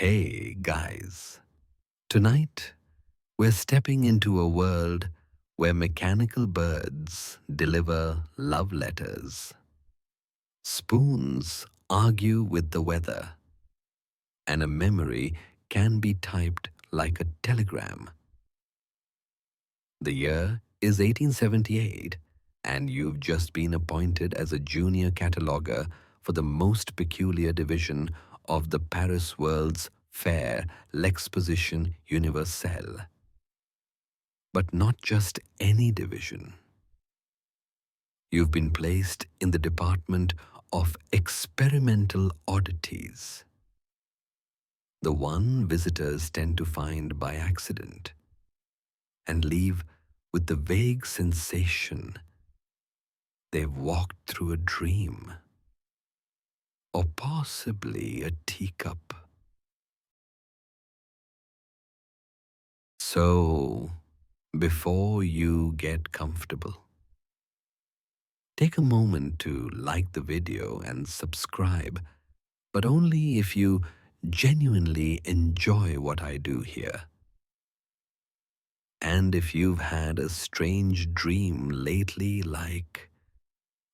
Hey guys, tonight we're stepping into a world where mechanical birds deliver love letters, spoons argue with the weather, and a memory can be typed like a telegram. The year is 1878, and you've just been appointed as a junior cataloguer for the most peculiar division of the Paris World's Fair L'Exposition Universelle. But not just any division. You've been placed in the department of experimental oddities, the one visitors tend to find by accident and leave with the vague sensation they've walked through a dream, or possibly a teacup. So, before you get comfortable, take a moment to like the video and subscribe, but only if you genuinely enjoy what I do here. And if you've had a strange dream lately, like,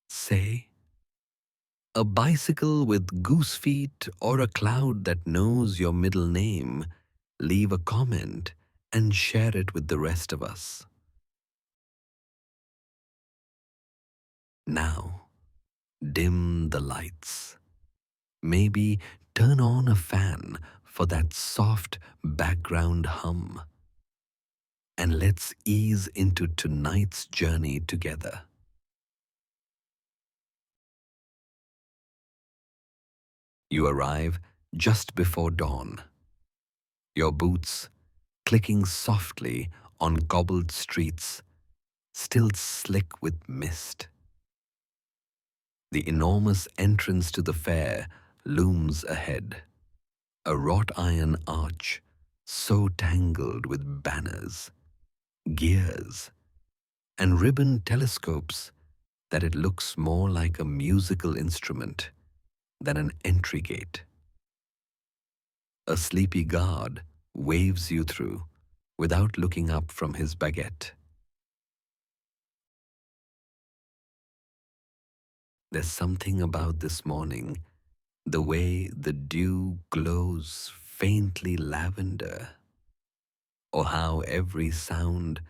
say, a bicycle with goose feet or a cloud that knows your middle name, leave a comment and share it with the rest of us. Now, dim the lights. Maybe turn on a fan for that soft background hum. And let's ease into tonight's journey together. You arrive just before dawn, your boots clicking softly on cobbled streets, still slick with mist. The enormous entrance to the fair looms ahead, a wrought iron arch so tangled with banners, gears, and ribbon telescopes that it looks more like a musical instrument than an entry gate. A sleepy guard waves you through without looking up from his baguette. There's something about this morning, the way the dew glows faintly lavender, or how every sound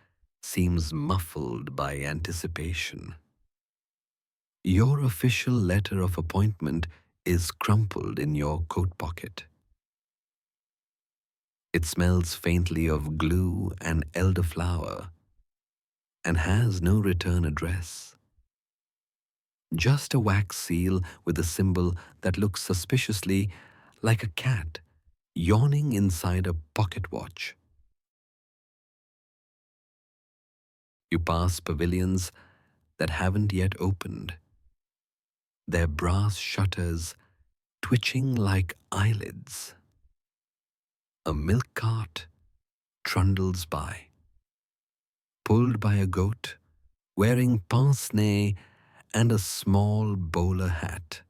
seems muffled by anticipation. Your official letter of appointment is crumpled in your coat pocket. It smells faintly of glue and elderflower and has no return address. Just a wax seal with a symbol that looks suspiciously like a cat yawning inside a pocket watch. You pass pavilions that haven't yet opened, their brass shutters twitching like eyelids. A milk cart trundles by, pulled by a goat wearing pince-nez and a small bowler hat.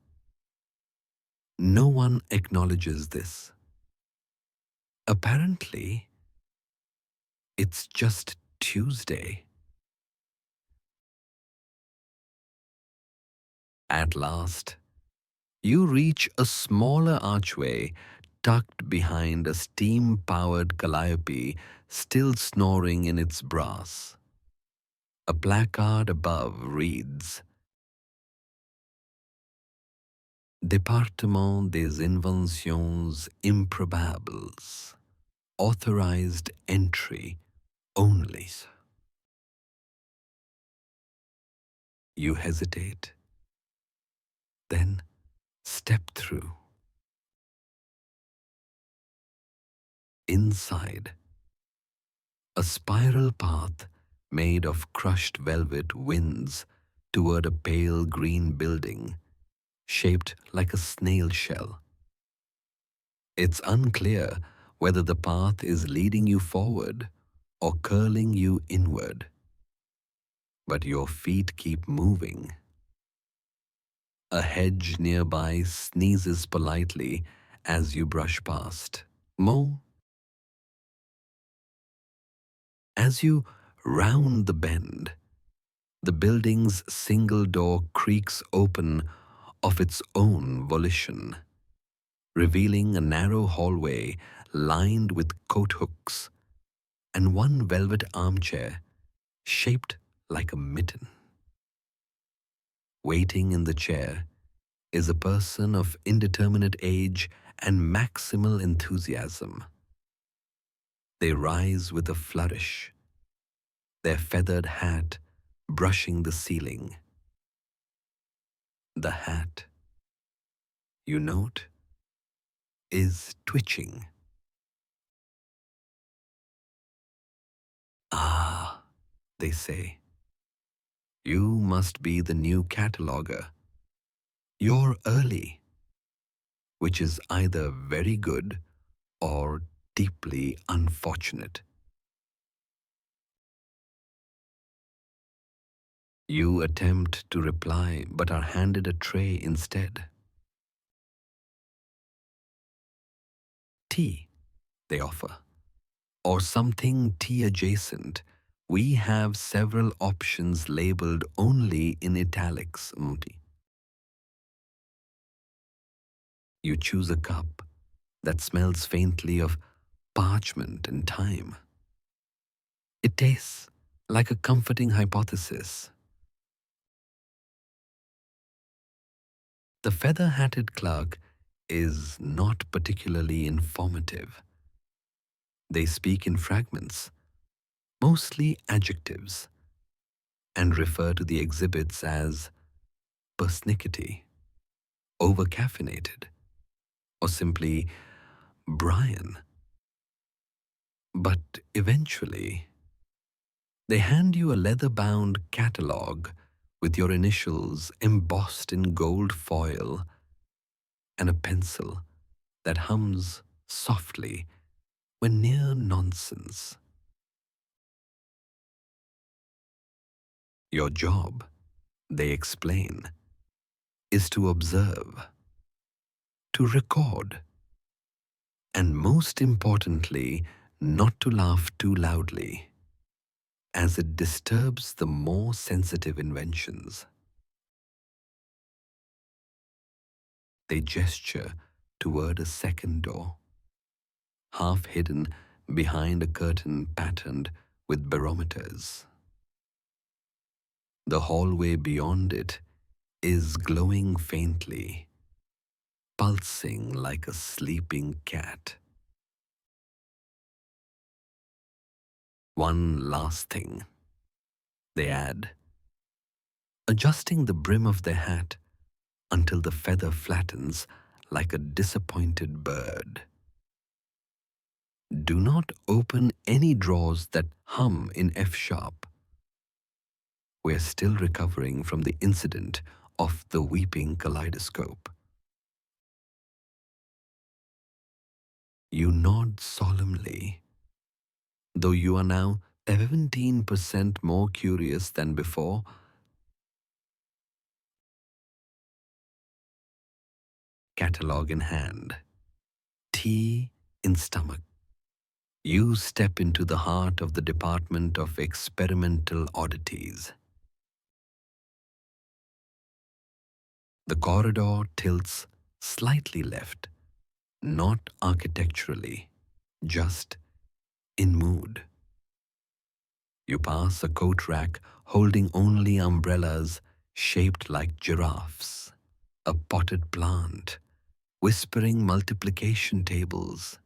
No one acknowledges this. Apparently, it's just Tuesday. At last, you reach a smaller archway tucked behind a steam-powered calliope still snoring in its brass. A placard above reads, Département des inventions improbables. Authorized entry only. You hesitate, then step through. Inside, a spiral path made of crushed velvet winds toward a pale green building shaped like a snail shell. It's unclear whether the path is leading you forward or curling you inward, but your feet keep moving. A hedge nearby sneezes politely as you brush past. More as you round the bend, the building's single door creaks open of its own volition, revealing a narrow hallway lined with coat hooks and one velvet armchair shaped like a mitten. Waiting in the chair is a person of indeterminate age and maximal enthusiasm. They rise with a flourish, their feathered hat brushing the ceiling. The hat, you note, is twitching. Ah, they say, you must be the new cataloguer. You're early, which is either very good or deeply unfortunate. You attempt to reply but are handed a tray instead. Tea, they offer, or something tea adjacent. We have several options labeled only in italics. You choose a cup that smells faintly of parchment and time. It tastes like a comforting hypothesis. The Feather-Hatted Clerk is not particularly informative. They speak in fragments, mostly adjectives, and refer to the exhibits as persnickety, over-caffeinated, or simply Brian. But eventually, they hand you a leather-bound catalogue with your initials embossed in gold foil and a pencil that hums softly when near nonsense. Your job, they explain, is to observe, to record, and most importantly, not to laugh too loudly, as it disturbs the more sensitive inventions. They gesture toward a second door, half hidden behind a curtain patterned with barometers. The hallway beyond it is glowing faintly, pulsing like a sleeping cat. One last thing, they add, adjusting the brim of their hat until the feather flattens like a disappointed bird. Do not open any drawers that hum in F sharp. We're still recovering from the incident of the weeping kaleidoscope. You nod solemnly, though you are now 17% more curious than before. Catalogue in hand, tea in stomach. You step into the heart of the Department of Experimental Oddities. The corridor tilts slightly left, not architecturally, just in mood. You pass a coat rack holding only umbrellas shaped like giraffes, a potted plant, whispering multiplication tables,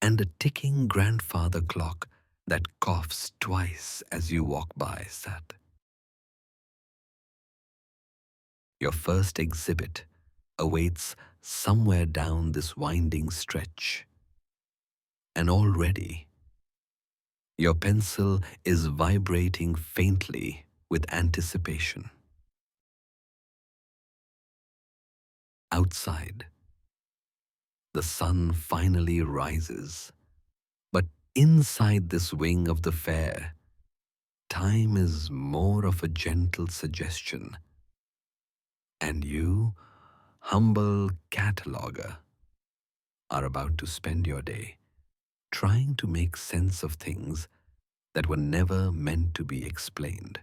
and a ticking grandfather clock that coughs twice as you walk by. Sat. Your first exhibit awaits somewhere down this winding stretch. And already, your pencil is vibrating faintly with anticipation. Outside, the sun finally rises, but inside this wing of the fair, time is more of a gentle suggestion. And you, humble cataloguer, are about to spend your day trying to make sense of things that were never meant to be explained.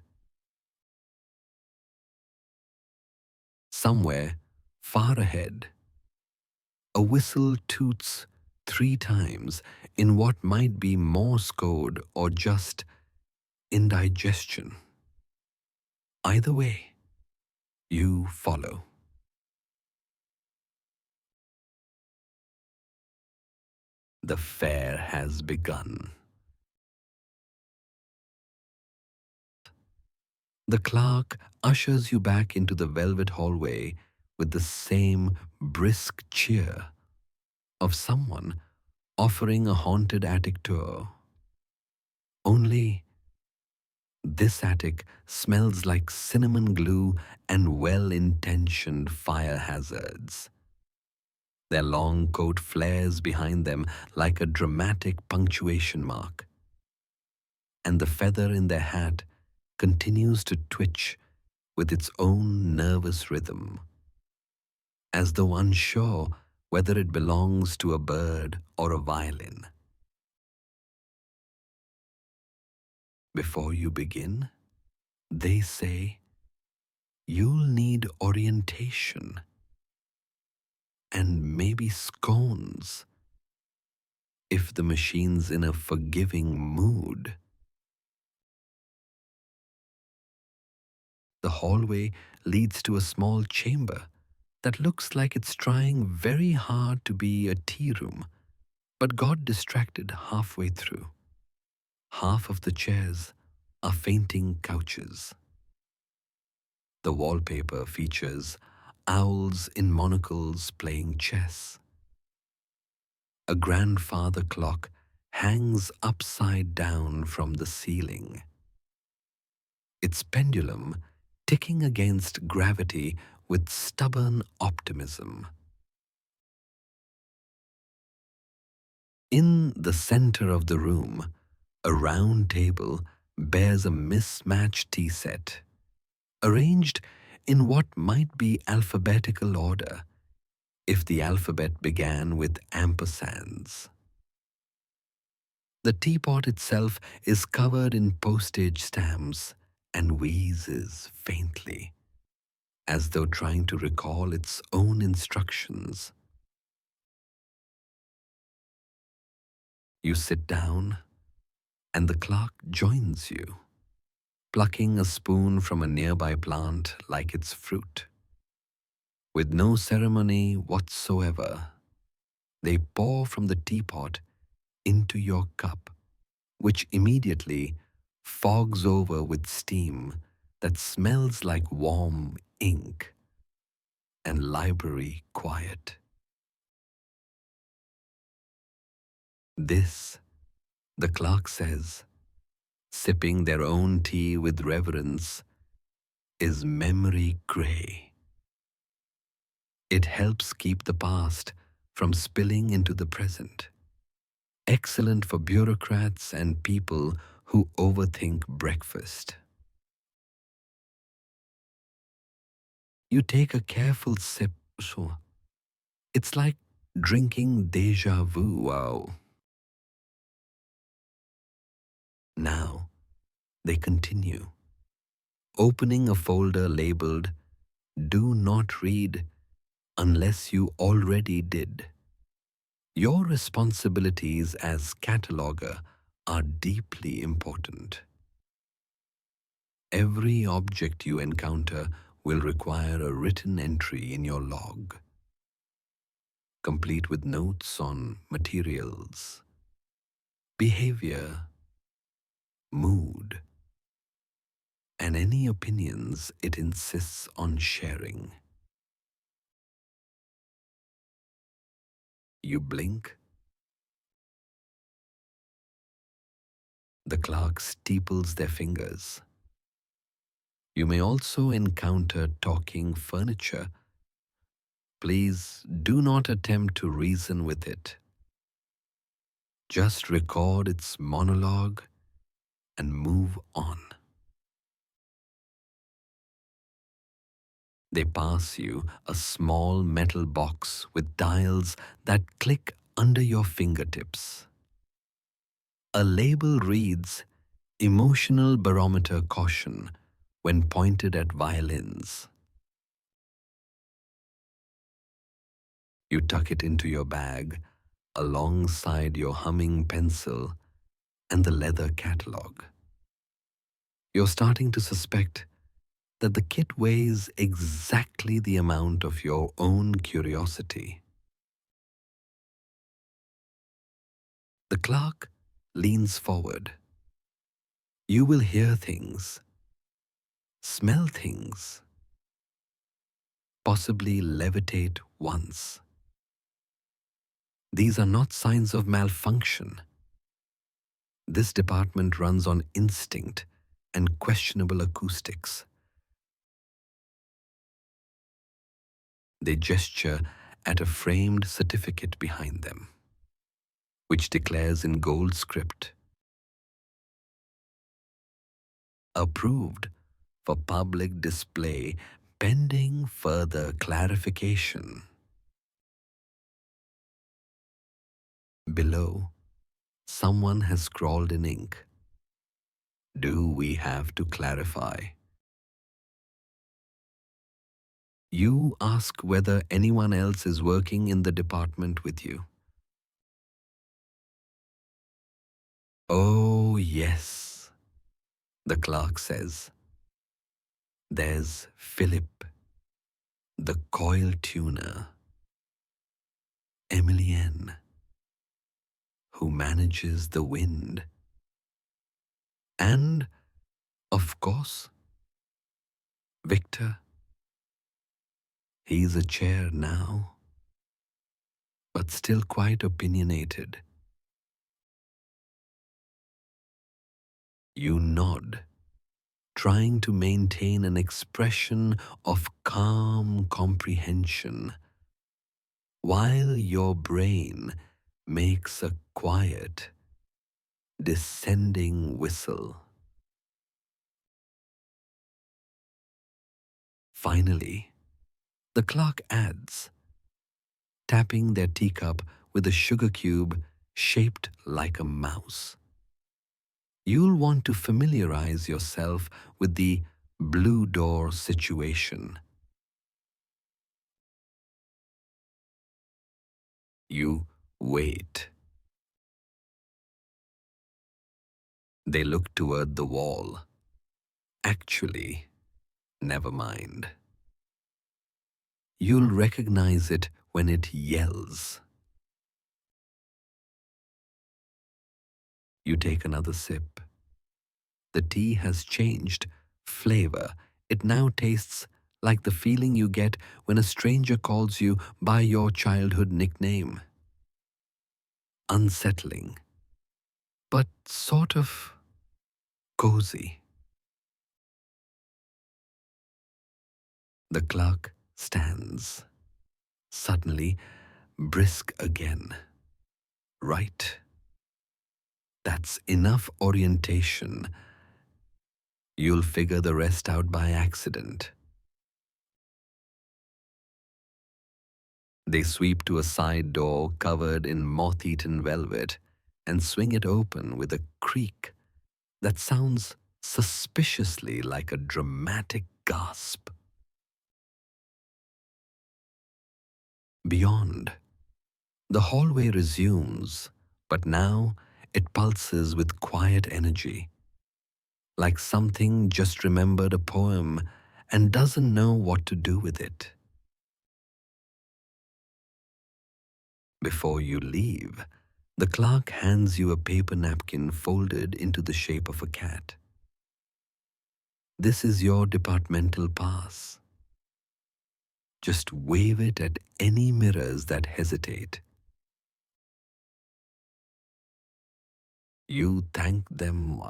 Somewhere far ahead, a whistle toots 3 times in what might be Morse code or just indigestion. Either way, you follow. The fair has begun. The clerk ushers you back into the velvet hallway with the same brisk cheer of someone offering a haunted attic tour. Only this attic smells like cinnamon glue and well-intentioned fire hazards. Their long coat flares behind them like a dramatic punctuation mark, and the feather in their hat continues to twitch with its own nervous rhythm, as though unsure whether it belongs to a bird or a violin. Before you begin, they say, you'll need orientation and maybe scones if the machine's in a forgiving mood. The hallway leads to a small chamber that looks like it's trying very hard to be a tea room, but got distracted halfway through. Half of the chairs are fainting couches. The wallpaper features owls in monocles playing chess. A grandfather clock hangs upside down from the ceiling, its pendulum ticking against gravity with stubborn optimism. In the center of the room, a round table bears a mismatched tea set, arranged in what might be alphabetical order if the alphabet began with ampersands. The teapot itself is covered in postage stamps and wheezes faintly, as though trying to recall its own instructions. You sit down, and the clerk joins you, plucking a spoon from a nearby plant like it's fruit. With no ceremony whatsoever, they pour from the teapot into your cup, which immediately fogs over with steam that smells like warm ink and library quiet. This, the clerk says, sipping their own tea with reverence, is memory gray. It helps keep the past from spilling into the present. Excellent for bureaucrats and people who overthink breakfast. You take a careful sip, so it's like drinking déjà vu. Wow. Now they continue, opening a folder labeled "Do not read unless you already did." Your responsibilities as cataloguer are deeply important. Every object you encounter will require a written entry in your log, complete with notes on materials, behavior, mood, and any opinions it insists on sharing. You blink. The clerk steeples their fingers. You may also encounter talking furniture. Please do not attempt to reason with it. Just record its monologue and move on. They pass you a small metal box with dials that click under your fingertips. A label reads, "Emotional barometer caution when pointed at violins." You tuck it into your bag alongside your humming pencil and the leather catalogue. You're starting to suspect that the kit weighs exactly the amount of your own curiosity. The clerk leans forward. You will hear things, smell things, possibly levitate once. These are not signs of malfunction. This department runs on instinct and questionable acoustics. They gesture at a framed certificate behind them, which declares in gold script, "Approved for public display pending further clarification." Below, someone has scrawled in ink, "Do we have to clarify?" You ask whether anyone else is working in the department with you. "Oh, yes," the clerk says. "There's Philip, the coil tuner, Emilienne, who manages the wind, and, of course, Victor. He's a chair now, but still quite opinionated." You nod, trying to maintain an expression of calm comprehension, while your brain makes a quiet, descending whistle. Finally, the clerk adds, tapping their teacup with a sugar cube shaped like a mouse, "You'll want to familiarize yourself with the blue door situation." You wait. They look toward the wall. Actually, never mind. You'll recognize it when it yells. You take another sip. The tea has changed flavor. It now tastes like the feeling you get when a stranger calls you by your childhood nickname. Unsettling, but sort of cozy. The clerk stands, suddenly brisk again. Right. That's enough orientation. You'll figure the rest out by accident. They sweep to a side door covered in moth-eaten velvet and swing it open with a creak that sounds suspiciously like a dramatic gasp. Beyond, the hallway resumes, but now it pulses with quiet energy, like something just remembered a poem and doesn't know what to do with it. Before you leave, the clerk hands you a paper napkin folded into the shape of a cat. "This is your departmental pass. Just wave it at any mirrors that hesitate." You thank them.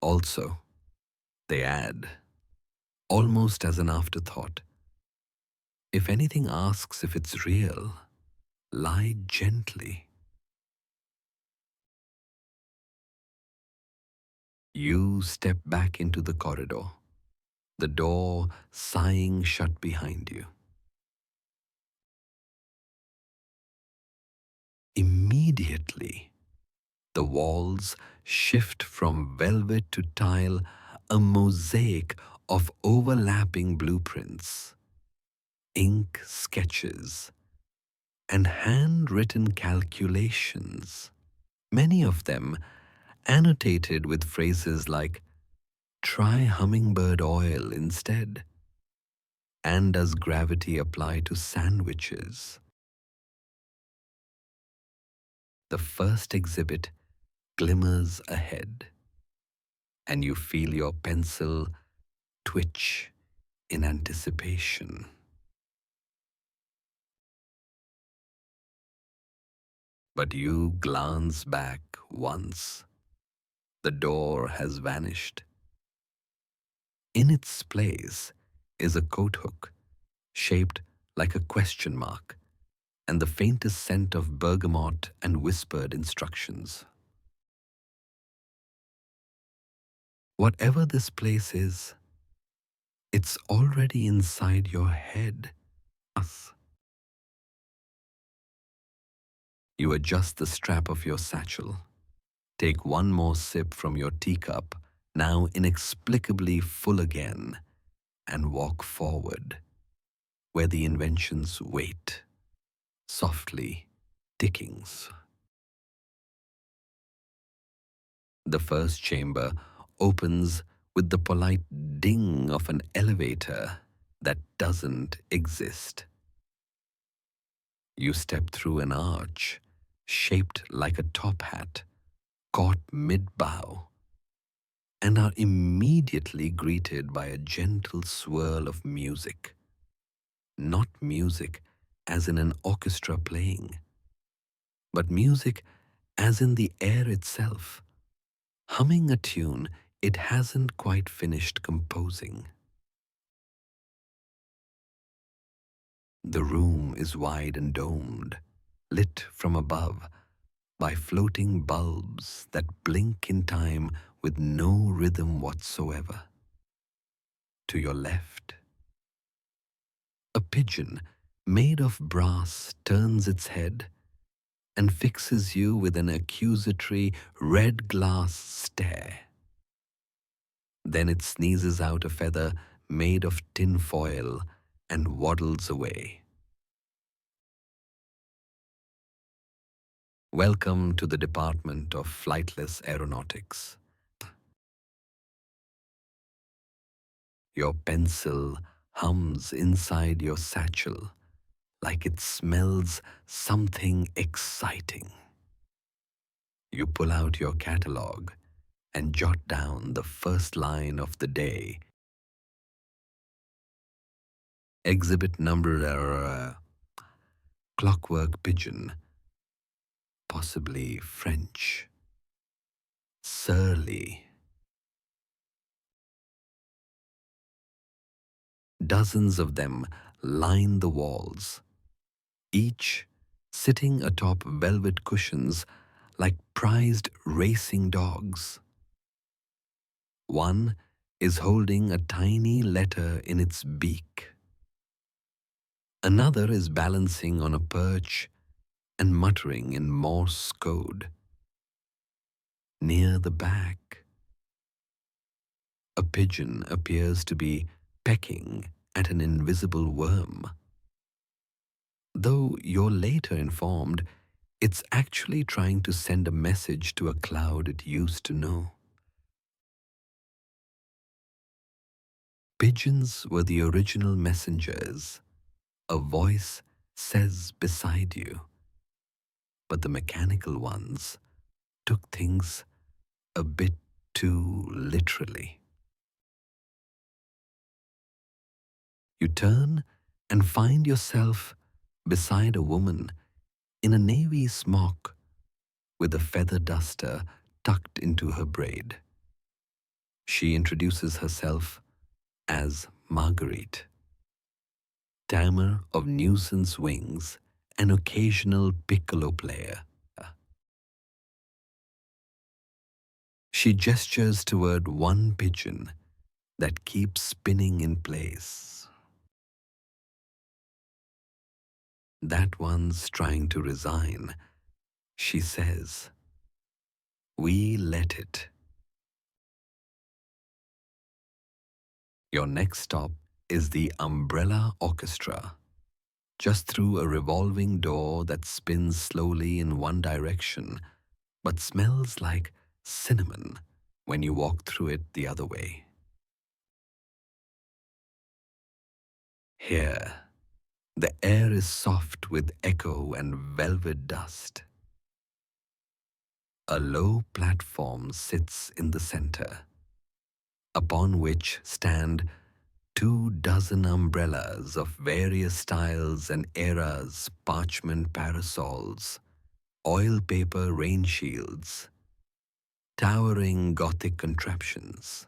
Also, they add, almost as an afterthought, "If anything asks if it's real, lie gently." You step back into the corridor, the door sighing shut behind you. immediately, the walls shift from velvet to tile, a mosaic of overlapping blueprints, ink sketches, and handwritten calculations, many of them annotated with phrases like, "Try hummingbird oil instead," and "Does gravity apply to sandwiches?" The first exhibit glimmers ahead, and you feel your pencil twitch in anticipation. But you glance back once. The door has vanished. In its place is a coat hook shaped like a question mark and the faintest scent of bergamot and whispered instructions. Whatever this place is, it's already inside your head. Us. You adjust the strap of your satchel, take one more sip from your teacup, now inexplicably full again, and walk forward, where the inventions wait, softly tickings. The first chamber opens with the polite ding of an elevator that doesn't exist. You step through an arch shaped like a top hat, caught mid-bow, and are immediately greeted by a gentle swirl of music. Not music as in an orchestra playing, but music as in the air itself, humming a tune it hasn't quite finished composing. The room is wide and domed, lit from above by floating bulbs that blink in time with no rhythm whatsoever. To your left, a pigeon made of brass turns its head and fixes you with an accusatory red glass stare. Then it sneezes out a feather made of tin foil and waddles away. Welcome to the Department of Flightless Aeronautics. Your pencil hums inside your satchel like it smells something exciting. You pull out your catalogue and jot down the first line of the day. Exhibit number Clockwork Pigeon, possibly French. Surly. Dozens of them line the walls, each sitting atop velvet cushions like prized racing dogs. One is holding a tiny letter in its beak. Another is balancing on a perch and muttering in Morse code. Near the back, a pigeon appears to be pecking at an invisible worm. Though you're later informed, it's actually trying to send a message to a cloud it used to know. Pigeons were the original messengers. A voice says beside you. But the mechanical ones took things a bit too literally. You turn and find yourself beside a woman in a navy smock with a feather duster tucked into her braid. She introduces herself as Marguerite, tamer of nuisance wings, an occasional piccolo player. She gestures toward one pigeon that keeps spinning in place. That one's trying to resign. She says, "We let it." Your next stop is the Umbrella Orchestra. Just through a revolving door that spins slowly in one direction but smells like cinnamon when you walk through it the other way. Here, the air is soft with echo and velvet dust. A low platform sits in the center, upon which stand 24 umbrellas of various styles and eras, parchment parasols, oil paper rain shields, towering Gothic contraptions.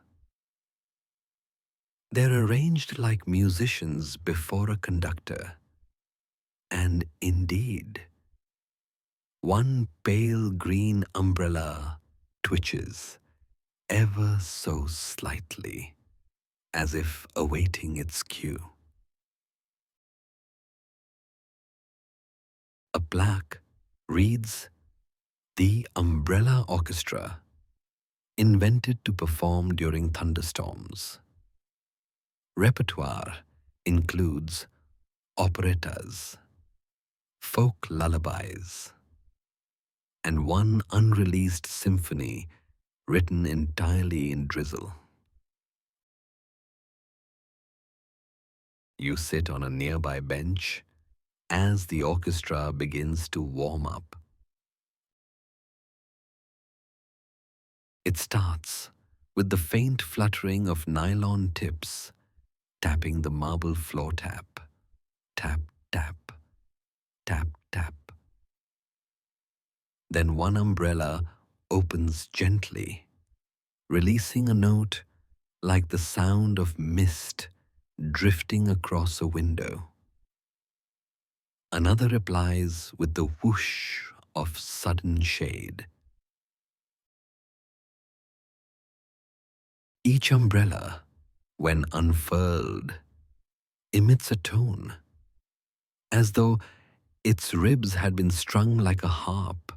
They're arranged like musicians before a conductor. And indeed, one pale green umbrella twitches ever so slightly, as if awaiting its cue. A plaque reads, "The Umbrella Orchestra, invented to perform during thunderstorms. Repertoire includes operettas, folk lullabies, and one unreleased symphony written entirely in drizzle." You sit on a nearby bench as the orchestra begins to warm up. It starts with the faint fluttering of nylon tips tapping the marble floor tap. Tap, tap, tap, tap. Then one umbrella opens gently, releasing a note like the sound of mist drifting across a window. Another replies with the whoosh of sudden shade. Each umbrella, when unfurled, emits a tone, as though its ribs had been strung like a harp.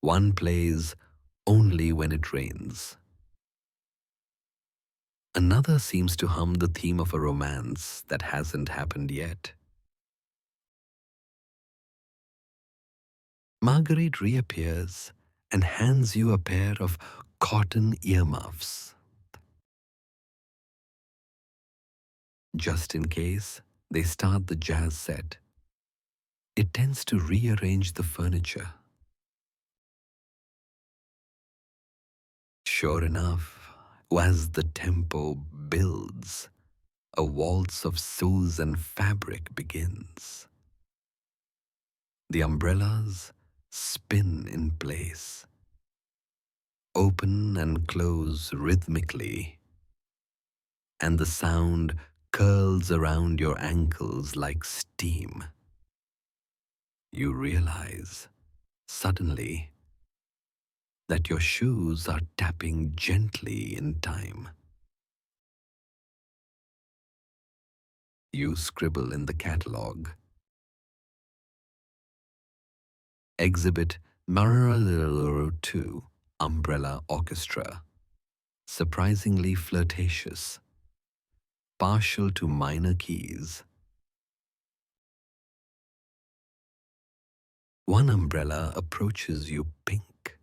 One plays only when it rains. Another seems to hum the theme of a romance that hasn't happened yet. Marguerite reappears and hands you a pair of cotton earmuffs. Just in case they start the jazz set, it tends to rearrange the furniture. Sure enough, as the tempo builds, a waltz of shoes and fabric begins. The umbrellas spin in place, open and close rhythmically, and the sound curls around your ankles like steam. You realize, suddenly, that your shoes are tapping gently in time. You scribble in the catalogue. Exhibit Maraliloro 2 Umbrella Orchestra. Surprisingly flirtatious. Partial to minor keys. One umbrella approaches you pink,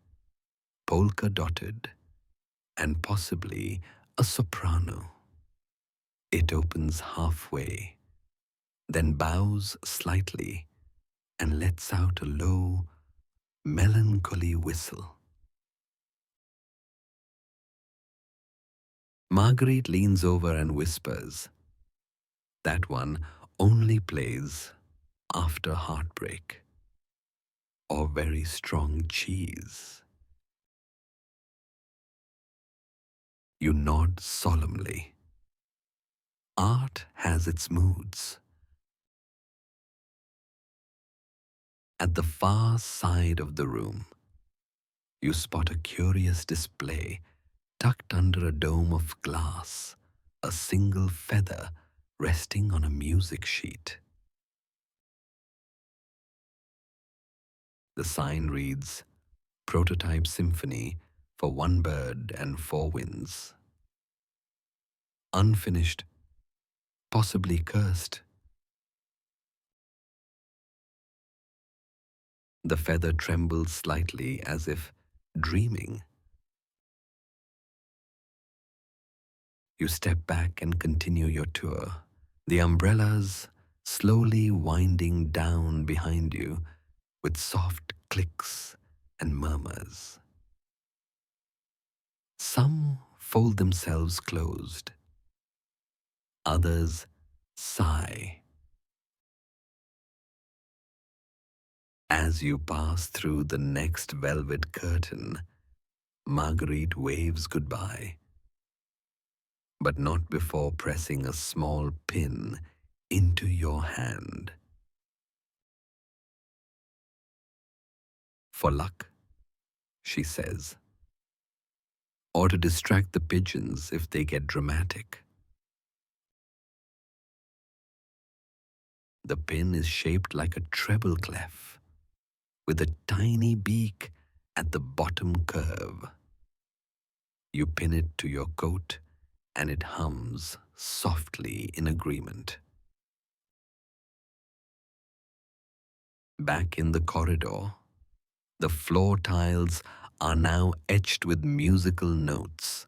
polka-dotted, and possibly a soprano. It opens halfway, then bows slightly and lets out a low, melancholy whistle. Marguerite leans over and whispers, "That one only plays after heartbreak or very strong cheese." You nod solemnly. Art has its moods. At the far side of the room, you spot a curious display tucked under a dome of glass, a single feather resting on a music sheet. The sign reads, Prototype Symphony for One Bird and Four Winds. Unfinished, possibly cursed. The feather trembles slightly as if dreaming. You step back and continue your tour. The umbrellas slowly winding down behind you with soft clicks and murmurs. Some fold themselves closed. Others sigh. As you pass through the next velvet curtain, Marguerite waves goodbye, but not before pressing a small pin into your hand. For luck, she says, or to distract the pigeons if they get dramatic. The pin is shaped like a treble clef, with a tiny beak at the bottom curve. You pin it to your coat, and it hums softly in agreement. Back in the corridor, the floor tiles are now etched with musical notes,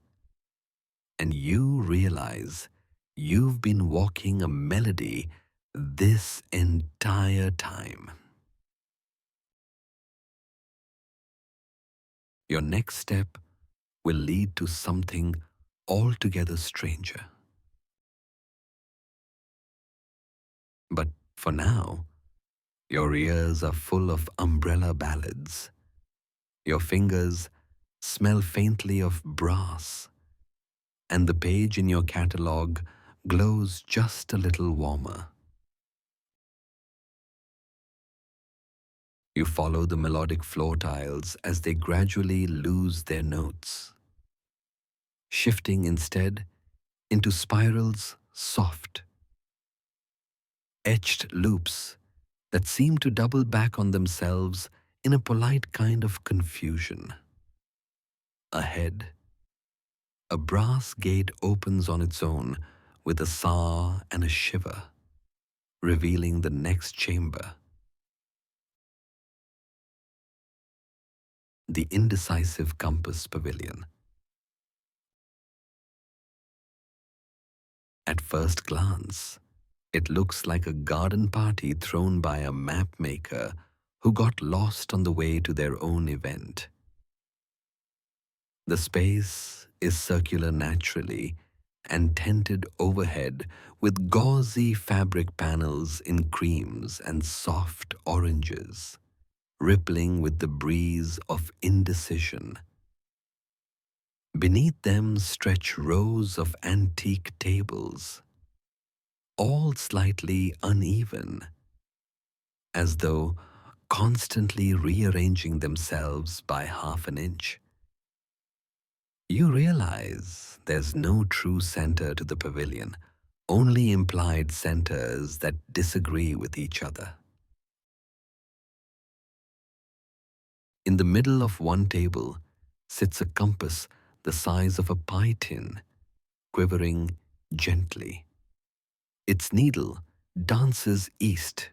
and you realize you've been walking a melody this entire time. Your next step will lead to something altogether stranger. But for now, your ears are full of umbrella ballads. Your fingers smell faintly of brass, and the page in your catalogue glows just a little warmer. You follow the melodic floor tiles as they gradually lose their notes, shifting instead into spirals soft, etched loops that seem to double back on themselves in a polite kind of confusion. Ahead, a brass gate opens on its own with a sigh and a shiver, revealing the next chamber. The Indecisive Compass Pavilion. At first glance, it looks like a garden party thrown by a map maker who got lost on the way to their own event. The space is circular naturally and tented overhead with gauzy fabric panels in creams and soft oranges, rippling with the breeze of indecision. Beneath them stretch rows of antique tables, all slightly uneven, as though constantly rearranging themselves by half an inch. You realize there's no true center to the pavilion, only implied centers that disagree with each other. In the middle of one table sits a compass the size of a pie tin, quivering gently. Its needle dances east,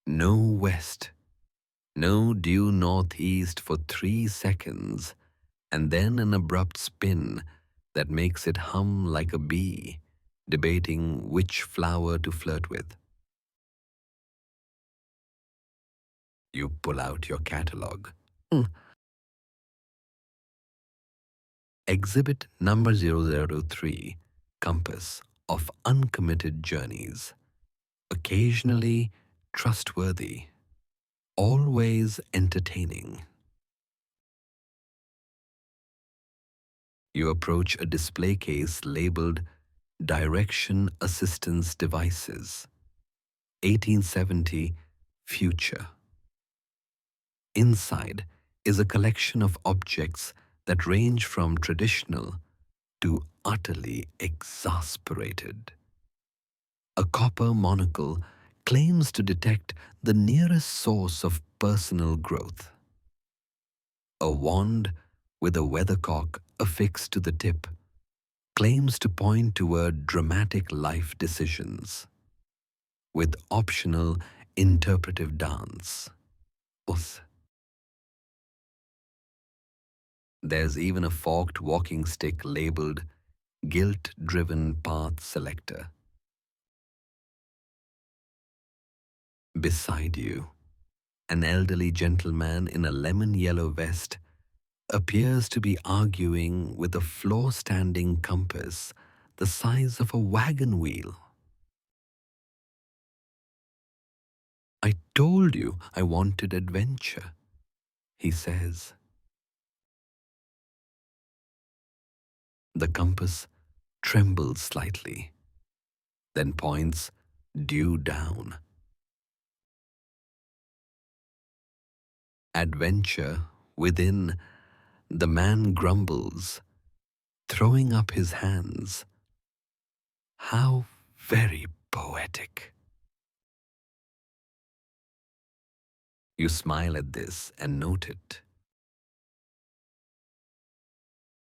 no west, no due northeast for 3 seconds, and then an abrupt spin that makes it hum like a bee, debating which flower to flirt with. You pull out your catalogue. Exhibit number 003, Compass of Uncommitted Journeys. Occasionally trustworthy, always entertaining. You approach a display case labeled Direction Assistance Devices, 1870 Future. Inside is a collection of objects that range from traditional to utterly exasperated. A copper monocle claims to detect the nearest source of personal growth. A wand with a weathercock affixed to the tip claims to point toward dramatic life decisions, with optional interpretive dance. Us. There's even a forked walking stick labeled Guilt-Driven Path Selector. Beside you, an elderly gentleman in a lemon-yellow vest appears to be arguing with a floor-standing compass the size of a wagon wheel. "I told you I wanted adventure," he says. The compass trembles slightly, then points due down. Adventure within, the man grumbles, throwing up his hands. How very poetic. You smile at this and note it.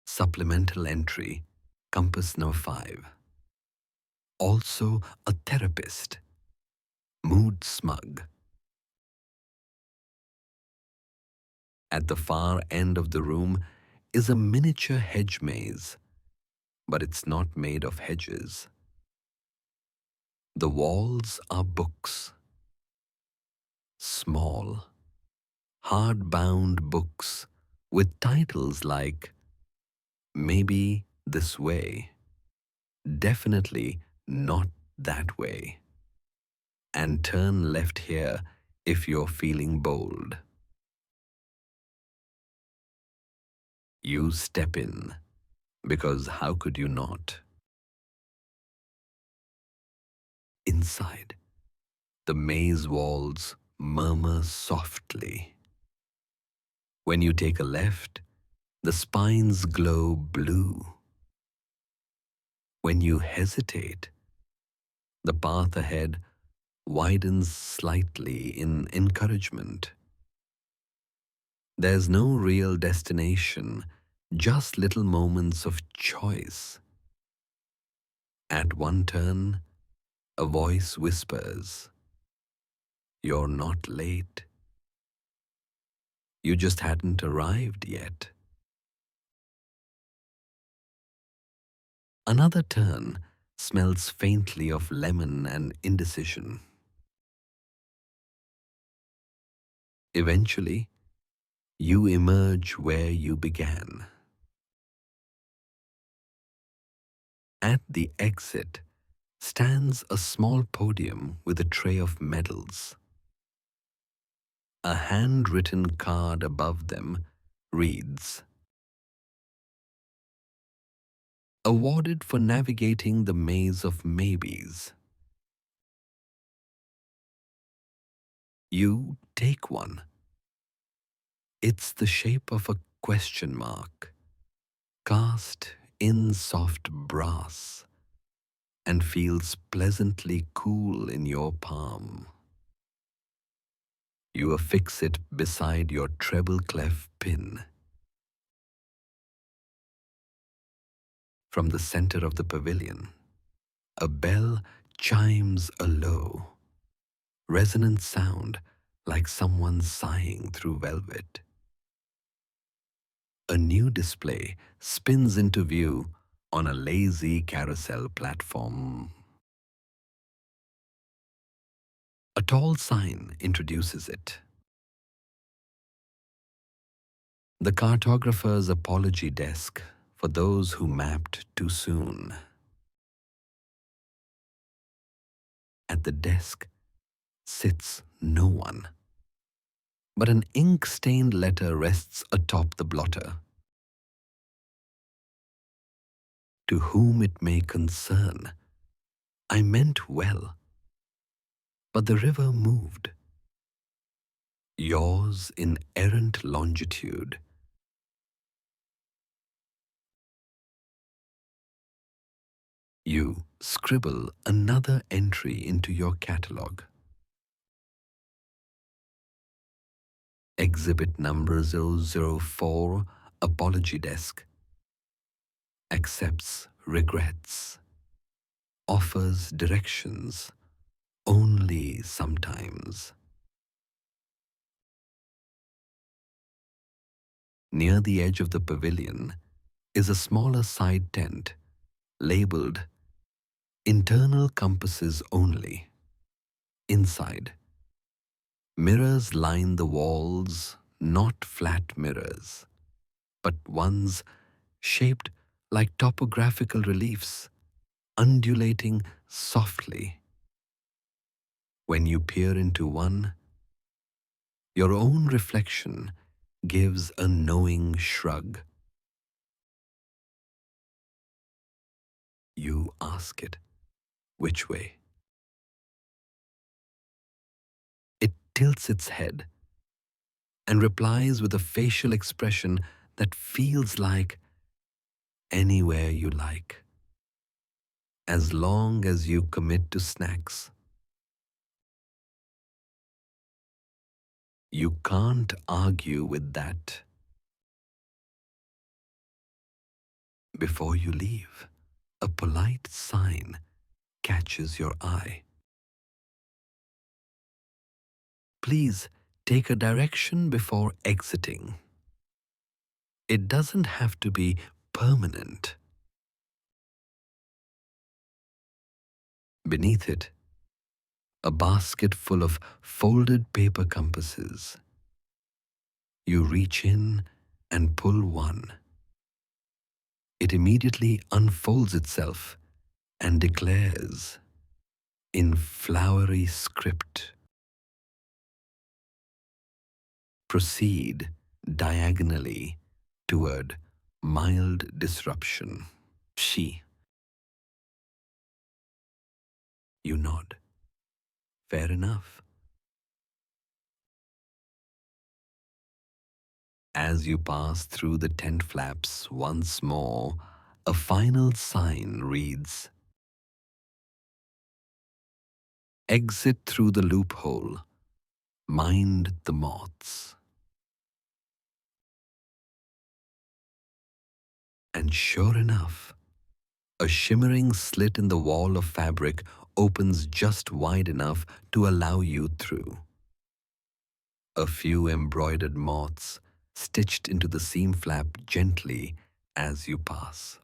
Supplemental entry, compass number 5. Also a therapist. Mood smug. At the far end of the room is a miniature hedge maze, but it's not made of hedges. The walls are books. Small, hard-bound books with titles like Maybe This Way, Definitely Not That Way, and Turn Left Here if you're feeling bold. You step in, because how could you not? Inside, the maze walls murmur softly. When you take a left, the spines glow blue. When you hesitate, the path ahead widens slightly in encouragement. There's no real destination, just little moments of choice. At one turn, a voice whispers, "You're not late. You just hadn't arrived yet." Another turn smells faintly of lemon and indecision. Eventually, you emerge where you began. At the exit stands a small podium with a tray of medals. A handwritten card above them reads, "Awarded for navigating the maze of maybes." You take one. It's the shape of a question mark, cast in soft brass, and feels pleasantly cool in your palm. You affix it beside your treble clef pin. From the center of the pavilion, a bell chimes a low, resonant sound like someone sighing through velvet. A new display spins into view on a lazy carousel platform. A tall sign introduces it. The cartographer's apology desk for those who mapped too soon. At the desk sits no one, but an ink-stained letter rests atop the blotter. To whom it may concern, I meant well, but the river moved. Yours in errant longitude. You scribble another entry into your catalogue. Exhibit number 004, apology desk, accepts regrets, offers directions only sometimes. Near the edge of the pavilion is a smaller side tent labeled internal compasses only. Inside, mirrors line the walls, not flat mirrors, but ones shaped like topographical reliefs, undulating softly. When you peer into one, your own reflection gives a knowing shrug. You ask it, which way? It tilts its head and replies with a facial expression that feels like anywhere you like, as long as you commit to snacks. You can't argue with that. Before you leave, a polite sign catches your eye. Please take a direction before exiting. It doesn't have to be permanent. Beneath it, a basket full of folded paper compasses. You reach in and pull one. It immediately unfolds itself and declares in flowery script, proceed diagonally toward mild disruption. She. You nod. Fair enough. As you pass through the tent flaps once more, a final sign reads, exit through the loophole. Mind the moths. And sure enough, a shimmering slit in the wall of fabric opens just wide enough to allow you through. A few embroidered moths stitched into the seam flap gently as you pass.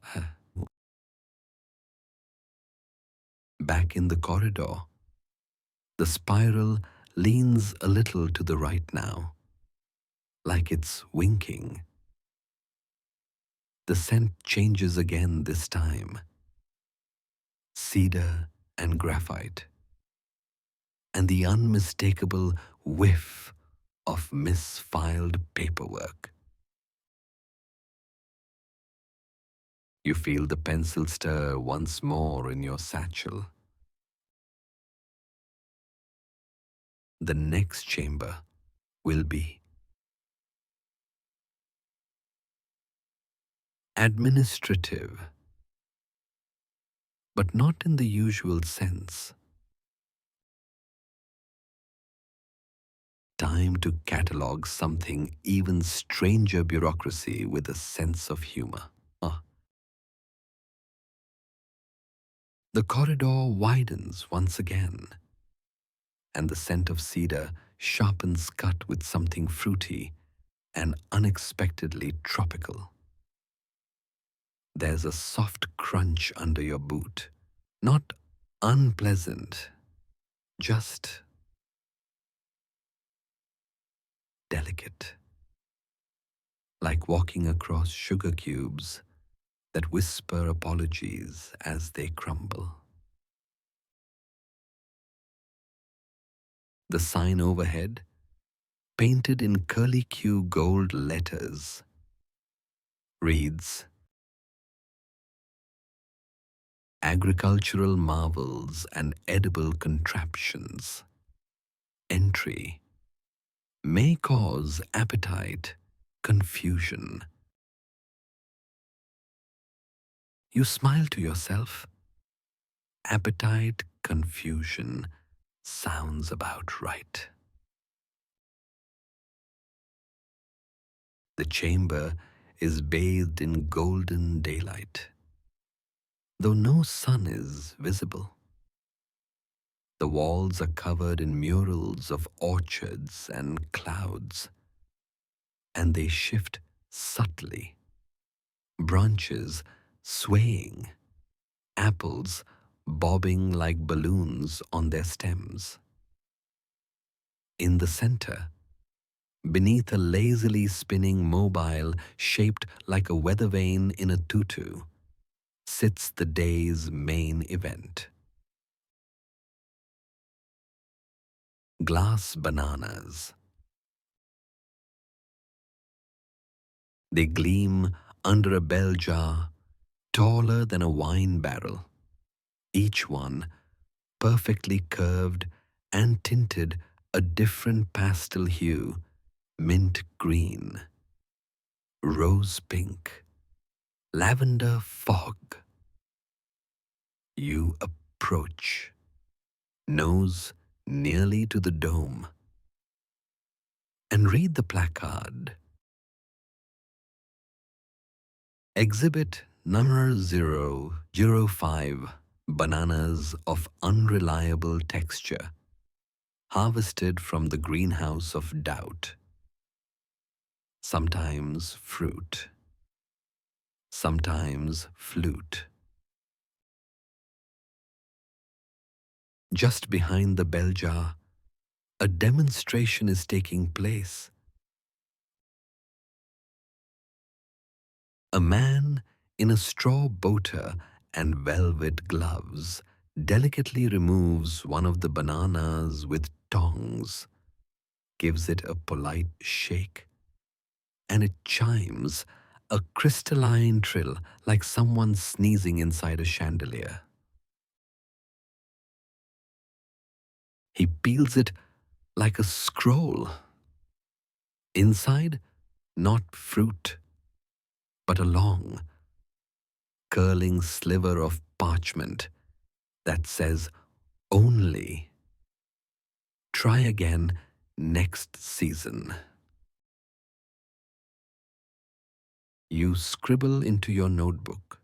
Back in the corridor, the spiral leans a little to the right now, like it's winking. The scent changes again this time. Cedar and graphite, and the unmistakable whiff of misfiled paperwork. You feel the pencil stir once more in your satchel. The next chamber will be administrative, but not in the usual sense. Time to catalog something even stranger bureaucracy with a sense of humor. The corridor widens once again, and the scent of cedar sharpens cut with something fruity and unexpectedly tropical. There's a soft crunch under your boot, not unpleasant, just delicate, like walking across sugar cubes that whisper apologies as they crumble. The sign overhead, painted in curly-Q gold letters, reads, Agricultural Marvels and Edible Contraptions. Entry may cause appetite, confusion. You smile to yourself. Appetite, confusion sounds about right. The chamber is bathed in golden daylight, though no sun is visible. The walls are covered in murals of orchards and clouds, and they shift subtly, branches swaying, apples bobbing like balloons on their stems. In the center, beneath a lazily spinning mobile shaped like a weather vane in a tutu, sits the day's main event. Glass bananas. They gleam under a bell jar taller than a wine barrel, each one perfectly curved and tinted a different pastel hue: mint green, rose pink, lavender fog. You approach, nose nearly to the dome, and read the placard. Exhibit number 005, bananas of unreliable texture, harvested from the greenhouse of doubt. Sometimes fruit, sometimes flute. Just behind the bell jar, a demonstration is taking place. A man in a straw boater and velvet gloves delicately removes one of the bananas with tongs, gives it a polite shake, and it chimes a crystalline trill like someone sneezing inside a chandelier. He peels it like a scroll. Inside, not fruit, but a long, curling sliver of parchment that says only, try again next season. You scribble into your notebook.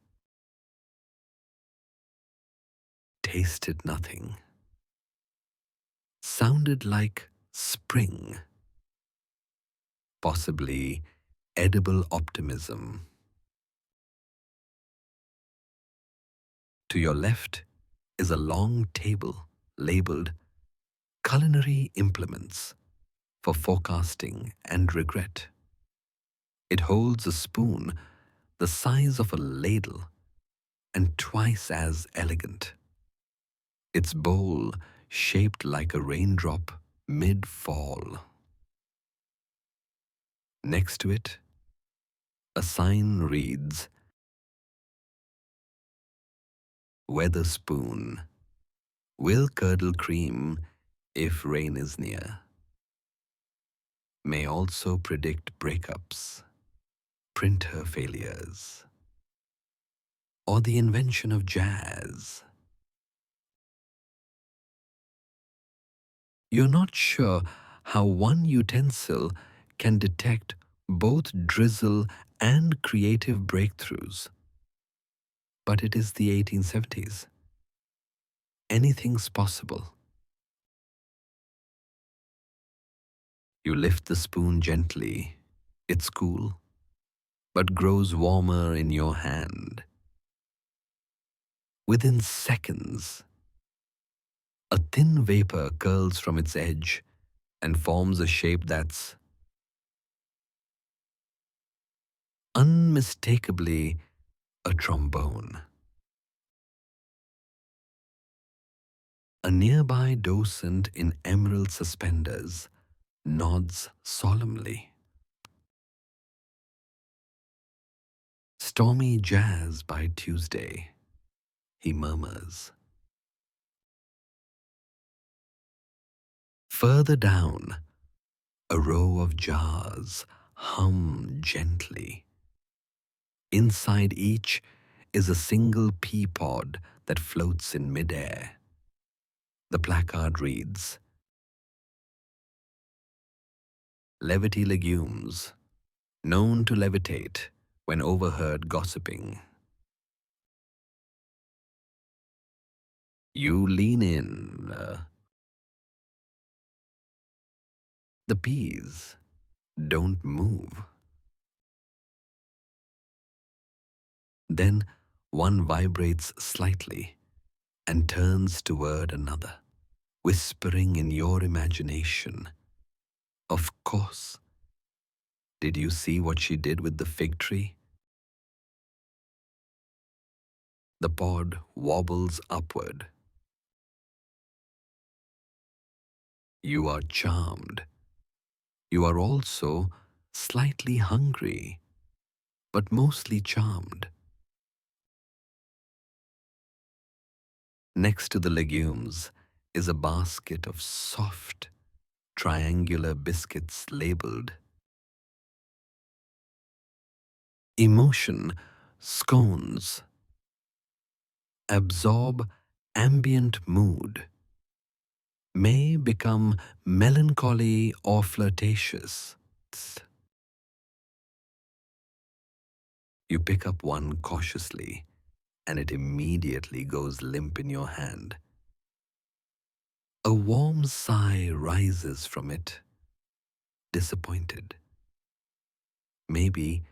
Tasted nothing. Sounded like spring. Possibly edible optimism. To your left is a long table labeled Culinary Implements for Forecasting and Regret. It holds a spoon the size of a ladle and twice as elegant. Its bowl shaped like a raindrop mid-fall. Next to it, a sign reads, Weather spoon, will curdle cream if rain is near. May also predict breakups, printer failures, or the invention of jazz. You're not sure how one utensil can detect both drizzle and creative breakthroughs. But it is the 1870s. Anything's possible. You lift the spoon gently. It's cool, but grows warmer in your hand. Within seconds, a thin vapor curls from its edge and forms a shape that's unmistakably a trombone. A nearby docent in emerald suspenders nods solemnly. Stormy jazz by Tuesday, he murmurs. Further down, a row of jars hum gently. Inside each is a single pea pod that floats in midair. The placard reads, Levity legumes, known to levitate when overheard gossiping. You lean in. The peas don't move. Then one vibrates slightly and turns toward another, whispering in your imagination, "Of course. Did you see what she did with the fig tree?" The pod wobbles upward. You are charmed. You are also slightly hungry, but mostly charmed. Next to the legumes is a basket of soft, triangular biscuits labeled emotion scones. Absorb ambient mood. May become melancholy or flirtatious. You pick up one cautiously, and it immediately goes limp in your hand. A warm sigh rises from it, disappointed. Maybe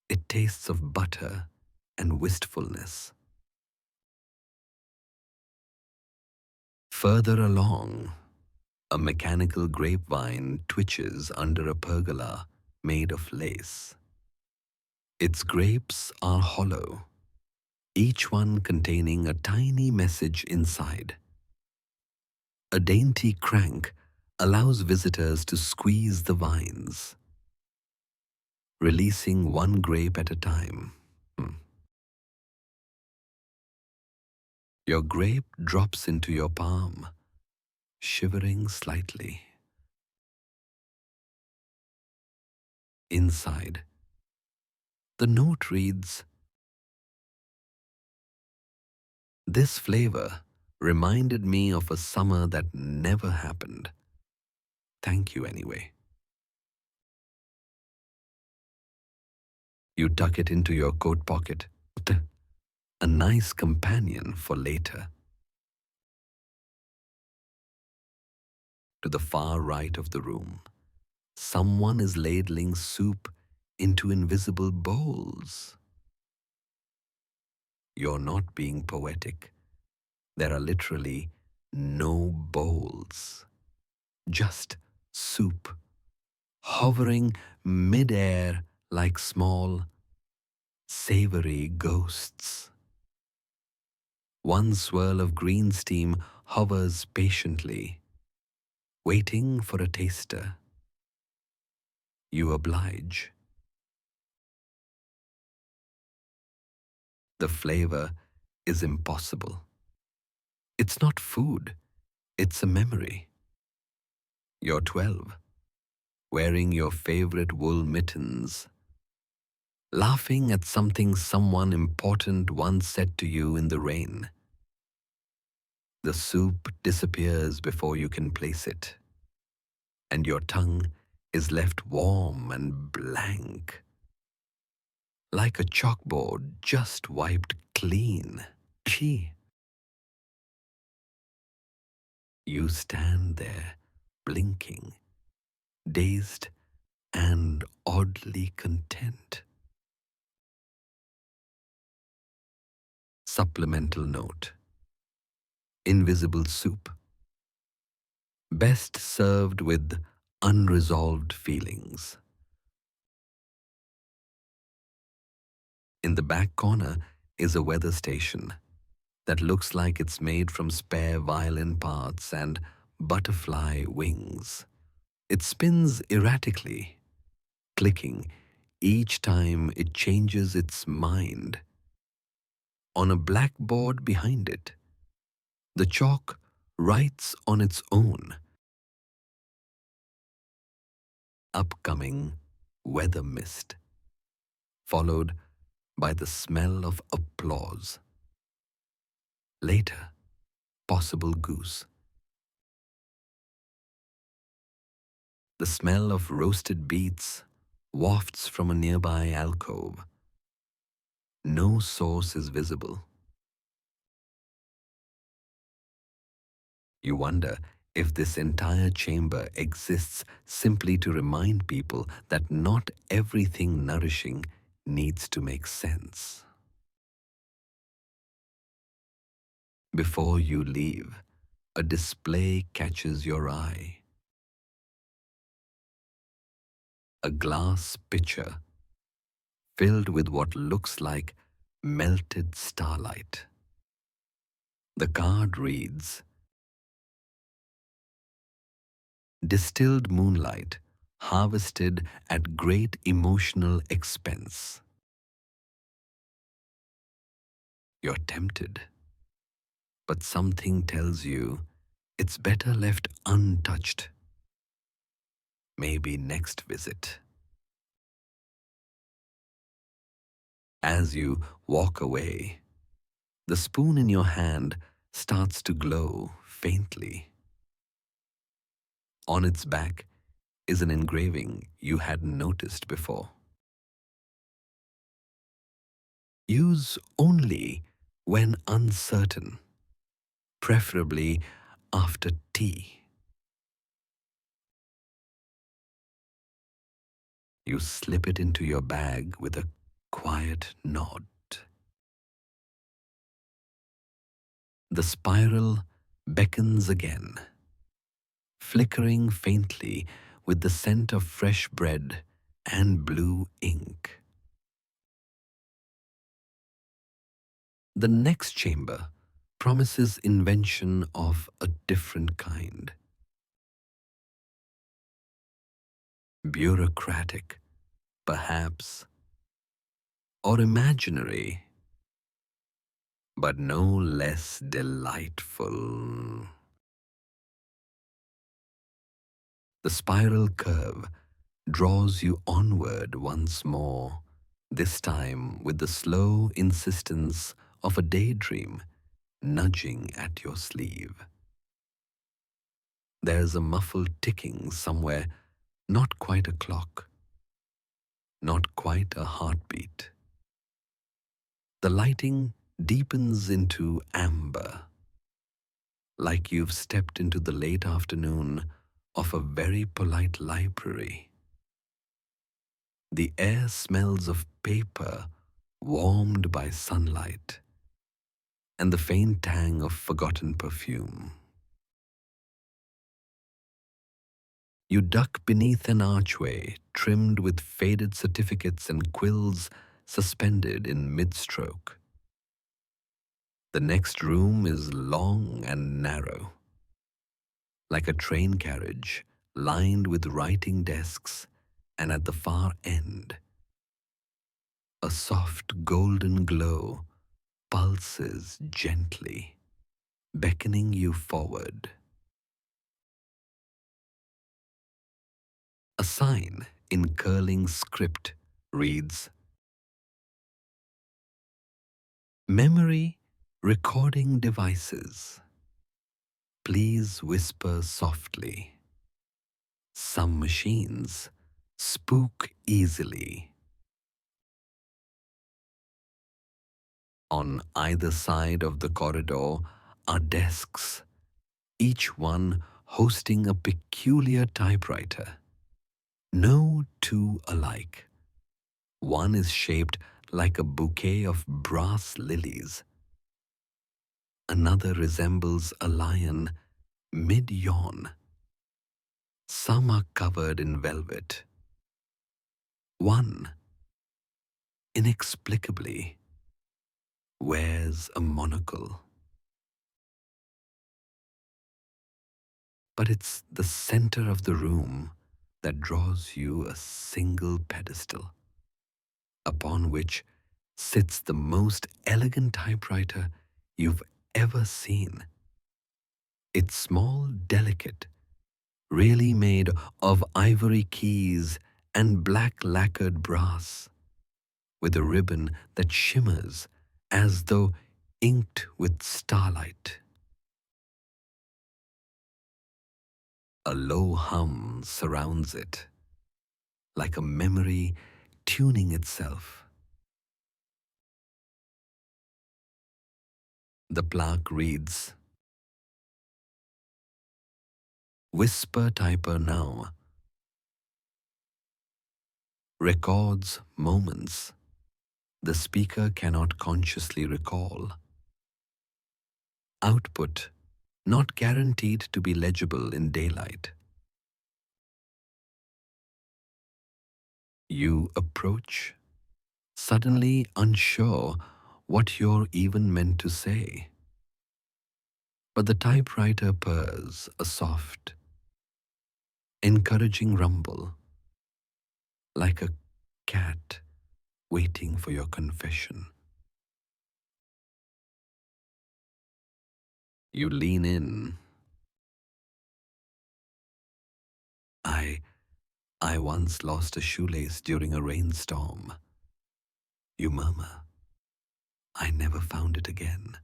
it tastes of butter and wistfulness. Further along, a mechanical grapevine twitches under a pergola made of lace. Its grapes are hollow, each one containing a tiny message inside. A dainty crank allows visitors to squeeze the vines, releasing one grape at a time. Your grape drops into your palm, shivering slightly. Inside, the note reads, "This flavor reminded me of a summer that never happened. Thank you anyway." You tuck it into your coat pocket, a nice companion for later. To the far right of the room, someone is ladling soup into invisible bowls. You're not being poetic. There are literally no bowls, just soup, hovering mid-air like small, savory ghosts. One swirl of green steam hovers patiently, waiting for a taster. You oblige. The flavor is impossible. It's not food, it's a memory. You're 12, wearing your favorite wool mittens, laughing at something someone important once said to you in the rain. The soup disappears before you can place it, and your tongue is left warm and blank, like a chalkboard just wiped clean. Gee. You stand there, blinking, dazed and oddly content. Supplemental note: invisible soup, best served with unresolved feelings. In the back corner is a weather station that looks like it's made from spare violin parts and butterfly wings. It spins erratically, clicking each time it changes its mind. On a blackboard behind it, the chalk writes on its own, "Upcoming weather mist," followed by the smell of applause. Later, possible goose. The smell of roasted beets wafts from a nearby alcove. No source is visible. You wonder if this entire chamber exists simply to remind people that not everything nourishing needs to make sense. Before you leave, a display catches your eye. A glass pitcher filled with what looks like melted starlight. The card reads, "Distilled moonlight, harvested at great emotional expense." You're tempted, but something tells you it's better left untouched. Maybe next visit. As you walk away, the spoon in your hand starts to glow faintly. On its back is an engraving you hadn't noticed before. Use only when uncertain, preferably after tea. You slip it into your bag with a quiet nod. The spiral beckons again, flickering faintly with the scent of fresh bread and blue ink. The next chamber promises invention of a different kind. Bureaucratic, perhaps, or imaginary, but no less delightful. The spiral curve draws you onward once more, this time with the slow insistence of a daydream nudging at your sleeve. There's a muffled ticking somewhere, not quite a clock, not quite a heartbeat. The lighting deepens into amber, like you've stepped into the late afternoon of a very polite library. The air smells of paper warmed by sunlight and the faint tang of forgotten perfume. You duck beneath an archway trimmed with faded certificates and quills suspended in mid-stroke. The next room is long and narrow, like a train carriage lined with writing desks, and at the far end, a soft golden glow pulses gently, beckoning you forward. A sign in curling script reads, "Memory recording devices. Please whisper softly. Some machines spook easily." On either side of the corridor are desks, each one hosting a peculiar typewriter. No two alike. One is shaped like a bouquet of brass lilies. Another resembles a lion mid-yawn. Some are covered in velvet. One, inexplicably, wears a monocle. But it's the center of the room that draws you, a single pedestal, upon which sits the most elegant typewriter you've ever seen. It's small, delicate, really made of ivory keys and black lacquered brass, with a ribbon that shimmers as though inked with starlight. A low hum surrounds it, like a memory tuning itself. The plaque reads, "Whisper typer now, records moments the speaker cannot consciously recall. Output not guaranteed to be legible in daylight." You approach, suddenly unsure what you're even meant to say. But the typewriter purrs a soft, encouraging rumble, like a cat waiting for your confession. You lean in. I I once lost a shoelace during a rainstorm. You murmur. I never found it again.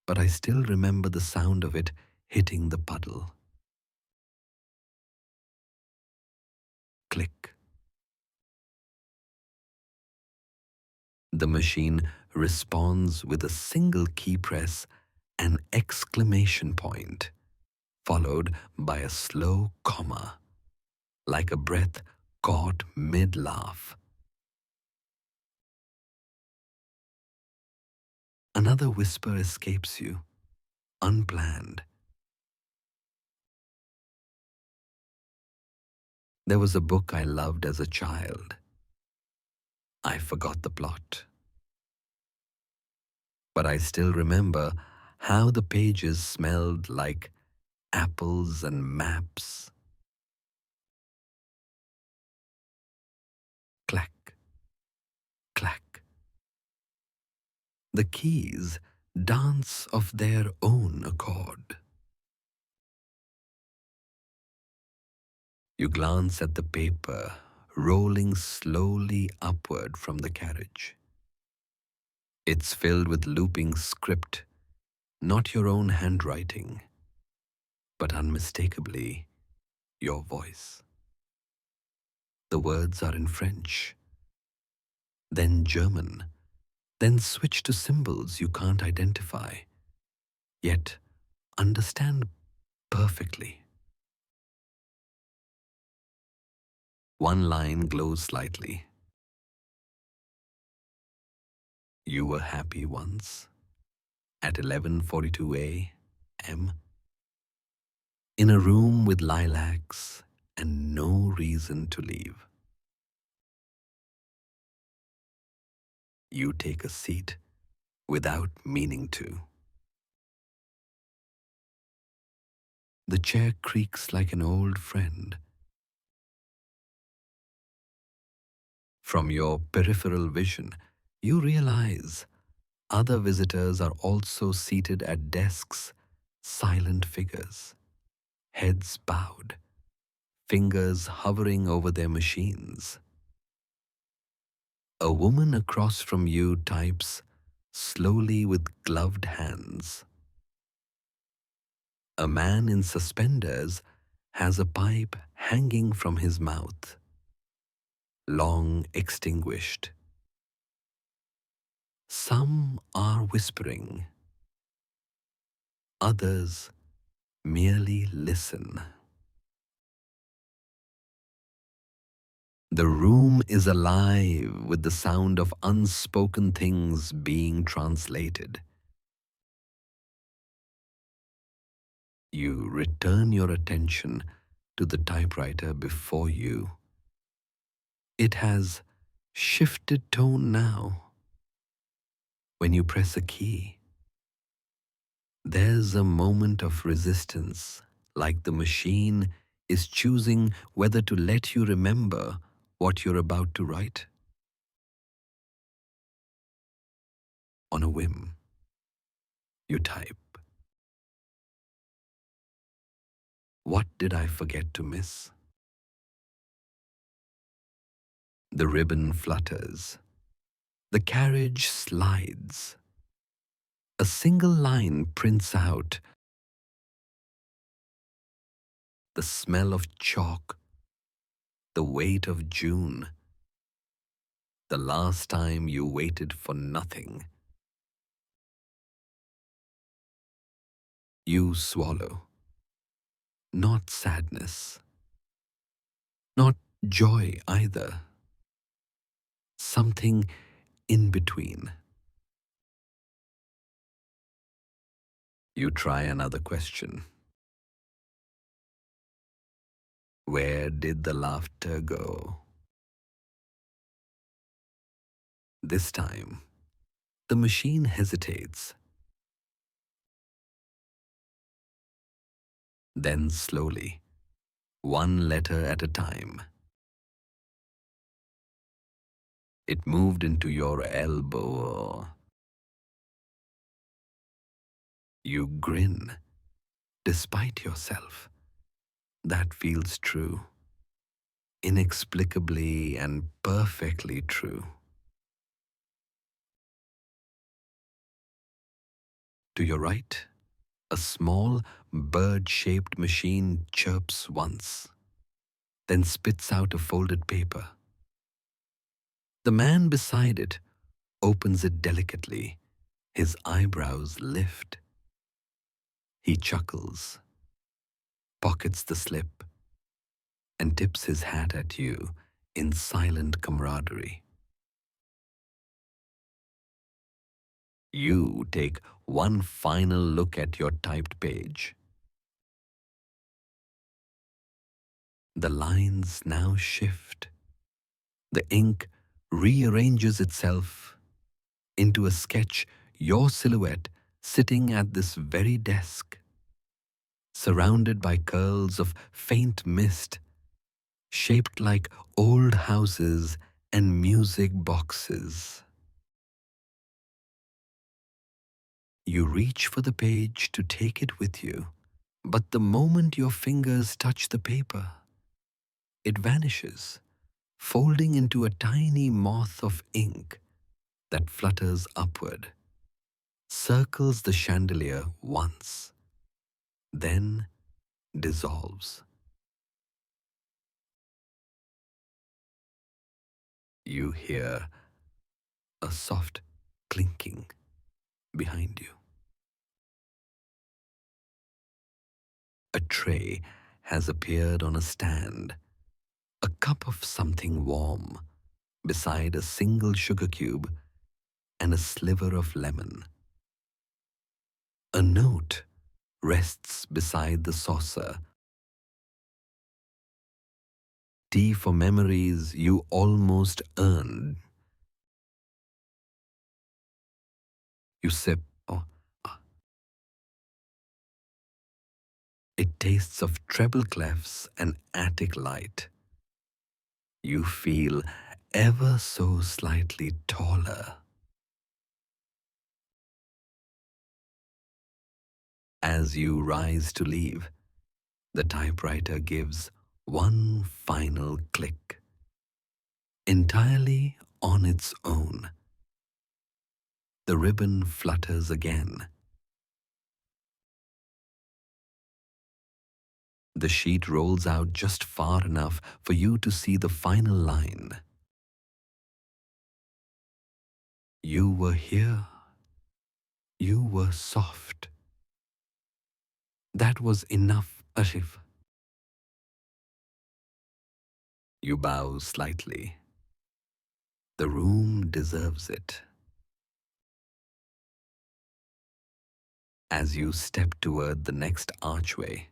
But I still remember the sound of it hitting the puddle. Click. The machine responds with a single key press, an exclamation point, followed by a slow comma, like a breath caught mid-laugh. Another whisper escapes you, unplanned. There was a book I loved as a child. I forgot the plot, but I still remember how the pages smelled like apples and maps. Clack, clack. The keys dance of their own accord. You glance at the paper rolling slowly upward from the carriage. It's filled with looping script, not your own handwriting, but unmistakably your voice. The words are in French, then German, then switch to symbols you can't identify, yet understand perfectly. One line glows slightly. You were happy once, at 11:42 a.m., in a room with lilacs and no reason to leave. You take a seat without meaning to. The chair creaks like an old friend. From your peripheral vision, you realize other visitors are also seated at desks, silent figures, heads bowed, fingers hovering over their machines. A woman across from you types slowly with gloved hands. A man in suspenders has a pipe hanging from his mouth, long extinguished. Some are whispering, others merely listen. The room is alive with the sound of unspoken things being translated. You return your attention to the typewriter before you. It has shifted tone now. When you press a key, there's a moment of resistance, like the machine is choosing whether to let you remember what you're about to write. On a whim, you type, "What did I forget to miss?" The ribbon flutters. The carriage slides. A single line prints out. The smell of chalk, the weight of June, the last time you waited for nothing. You swallow, not sadness, not joy either, something in between. You try another question. Where did the laughter go? This time, the machine hesitates. Then slowly, one letter at a time, it moved into your elbow. You grin, despite yourself. That feels true. Inexplicably and perfectly true. To your right, a small bird-shaped machine chirps once, then spits out a folded paper. The man beside it opens it delicately. His eyebrows lift. He chuckles, pockets the slip, and tips his hat at you in silent camaraderie. You take one final look at your typed page. The lines now shift. The ink rearranges itself into a sketch, your silhouette sitting at this very desk, surrounded by curls of faint mist, shaped like old houses and music boxes. You reach for the page to take it with you, but the moment your fingers touch the paper, it vanishes, folding into a tiny moth of ink that flutters upward, circles the chandelier once, then dissolves. You hear a soft clinking behind you. A tray has appeared on a stand, a cup of something warm, beside a single sugar cube and a sliver of lemon. A note rests beside the saucer. Tea for memories you almost earned. You sip. Oh, it tastes of treble clefs and attic light. You feel ever so slightly taller. As you rise to leave, the typewriter gives one final click, entirely on its own. The ribbon flutters again. The sheet rolls out just far enough for you to see the final line. You were here. You were soft. That was enough, Ashif. You bow slightly. The room deserves it. As you step toward the next archway,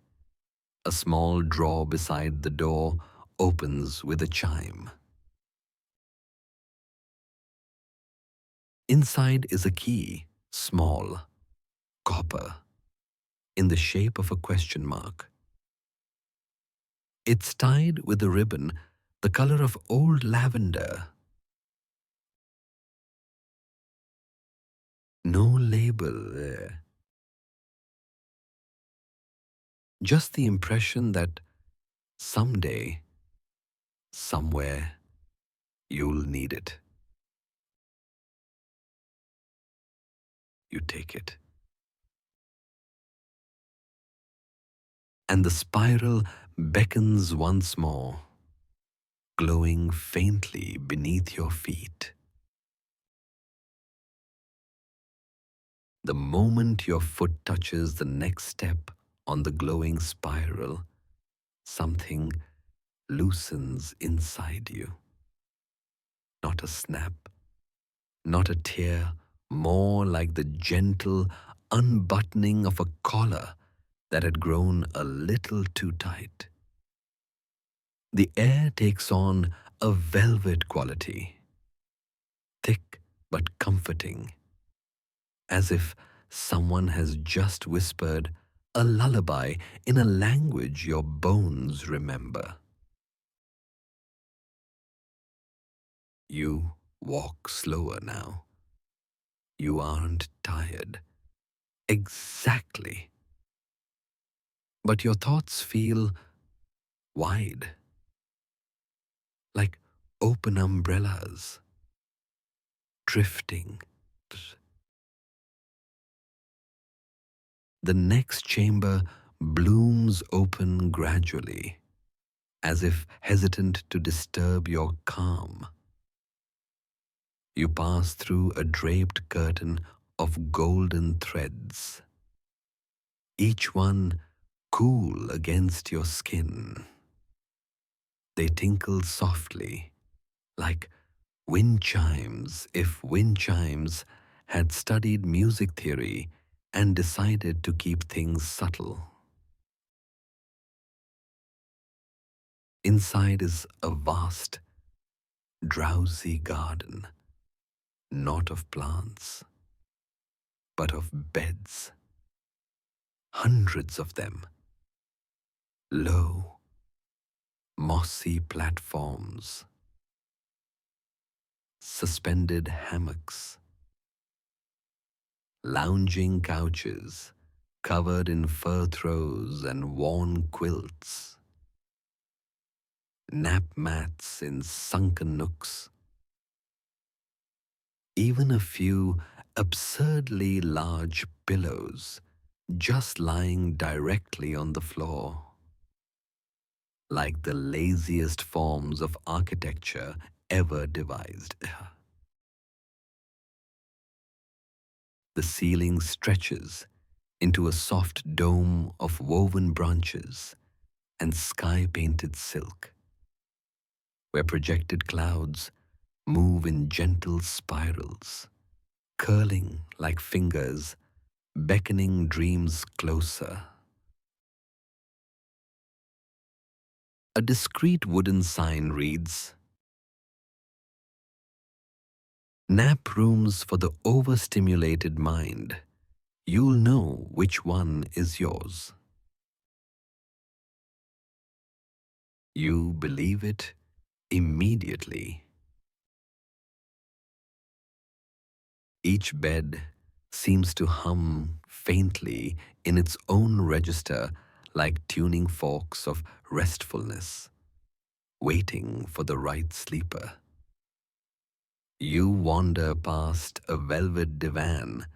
a small drawer beside the door opens with a chime. Inside is a key, small, copper, in the shape of a question mark. It's tied with a ribbon the color of old lavender. No label there. Just the impression that someday, somewhere, you'll need it. You take it. And the spiral beckons once more. glowing faintly beneath your feet. The moment your foot touches the next step on the glowing spiral, something loosens inside you. Not a snap, not a tear, more like the gentle unbuttoning of a collar that had grown a little too tight. The air takes on a velvet quality, thick but comforting, as if someone has just whispered a lullaby in a language your bones remember. You walk slower now. You aren't tired. Exactly. But your thoughts feel wide, like open umbrellas, drifting. The next chamber blooms open gradually, as if hesitant to disturb your calm. You pass through a draped curtain of golden threads, each one cool against your skin. They tinkle softly, like wind chimes if wind chimes had studied music theory and decided to keep things subtle. Inside is a vast, drowsy garden, not of plants, but of beds. Hundreds of them. Low, mossy platforms, suspended hammocks, lounging couches covered in fur throws and worn quilts, nap mats in sunken nooks, even a few absurdly large pillows just lying directly on the floor, like the laziest forms of architecture ever devised. The ceiling stretches into a soft dome of woven branches and sky-painted silk, where projected clouds move in gentle spirals, curling like fingers, beckoning dreams closer. A discreet wooden sign reads, "Nap rooms for the overstimulated mind. You'll know which one is yours." You believe it immediately. Each bed seems to hum faintly in its own register, like tuning forks of restfulness, waiting for the right sleeper. You wander past a velvet divan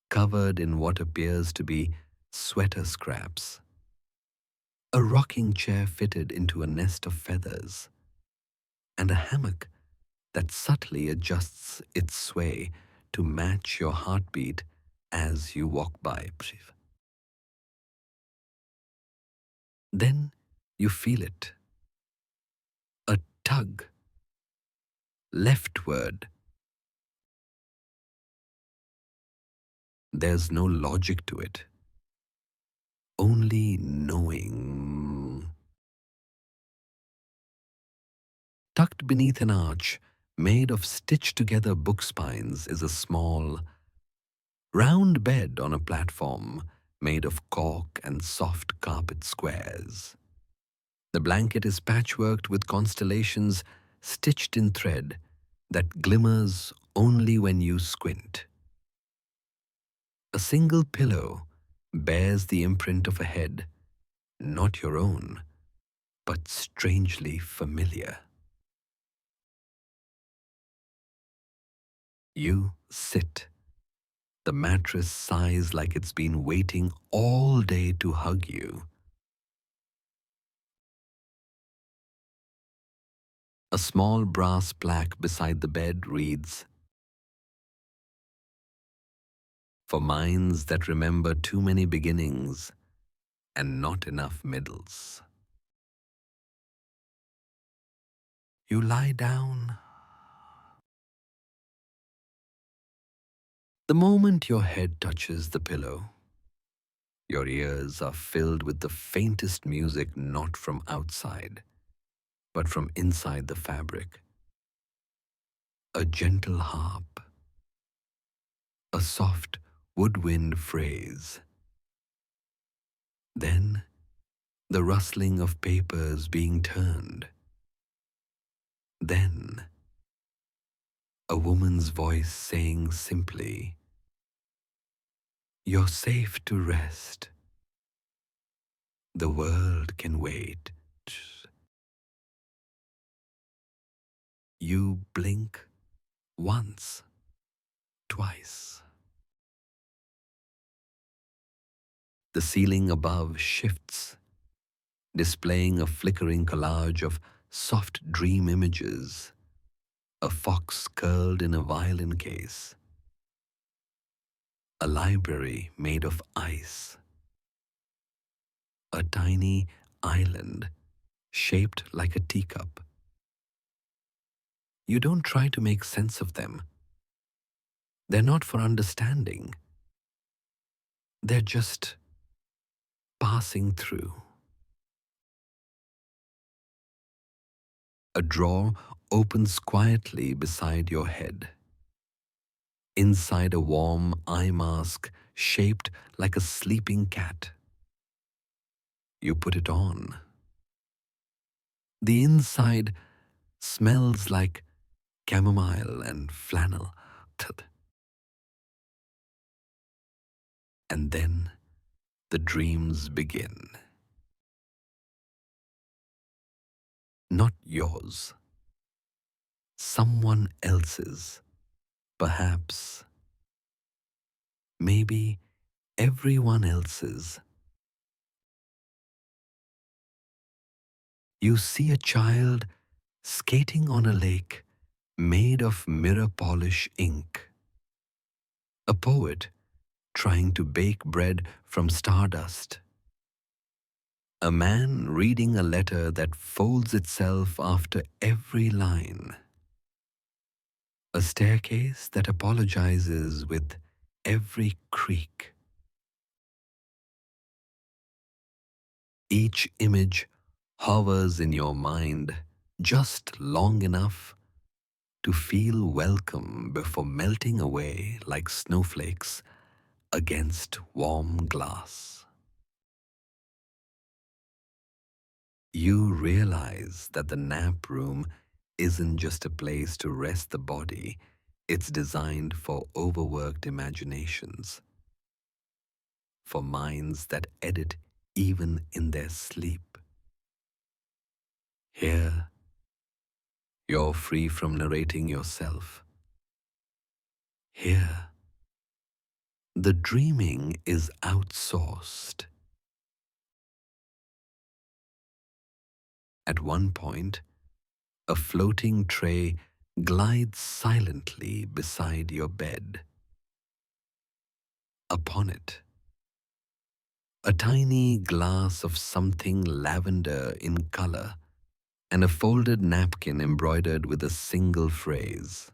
covered in what appears to be sweater scraps, a rocking chair fitted into a nest of feathers, and a hammock that subtly adjusts its sway to match your heartbeat as you walk by. Then you feel it. A tug. Leftward. There's no logic to it. Only knowing. Tucked beneath an arch made of stitched-together book spines is a small, round bed on a platform made of cork and soft carpet squares. The blanket is patchworked with constellations stitched in thread that glimmers only when you squint. A single pillow bears the imprint of a head, not your own, but strangely familiar. You sit. The mattress sighs like it's been waiting all day to hug you. A small brass plaque beside the bed reads, "For minds that remember too many beginnings and not enough middles." You lie down. The moment your head touches the pillow, your ears are filled with the faintest music, not from outside, but from inside the fabric. A gentle harp, a soft woodwind phrase. Then the rustling of papers being turned. Then a woman's voice saying simply, "You're safe to rest. The world can wait." You blink once, twice. The ceiling above shifts, displaying a flickering collage of soft dream images. A fox curled in a violin case. A library made of ice. A tiny island shaped like a teacup. You don't try to make sense of them. They're not for understanding. They're just passing through. A drawer opens quietly beside your head. Inside a warm eye mask shaped like a sleeping cat. You put it on. The inside smells like chamomile and flannel. And then the dreams begin. Not yours. Someone else's. Perhaps. Maybe everyone else's. You see a child skating on a lake made of mirror polish ink. A poet trying to bake bread from stardust. A man reading a letter that folds itself after every line. A staircase that apologizes with every creak. Each image hovers in your mind just long enough to feel welcome before melting away like snowflakes against warm glass. You realize that the nap room isn't just a place to rest the body, it's designed for overworked imaginations, for minds that edit even in their sleep. Here, you're free from narrating yourself. Here, the dreaming is outsourced. At one point, a floating tray glides silently beside your bed. Upon it, a tiny glass of something lavender in color and a folded napkin embroidered with a single phrase.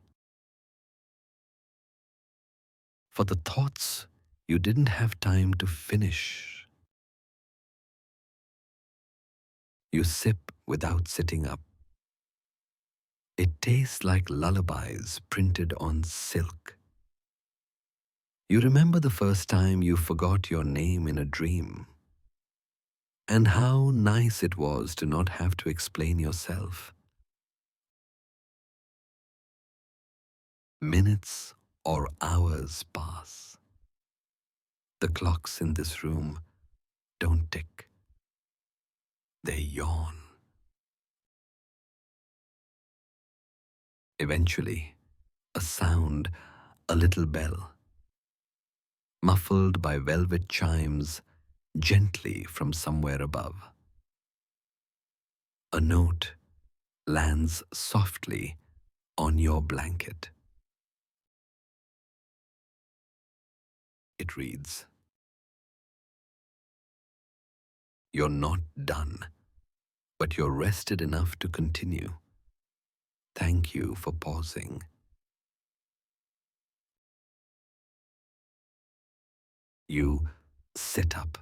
For the thoughts you didn't have time to finish. You sip without sitting up. It tastes like lullabies printed on silk. You remember the first time you forgot your name in a dream, and how nice it was to not have to explain yourself. Minutes or hours pass. The clocks in this room don't tick. They yawn. Eventually, a sound, a little bell, muffled by velvet chimes gently from somewhere above. A note lands softly on your blanket. It reads, "You're not done, but you're rested enough to continue. Thank you for pausing." You sit up.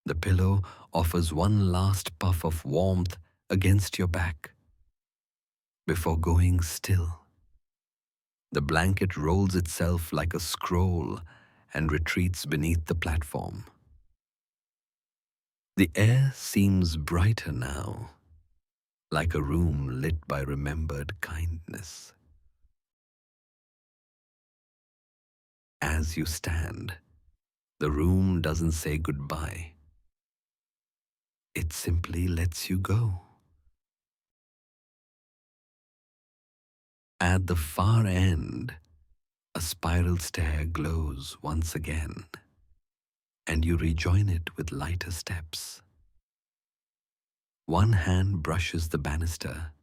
The pillow offers one last puff of warmth against your back before going still. The blanket rolls itself like a scroll and retreats beneath the platform. The air seems brighter now, like a room lit by remembered kindness. As you stand, the room doesn't say goodbye. It simply lets you go. At the far end, a spiral stair glows once again, and you rejoin it with lighter steps. One hand brushes the banister,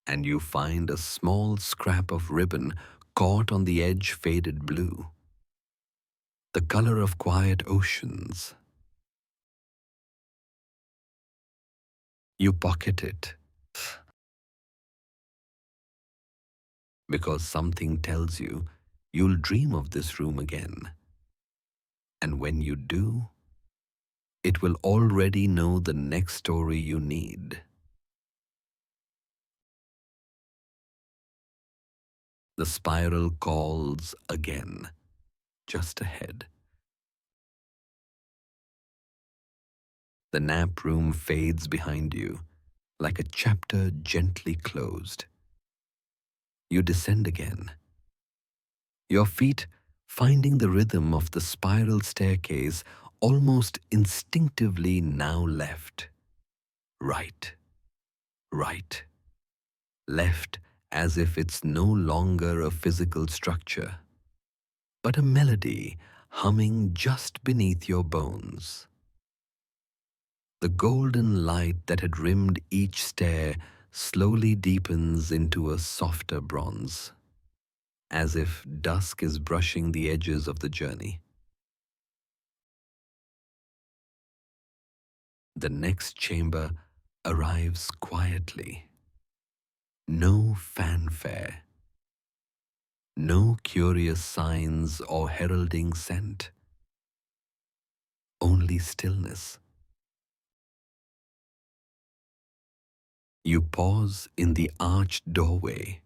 and you find a small scrap of ribbon caught on the edge faded blue, the color of quiet oceans. You pocket it because something tells you you'll dream of this room again. And when you do, it will already know the next story you need. The spiral calls again, just ahead. The nap room fades behind you, like a chapter gently closed. You descend again, your feet finding the rhythm of the spiral staircase almost instinctively now left, right, right, left, as if it's no longer a physical structure, but a melody humming just beneath your bones. The golden light that had rimmed each stair slowly deepens into a softer bronze, as if dusk is brushing the edges of the journey. The next chamber arrives quietly. No fanfare, no curious signs or heralding scent, only stillness. You pause in the arched doorway.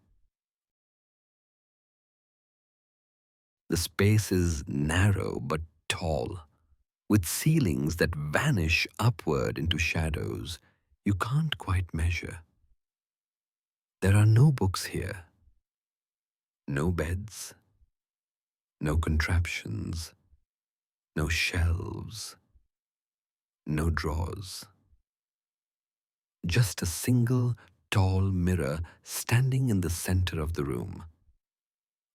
The space is narrow but tall, with ceilings that vanish upward into shadows you can't quite measure. There are no books here, no beds, no contraptions, no shelves, no drawers. Just a single tall mirror standing in the center of the room,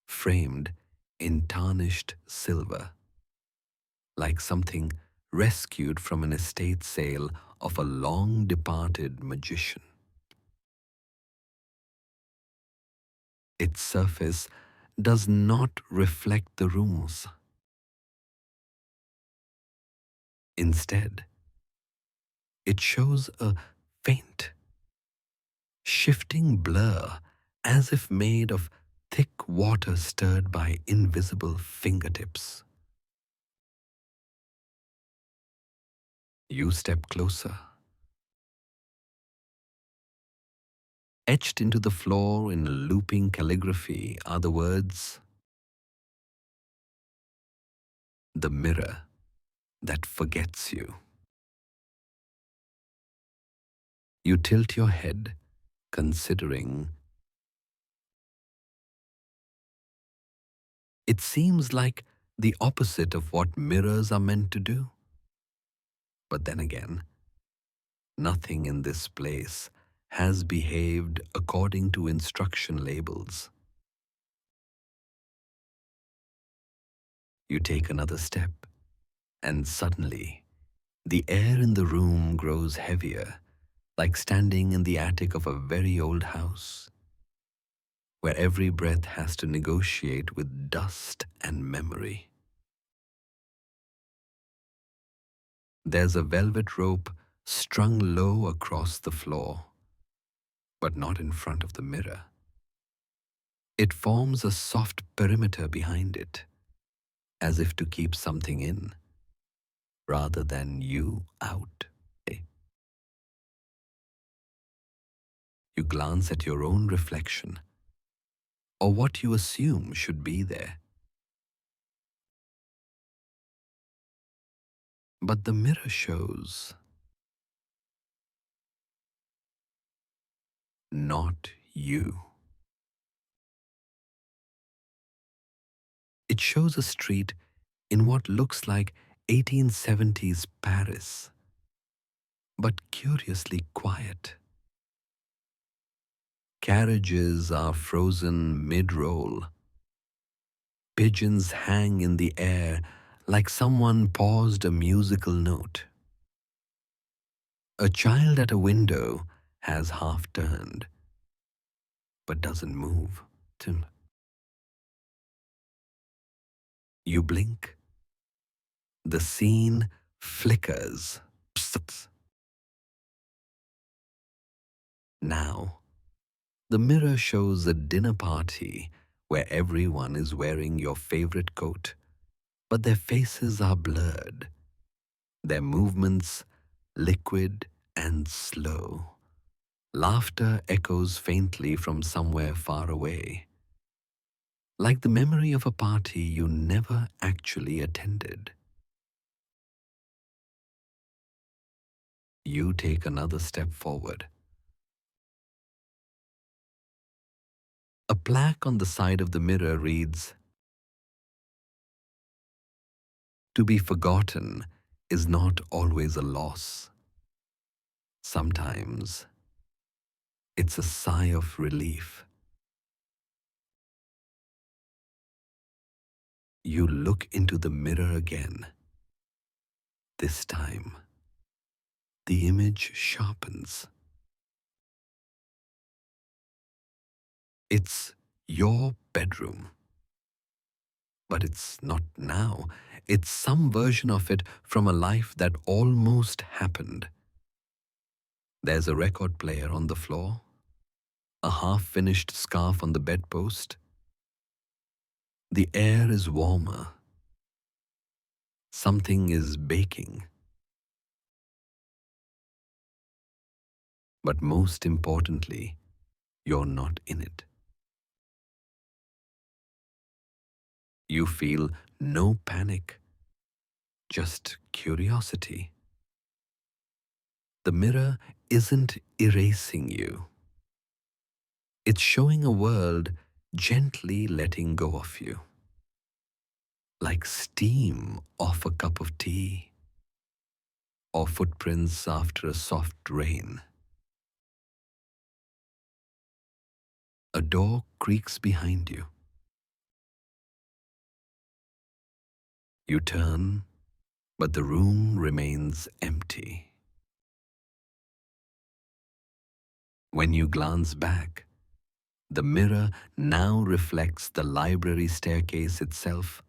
framed in tarnished silver, like something rescued from an estate sale of a long-departed magician. Its surface does not reflect the room's. Instead, it shows a faint, shifting blur as if made of thick water stirred by invisible fingertips. You step closer. Etched into the floor in looping calligraphy are the words, "The mirror that forgets you." You tilt your head, considering. It seems like the opposite of what mirrors are meant to do. But then again, nothing in this place has behaved according to instruction labels. You take another step, and suddenly The air in the room grows heavier, like standing in the attic of a very old house, where every breath has to negotiate with dust and memory. There's a velvet rope strung low across the floor, but not in front of the mirror. It forms a soft perimeter behind it, as if to keep something in, rather than you out. You glance at your own reflection, or what you assume should be there. But the mirror shows not you. It shows a street in what looks like 1870s Paris, but curiously quiet. Carriages are frozen mid-roll. Pigeons hang in the air like someone paused a musical note. A child at a window has half turned, but doesn't move. You blink. The scene flickers. Psst. Now, the mirror shows a dinner party where everyone is wearing your favorite coat, but their faces are blurred, their movements liquid and slow. Laughter echoes faintly from somewhere far away, like the memory of a party you never actually attended. You take another step forward. A plaque on the side of the mirror reads, "To be forgotten is not always a loss. Sometimes it's a sigh of relief." You look into the mirror again. This time, the image sharpens. It's your bedroom. But it's not now. It's some version of it from a life that almost happened. There's a record player on the floor, a half-finished scarf on the bedpost. The air is warmer. Something is baking. But most importantly, you're not in it. You feel no panic, just curiosity. The mirror isn't erasing you. It's showing a world gently letting go of you, like steam off a cup of tea, or footprints after a soft rain. A door creaks behind you. You turn, but the room remains empty. When you glance back, the mirror now reflects the library staircase itself,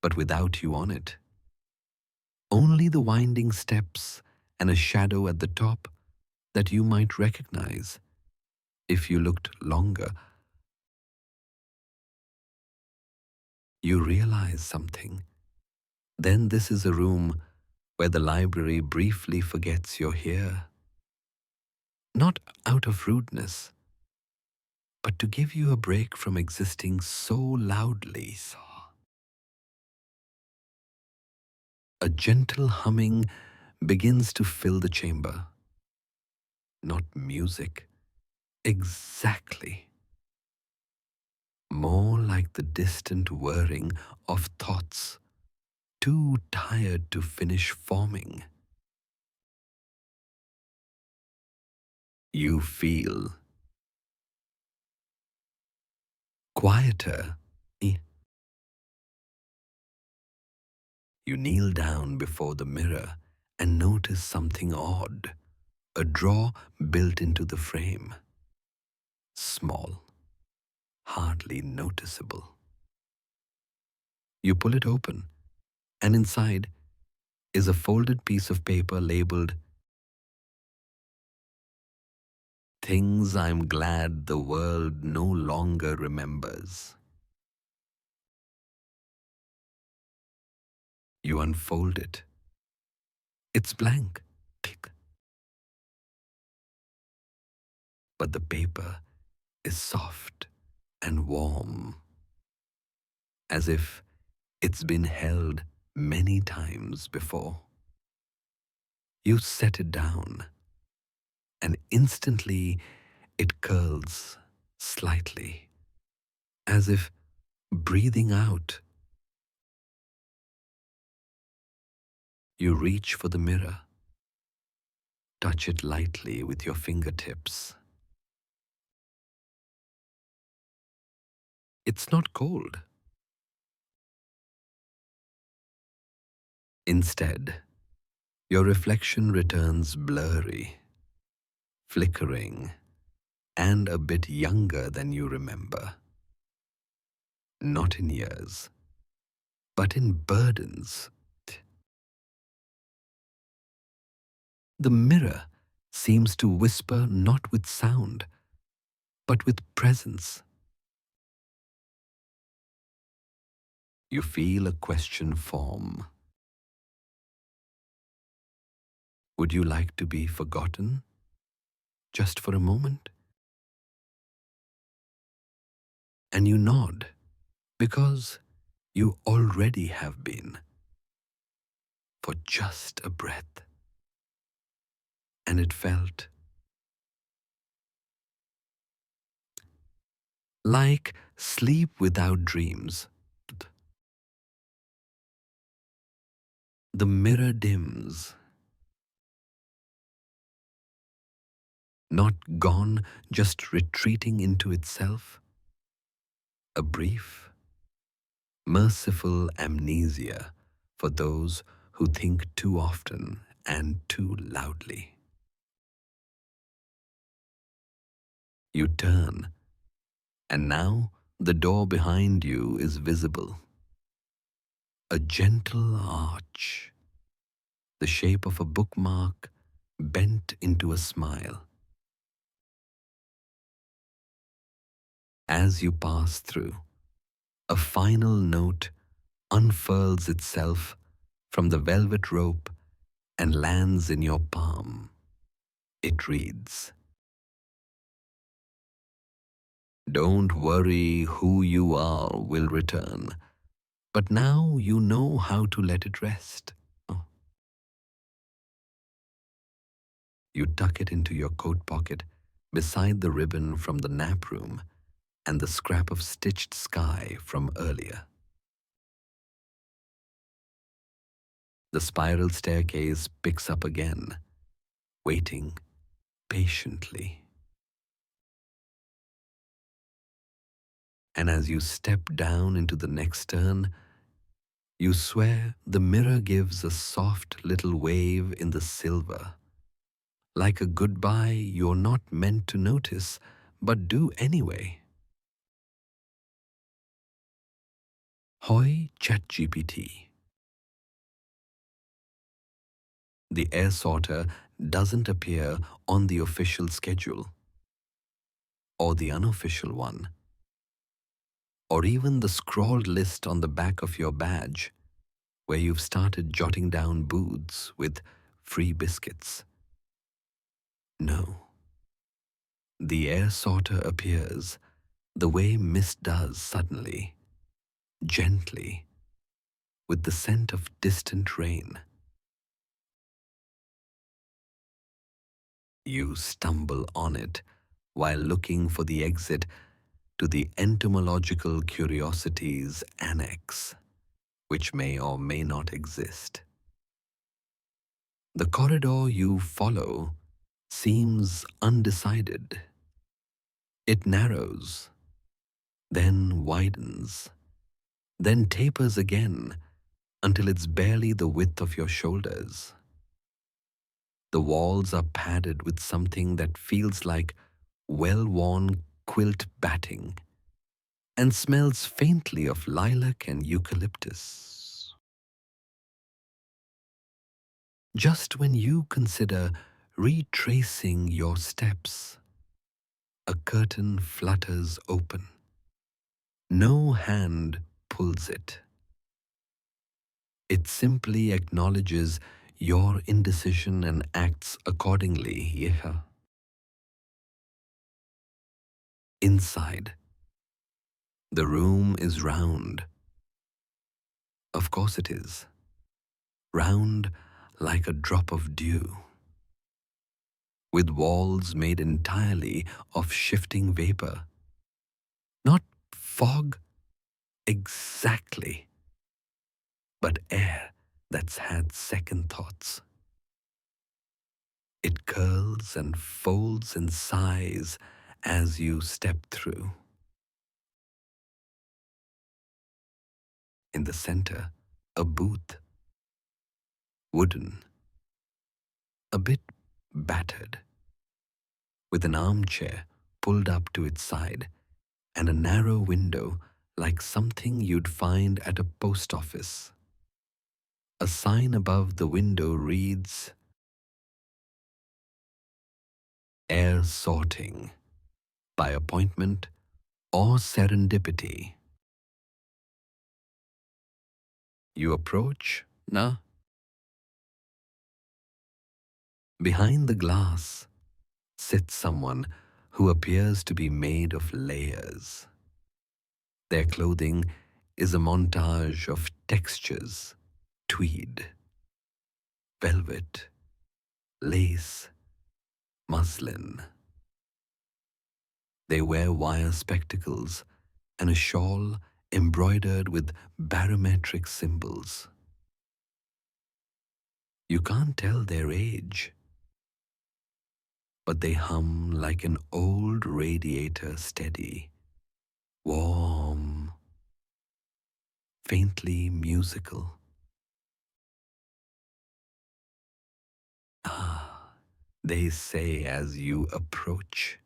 but without you on it. Only the winding steps and a shadow at the top that you might recognize if you looked longer. You realize something. Then this is a room where the library briefly forgets you're here. Not out of rudeness, but to give you a break from existing so loudly. A gentle humming begins to fill the chamber. Not music, exactly. More like the distant whirring of thoughts, too tired to finish forming. You feel quieter. You kneel down before the mirror and notice something odd. A drawer built into the frame. Small, hardly noticeable. You pull it open, and inside is a folded piece of paper labeled "Things I'm glad the world no longer remembers." You unfold it. It's blank. Click. But the paper is soft and warm, as if it's been held many times before. You set it down, and instantly it curls slightly, as if breathing out. You reach for the mirror, touch it lightly with your fingertips. It's not cold. Instead, your reflection returns blurry, flickering, and a bit younger than you remember. Not in years, but in burdens. The mirror seems to whisper not with sound, but with presence. You feel a question form. Would you like to be forgotten? Just for a moment? And you nod, because you already have been, for just a breath. And it felt like sleep without dreams. The mirror dims. Not gone, just retreating into itself. A brief, merciful amnesia for those who think too often and too loudly. You turn, and now the door behind you is visible. A gentle arch, the shape of a bookmark bent into a smile. As you pass through, a final note unfurls itself from the velvet rope and lands in your palm. It reads, "Don't worry, who you are will return, but now you know how to let it rest." Oh. You tuck it into your coat pocket beside the ribbon from the nap room and the scrap of stitched sky from earlier. The spiral staircase picks up again, waiting patiently. And as you step down into the next turn, you swear the mirror gives a soft little wave in the silver, like a goodbye you're not meant to notice, but do anyway. Hoy ChatGPT. The air sorter doesn't appear on the official schedule, or the unofficial one, or even the scrawled list on the back of your badge, where you've started jotting down booths with free biscuits. No. The air sorter appears the way mist does suddenly, gently, with the scent of distant rain. You stumble on it while looking for the exit to the entomological curiosities annex, which may or may not exist. The corridor you follow seems undecided. It narrows, then widens, then tapers again until it's barely the width of your shoulders. The walls are padded with something that feels like well-worn quilt batting and smells faintly of lilac and eucalyptus. Just when you consider retracing your steps, a curtain flutters open. No hand pulls it. It simply acknowledges your indecision and acts accordingly. Yeah. Inside, the room is round. Of course it is. Round like a drop of dew, with walls made entirely of shifting vapor. Not fog exactly, but air that's had second thoughts. It curls and folds and sighs as you step through. In the center, a booth, wooden, a bit battered, with an armchair pulled up to its side and a narrow window like something you'd find at a post office. A sign above the window reads, "Air sorting, by appointment or serendipity." You approach, nah? Behind the glass sits someone who appears to be made of layers. Their clothing is a montage of textures: tweed, velvet, lace, muslin. They wear wire spectacles and a shawl embroidered with barometric symbols. You can't tell their age, but they hum like an old radiator, steady, warm, faintly musical. Ah, they say as you approach.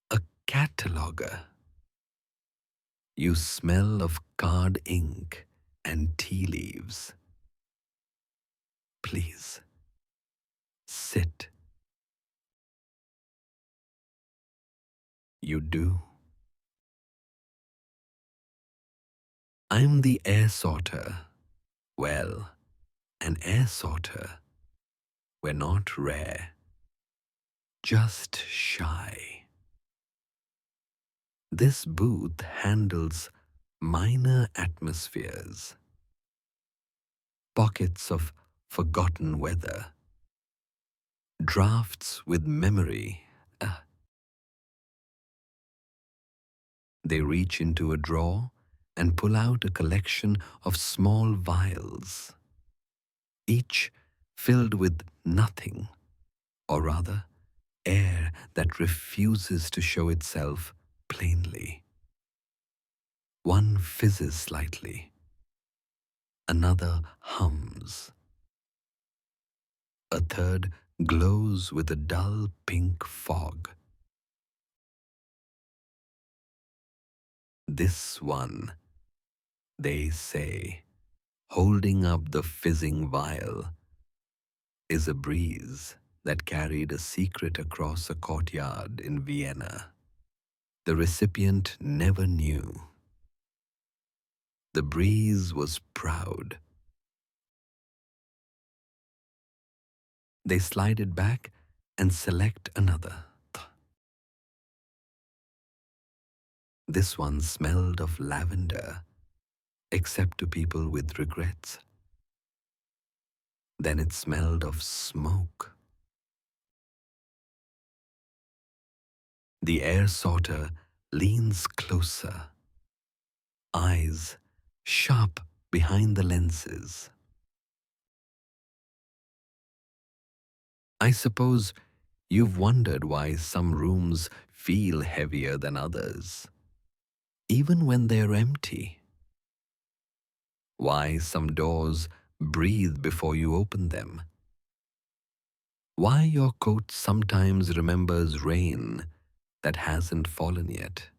A cataloguer. You smell of card ink and tea leaves. Please, sit. You do. I'm the air sorter. Well, an air sorter. We're not rare, just shy. This booth handles minor atmospheres, pockets of forgotten weather, drafts with memory. They reach into a drawer and pull out a collection of small vials, each filled with nothing, or rather, air that refuses to show itself plainly. One fizzes slightly, another hums, a third glows with a dull pink fog. This one, they say, holding up the fizzing vial, is a breeze that carried a secret across a courtyard in Vienna. The recipient never knew. The breeze was proud. They slide it back and select another. This one smelled of lavender, except to people with regrets. Then it smelled of smoke. The air sorter leans closer, eyes sharp behind the lenses. I suppose you've wondered why some rooms feel heavier than others, even when they're empty. Why some doors breathe before you open them, Why your coat sometimes remembers rain that hasn't fallen yet.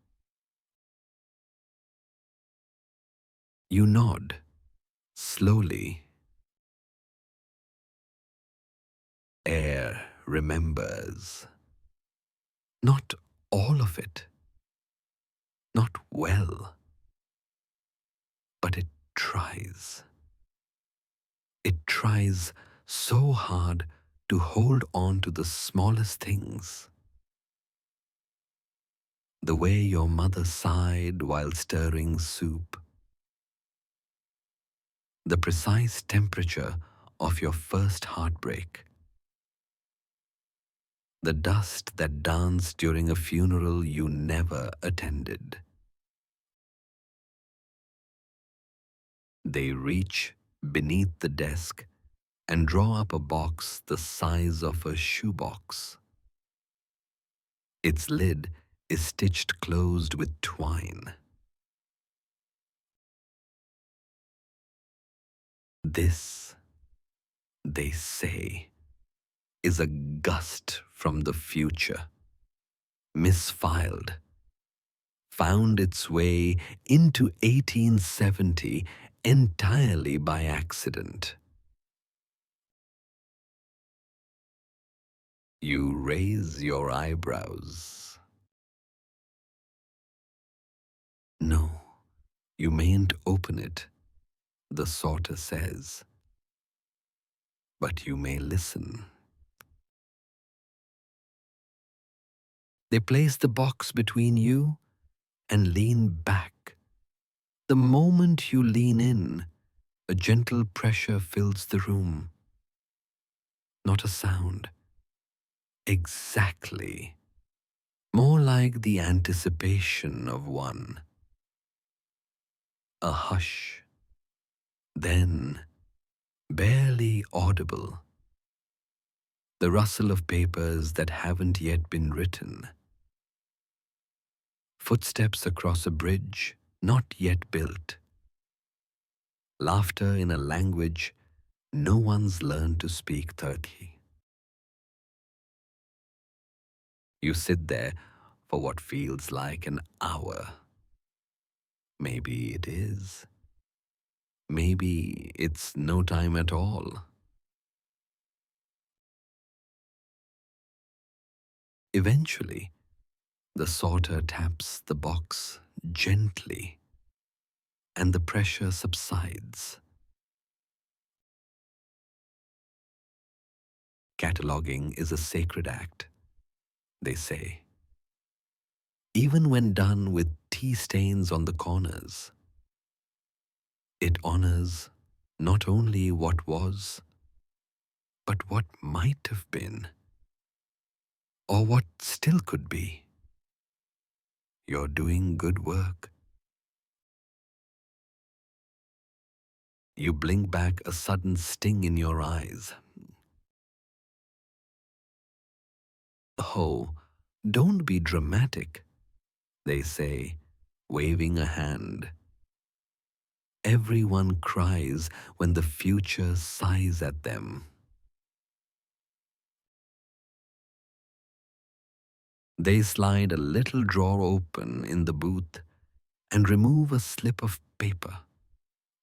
You nod, slowly. Air remembers. Not all of it, not well, but it tries. It tries so hard to hold on to the smallest things. The way your mother sighed while stirring soup. The precise temperature of your first heartbreak. The dust that danced during a funeral you never attended. They reach beneath the desk and draw up a box the size of a shoebox. Its lid is stitched closed with twine. This, they say, is a gust from the future, misfiled, found its way into 1870 entirely by accident. You raise your eyebrows. No, you mayn't open it, the sorter says, but you may listen. They place the box between you and lean back. The moment you lean in, a gentle pressure fills the room. Not a sound. Exactly. More like the anticipation of one. A hush. Then, barely audible, the rustle of papers that haven't yet been written. Footsteps across a bridge not yet built. Laughter in a language no one's learned to speak Turkey. You sit there for what feels like an hour. Maybe it is. Maybe it's no time at all. Eventually, the sorter taps the box gently, and the pressure subsides. Cataloging is a sacred act, they say. Even when done with tea stains on the corners, it honors not only what was, but what might have been, or what still could be. You're doing good work. You blink back a sudden sting in your eyes. Oh, don't be dramatic, they say, waving a hand. Everyone cries when the future sighs at them. They slide a little drawer open in the booth and remove a slip of paper,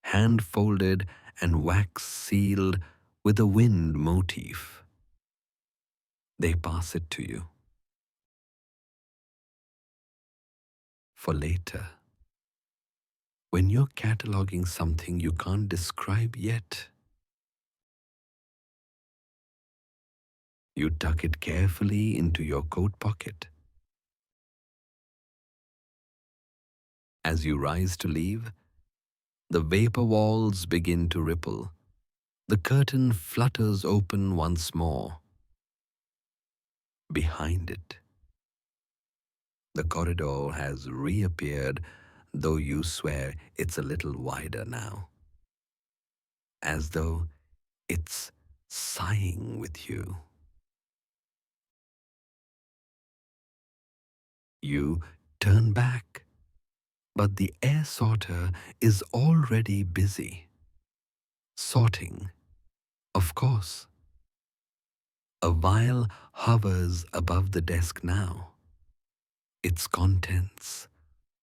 hand-folded and wax-sealed with a wind motif. They pass it to you. For later, when you're cataloging something you can't describe yet, you tuck it carefully into your coat pocket. As you rise to leave, the vapor walls begin to ripple. The curtain flutters open once more. Behind it, the corridor has reappeared, though you swear it's a little wider now. As though it's sighing with you. You turn back, but the air sorter is already busy. Sorting, of course. A vial hovers above the desk now, its contents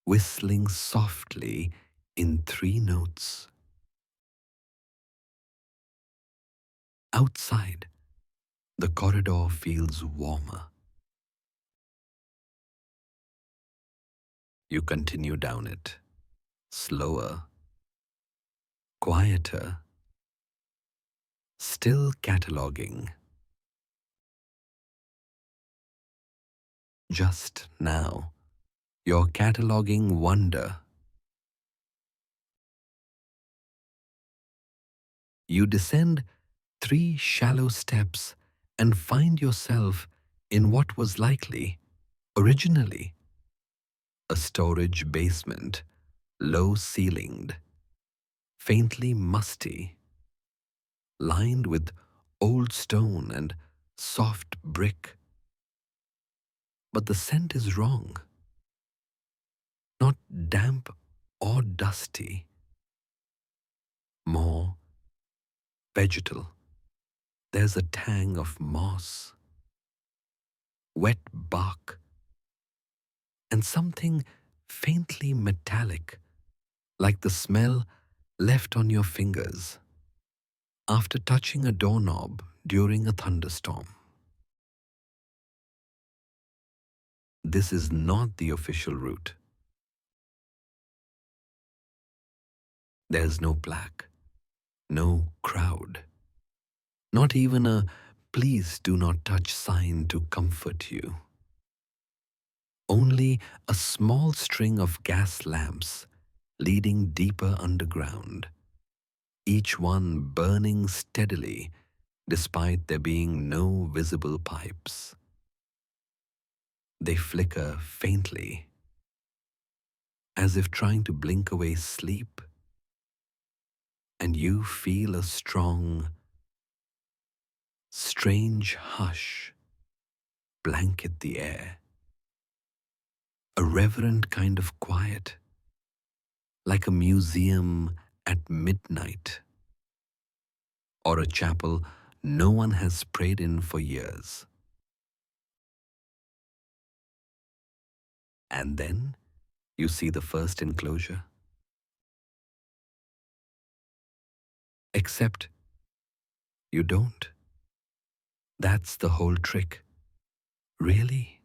whistling softly in 3 notes. Outside, the corridor feels warmer. You continue down it, slower, quieter, still cataloging. Just now, you're cataloging wonder. You descend 3 shallow steps and find yourself in what was likely, originally, a storage basement, low-ceilinged, faintly musty, lined with old stone and soft brick. But the scent is wrong. Not damp or dusty, more vegetal. There's a tang of moss, wet bark, and something faintly metallic, like the smell left on your fingers after touching a doorknob during a thunderstorm. This is not the official route. There's no plaque, no crowd, not even a "please do not touch" sign to comfort you. Only a small string of gas lamps leading deeper underground, each one burning steadily despite there being no visible pipes. They flicker faintly, as if trying to blink away sleep, and you feel a strong, strange hush blanket the air. A reverent kind of quiet, like a museum at midnight, or a chapel no one has prayed in for years. And then you see the first enclosure. Except you don't. That's the whole trick. Really?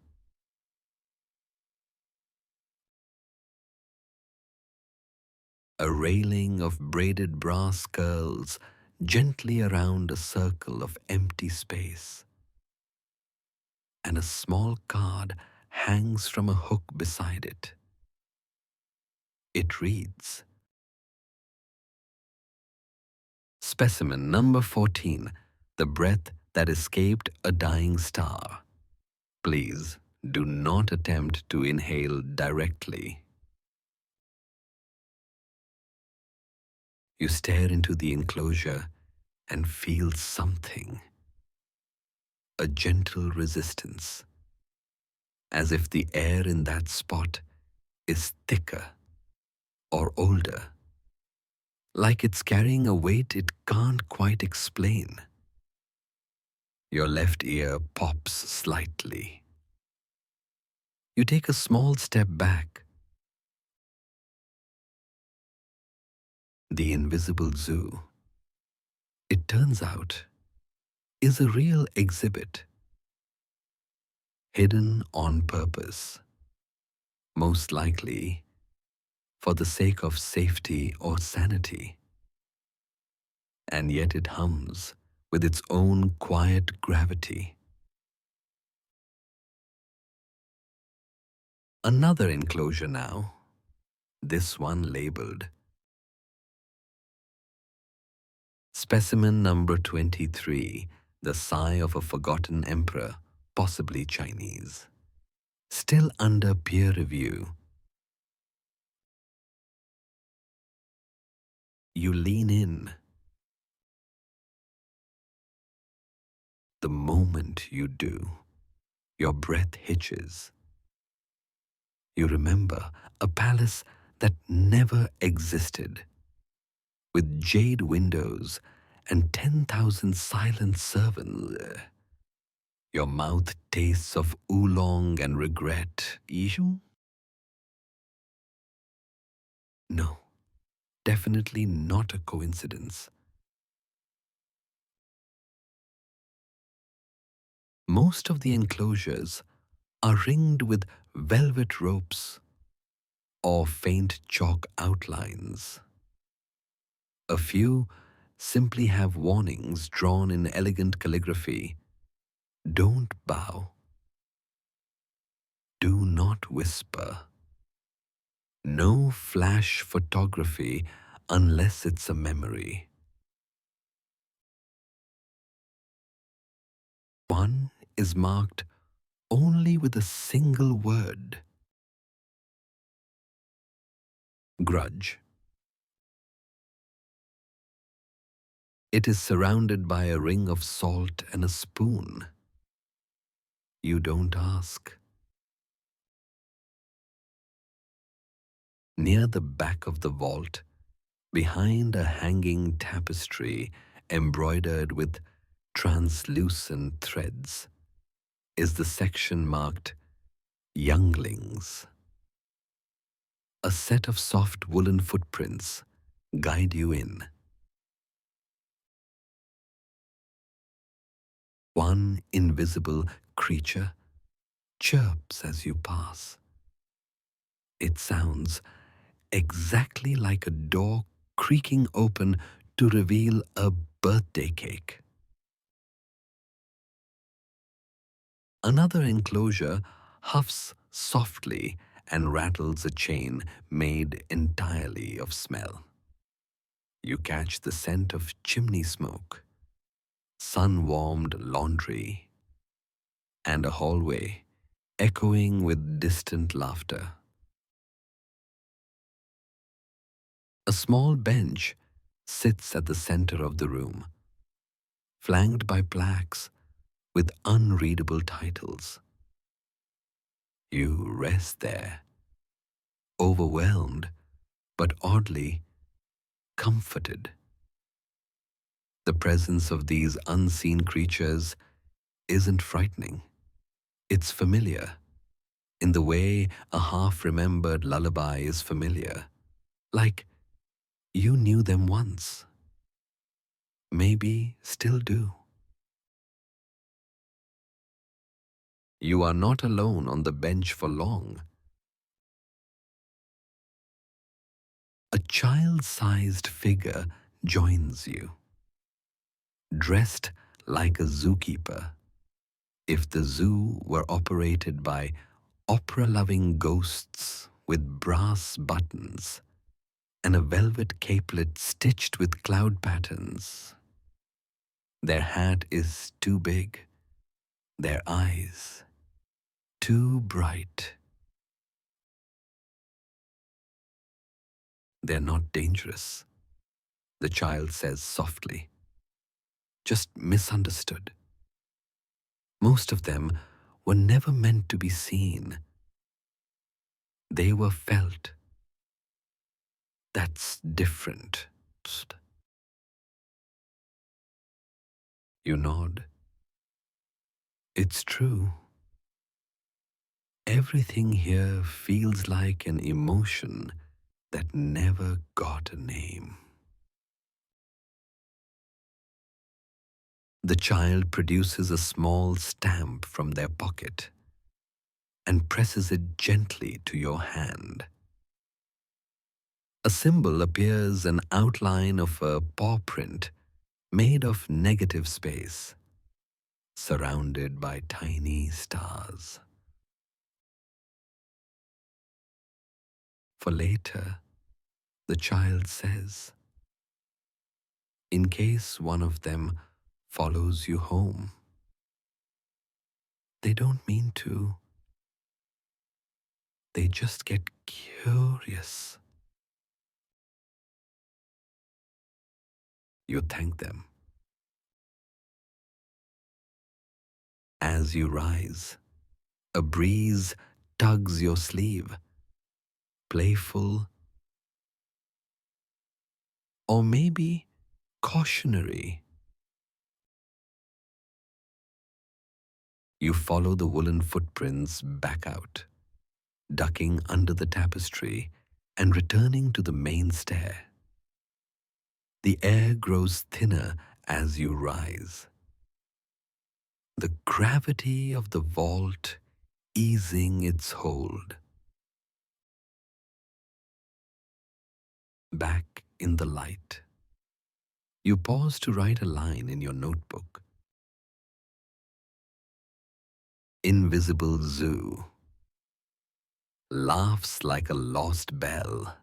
A railing of braided brass curls gently around a circle of empty space, and a small card hangs from a hook beside it. It reads, "Specimen number 14, the breath that escaped a dying star. Please do not attempt to inhale directly." You stare into the enclosure and feel something, a gentle resistance, as if the air in that spot is thicker or older, like it's carrying a weight it can't quite explain. Your left ear pops slightly. You take a small step back. The invisible zoo, it turns out, is a real exhibit, hidden on purpose, most likely for the sake of safety or sanity. And yet it hums with its own quiet gravity. Another enclosure now, this one labeled Specimen number 23, the sigh of a forgotten emperor, possibly Chinese. Still under peer review. You lean in. The moment you do, your breath hitches. You remember a palace that never existed, with jade windows and 10,000 silent servants. Your mouth tastes of oolong and regret. Issue? No, definitely not a coincidence. Most of the enclosures are ringed with velvet ropes or faint chalk outlines. A few simply have warnings drawn in elegant calligraphy. Don't bow. Do not whisper. No flash photography unless it's a memory. One is marked only with a single word. Grudge. It is surrounded by a ring of salt and a spoon. You don't ask. Near the back of the vault, behind a hanging tapestry embroidered with translucent threads, is the section marked Younglings. A set of soft woolen footprints guide you in. One invisible creature chirps as you pass. It sounds exactly like a door creaking open to reveal a birthday cake. Another enclosure huffs softly and rattles a chain made entirely of smell. You catch the scent of chimney smoke, sun-warmed laundry, and a hallway echoing with distant laughter. A small bench sits at the center of the room, flanked by plaques with unreadable titles. You rest there, overwhelmed but oddly comforted. The presence of these unseen creatures isn't frightening. It's familiar, in the way a half-remembered lullaby is familiar. Like you knew them once. Maybe still do. You are not alone on the bench for long. A child-sized figure joins you, dressed like a zookeeper. If the zoo were operated by opera-loving ghosts with brass buttons and a velvet capelet stitched with cloud patterns. Their hat is too big, their eyes too bright. They're not dangerous, the child says softly. Just misunderstood. Most of them were never meant to be seen. They were felt. That's different. You nod. It's true. Everything here feels like an emotion that never got a name. The child produces a small stamp from their pocket and presses it gently to your hand. A symbol appears, an outline of a paw print made of negative space, surrounded by tiny stars. For later, the child says, in case one of them follows you home. They don't mean to. They just get curious. You thank them. As you rise, a breeze tugs your sleeve, playful, or maybe cautionary. You follow the woolen footprints back out, ducking under the tapestry and returning to the main stair. The air grows thinner as you rise. The gravity of the vault easing its hold. Back in the light, you pause to write a line in your notebook. Invisible zoo laughs like a lost bell,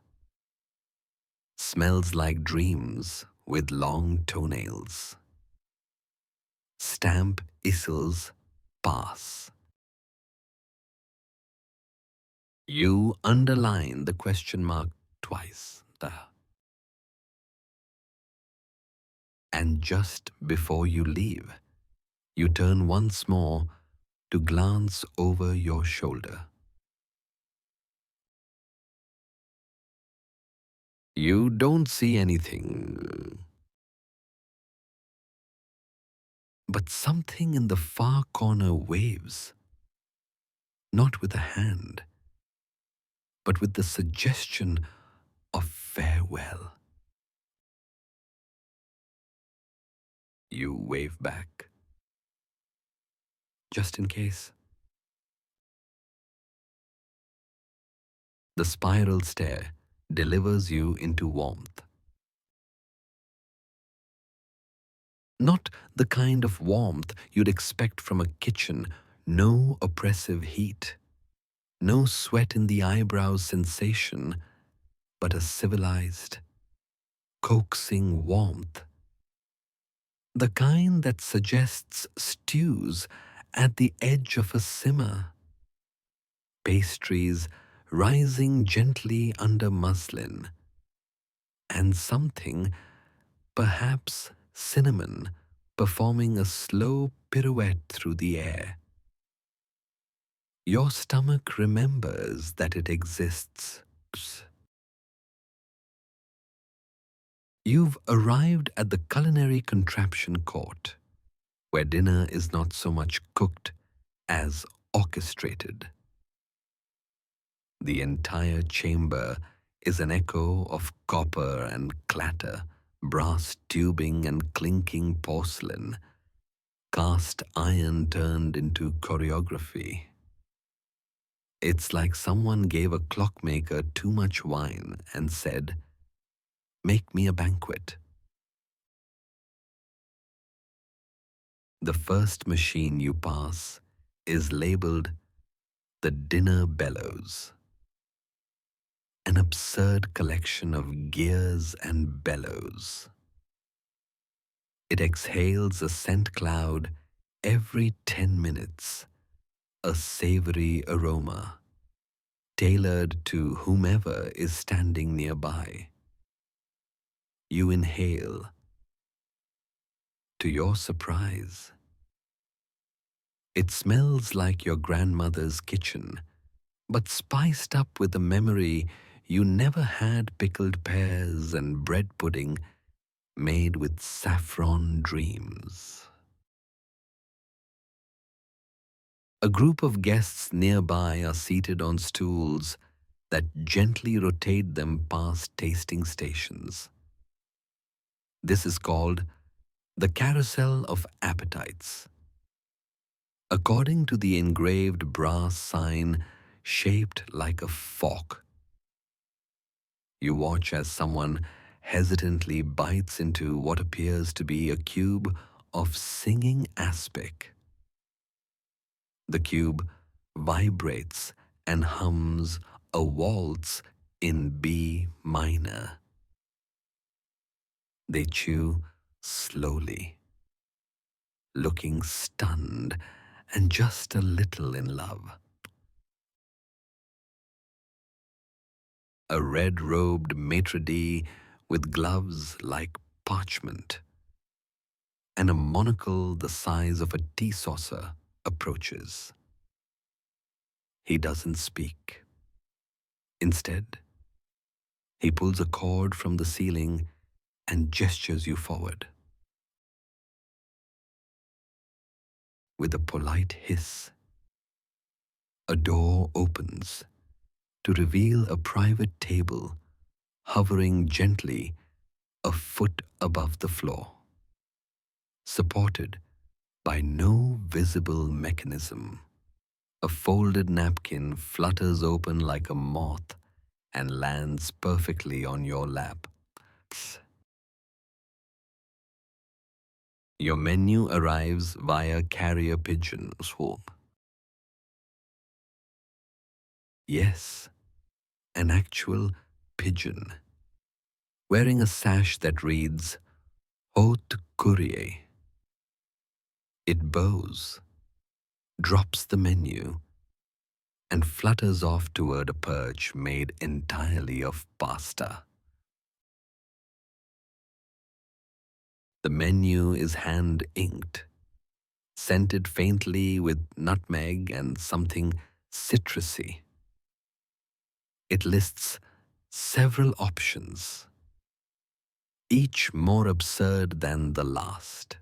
smells like dreams with long toenails. Stamp easels pass. You underline the question mark twice. And just before you leave, you turn once more to glance over your shoulder. You don't see anything, but something in the far corner waves, not with a hand, but with the suggestion of farewell. You wave back, just in case. The spiral stair delivers you into warmth. Not the kind of warmth you'd expect from a kitchen, no oppressive heat, no sweat in the eyebrows sensation, but a civilized, coaxing warmth. The kind that suggests stews at the edge of a simmer, pastries rising gently under muslin, and something, perhaps cinnamon, performing a slow pirouette through the air. Your stomach remembers that it exists. You've arrived at the Culinary Contraption court, where dinner is not so much cooked as orchestrated. The entire chamber is an echo of copper and clatter, brass tubing and clinking porcelain, cast iron turned into choreography. It's like someone gave a clockmaker too much wine and said, "Make me a banquet." The first machine you pass is labeled the Dinner Bellows, an absurd collection of gears and bellows. It exhales a scent cloud every 10 minutes, a savory aroma, tailored to whomever is standing nearby. You inhale. To your surprise, it smells like your grandmother's kitchen, but spiced up with the memory you never had pickled pears and bread pudding made with saffron dreams. A group of guests nearby are seated on stools that gently rotate them past tasting stations. This is called the Carousel of Appetites. According to the engraved brass sign shaped like a fork, you watch as someone hesitantly bites into what appears to be a cube of singing aspic. The cube vibrates and hums a waltz in B minor. They chew slowly, looking stunned and just a little in love. A red-robed maitre d' with gloves like parchment and a monocle the size of a tea saucer approaches. He doesn't speak. Instead, he pulls a cord from the ceiling and gestures you forward. with a polite hiss, a door opens to reveal a private table hovering gently a foot above the floor, supported by no visible mechanism. A folded napkin flutters open like a moth and lands perfectly on your lap. Your menu arrives via carrier pigeon swoop. Yes, an actual pigeon, wearing a sash that reads Haute Courrier. It bows, drops the menu, and flutters off toward a perch made entirely of pasta. The menu is hand-inked, scented faintly with nutmeg and something citrusy. It lists several options, each more absurd than the last.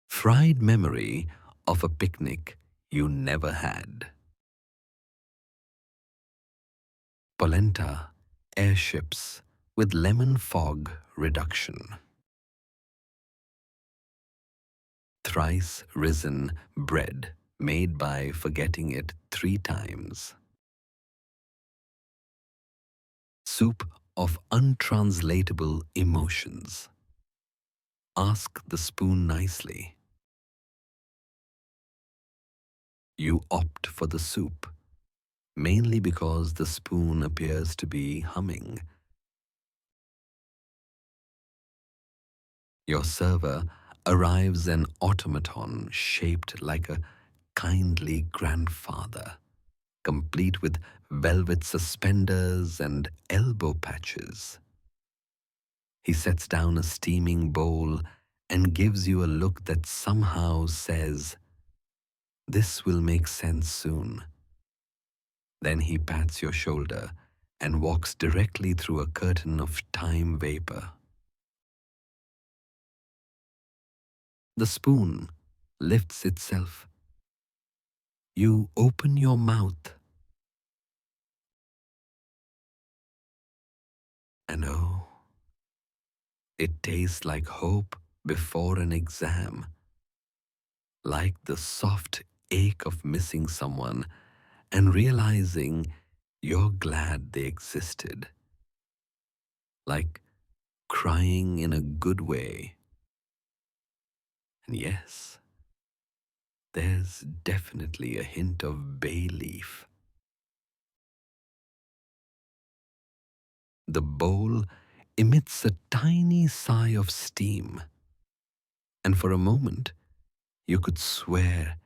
Fried memory of a picnic you never had. Polenta airships with lemon fog reduction. Thrice risen bread made by forgetting it 3 times. Soup of untranslatable emotions. Ask the spoon nicely. You opt for the soup, mainly because the spoon appears to be humming. Your server arrives an automaton shaped like a kindly grandfather, complete with velvet suspenders and elbow patches. He sets down a steaming bowl and gives you a look that somehow says, "This will make sense soon." Then he pats your shoulder and walks directly through a curtain of time vapor. The spoon lifts itself. You open your mouth, and oh, it tastes like hope before an exam, like the soft ache of missing someone and realizing you're glad they existed, like crying in a good way. And yes, there's definitely a hint of bay leaf. The bowl emits a tiny sigh of steam, and for a moment you could swear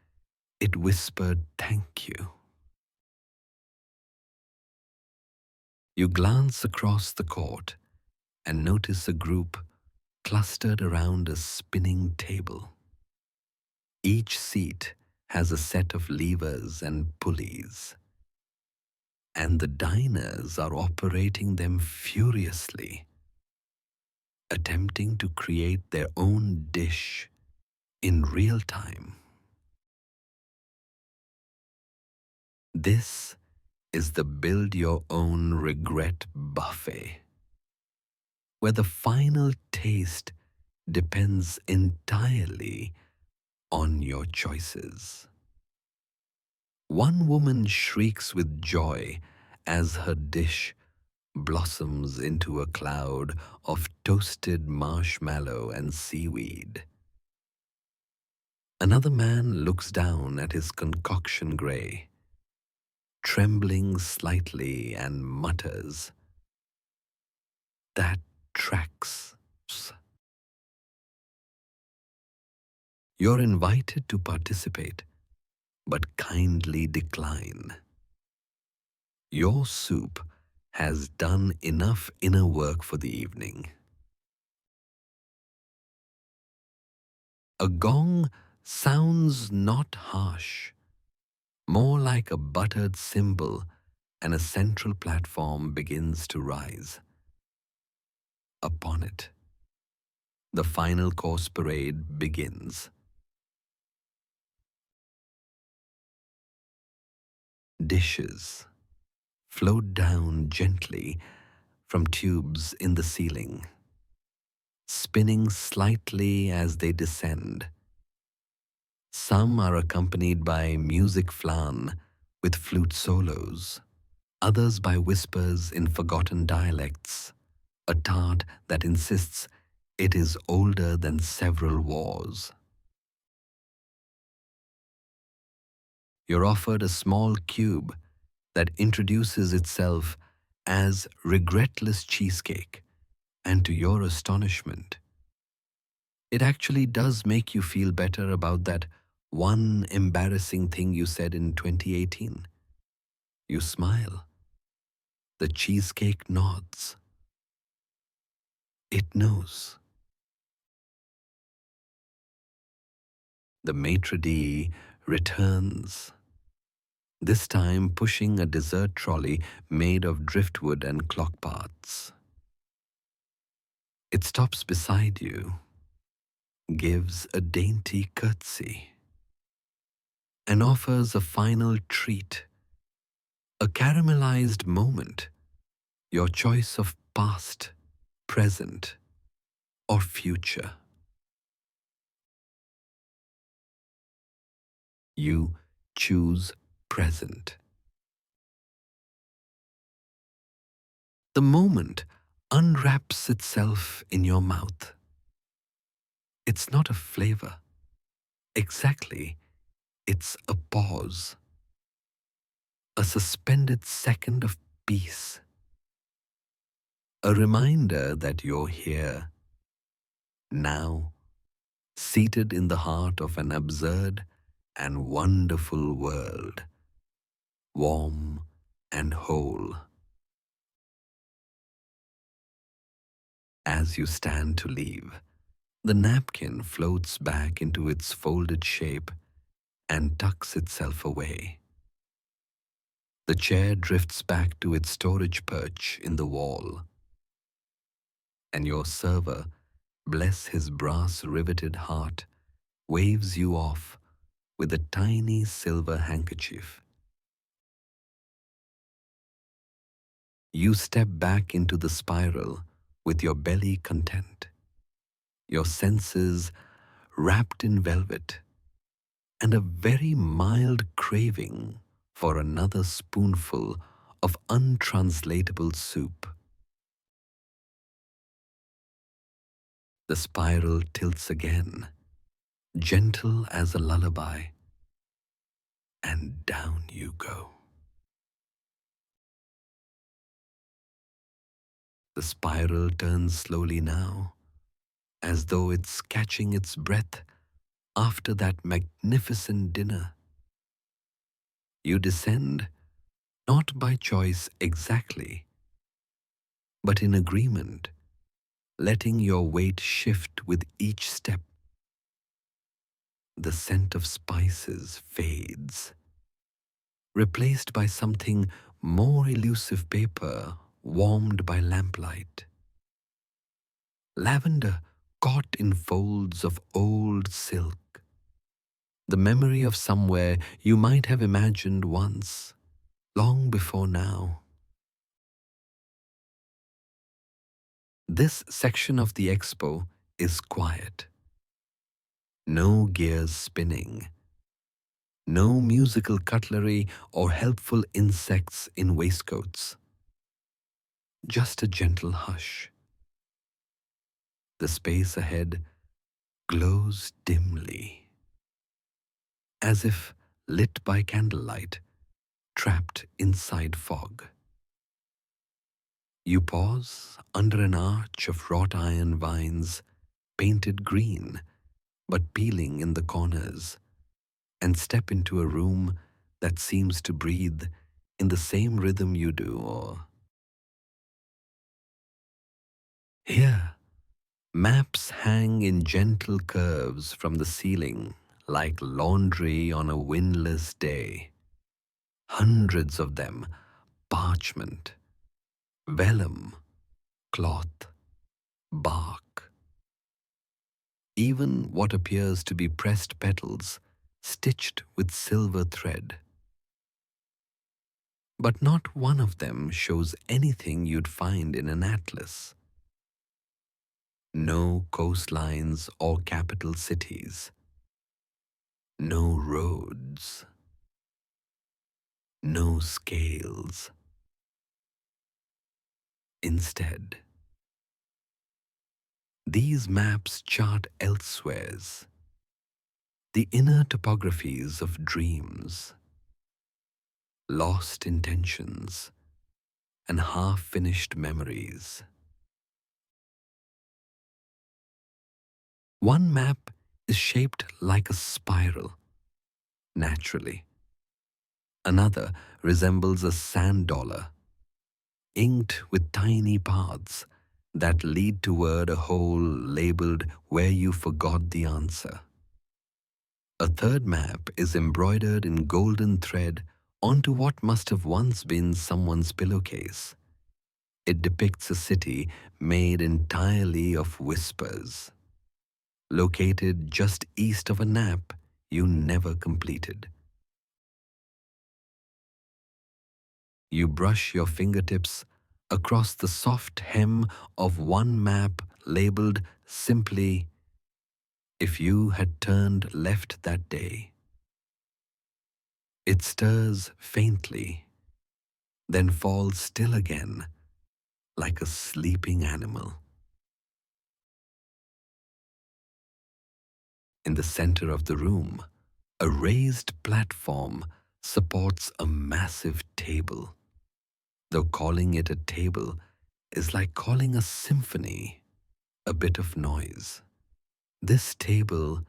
it whispered thank you. You glance across the court and notice a group clustered around a spinning table. Each seat has a set of levers and pulleys, and the diners are operating them furiously, attempting to create their own dish in real time. This is the build your own regret buffet, where the final taste depends entirely on your choices. One woman shrieks with joy as her dish blossoms into a cloud of toasted marshmallow and seaweed. Another man looks down at his concoction gray, trembling slightly, and mutters, "That tracks." You're invited to participate, but kindly decline. Your soup has done enough inner work for the evening. A gong sounds not harsh, more like a buttered cymbal, and a central platform begins to rise. Upon it, The final course parade begins. Dishes float down gently from tubes in the ceiling, spinning slightly as they descend. Some are accompanied by music flan with flute solos, others by whispers in forgotten dialects, a tart that insists it is older than several wars. You're offered a small cube that introduces itself as regretless cheesecake, and to your astonishment, it actually does make you feel better about that one embarrassing thing you said in 2018. You smile. The cheesecake nods. It knows. The maitre d' returns, this time pushing a dessert trolley made of driftwood and clock parts. It stops beside you, gives a dainty curtsy, and offers a final treat, a caramelized moment, your choice of past, present, or future. You choose present. The moment unwraps itself in your mouth. It's not a flavor. Exactly, it's a pause. A suspended second of peace. A reminder that you're here, now, seated in the heart of an absurd and wonderful world, warm and whole. As you stand to leave, the napkin floats back into its folded shape and tucks itself away. The chair drifts back to its storage perch in the wall, and your server, bless his brass-riveted heart, waves you off with a tiny silver handkerchief. You step back into the spiral with your belly content, your senses wrapped in velvet, and a very mild craving for another spoonful of untranslatable soup. The spiral tilts again, gentle as a lullaby, and down you go. The spiral turns slowly now, as though it's catching its breath after that magnificent dinner. You descend, not by choice exactly, but in agreement, letting your weight shift with each step. The scent of spices fades, replaced by something more elusive paper warmed by lamplight. Lavender caught in folds of old silk, the memory of somewhere you might have imagined once, long before now. This section of the expo is quiet. No gears spinning. No musical cutlery or helpful insects in waistcoats. Just a gentle hush. The space ahead glows dimly, as if lit by candlelight, trapped inside fog. You pause under an arch of wrought iron vines, painted green, but peeling in the corners, and step into a room that seems to breathe in the same rhythm you do. Or here, maps hang in gentle curves from the ceiling like laundry on a windless day. Hundreds of them, parchment, vellum, cloth, bark. even what appears to be pressed petals stitched with silver thread. But not one of them shows anything you'd find in an atlas. No coastlines or capital cities. No roads. No scales. Instead, these maps chart elsewheres, the inner topographies of dreams, lost intentions, and half-finished memories. One map is shaped like a spiral, naturally. Another resembles a sand dollar, inked with tiny paths that lead toward a hole labeled where you forgot the answer. A third map is embroidered in golden thread onto what must have once been someone's pillowcase. It depicts a city made entirely of whispers, located just east of a nap you never completed. You brush your fingertips across the soft hem of one map labeled simply, "If you had turned left that day." It stirs faintly, then falls still again like a sleeping animal. In the center of the room, a raised platform supports a massive table. Though calling it a table is like calling a symphony a bit of noise. This table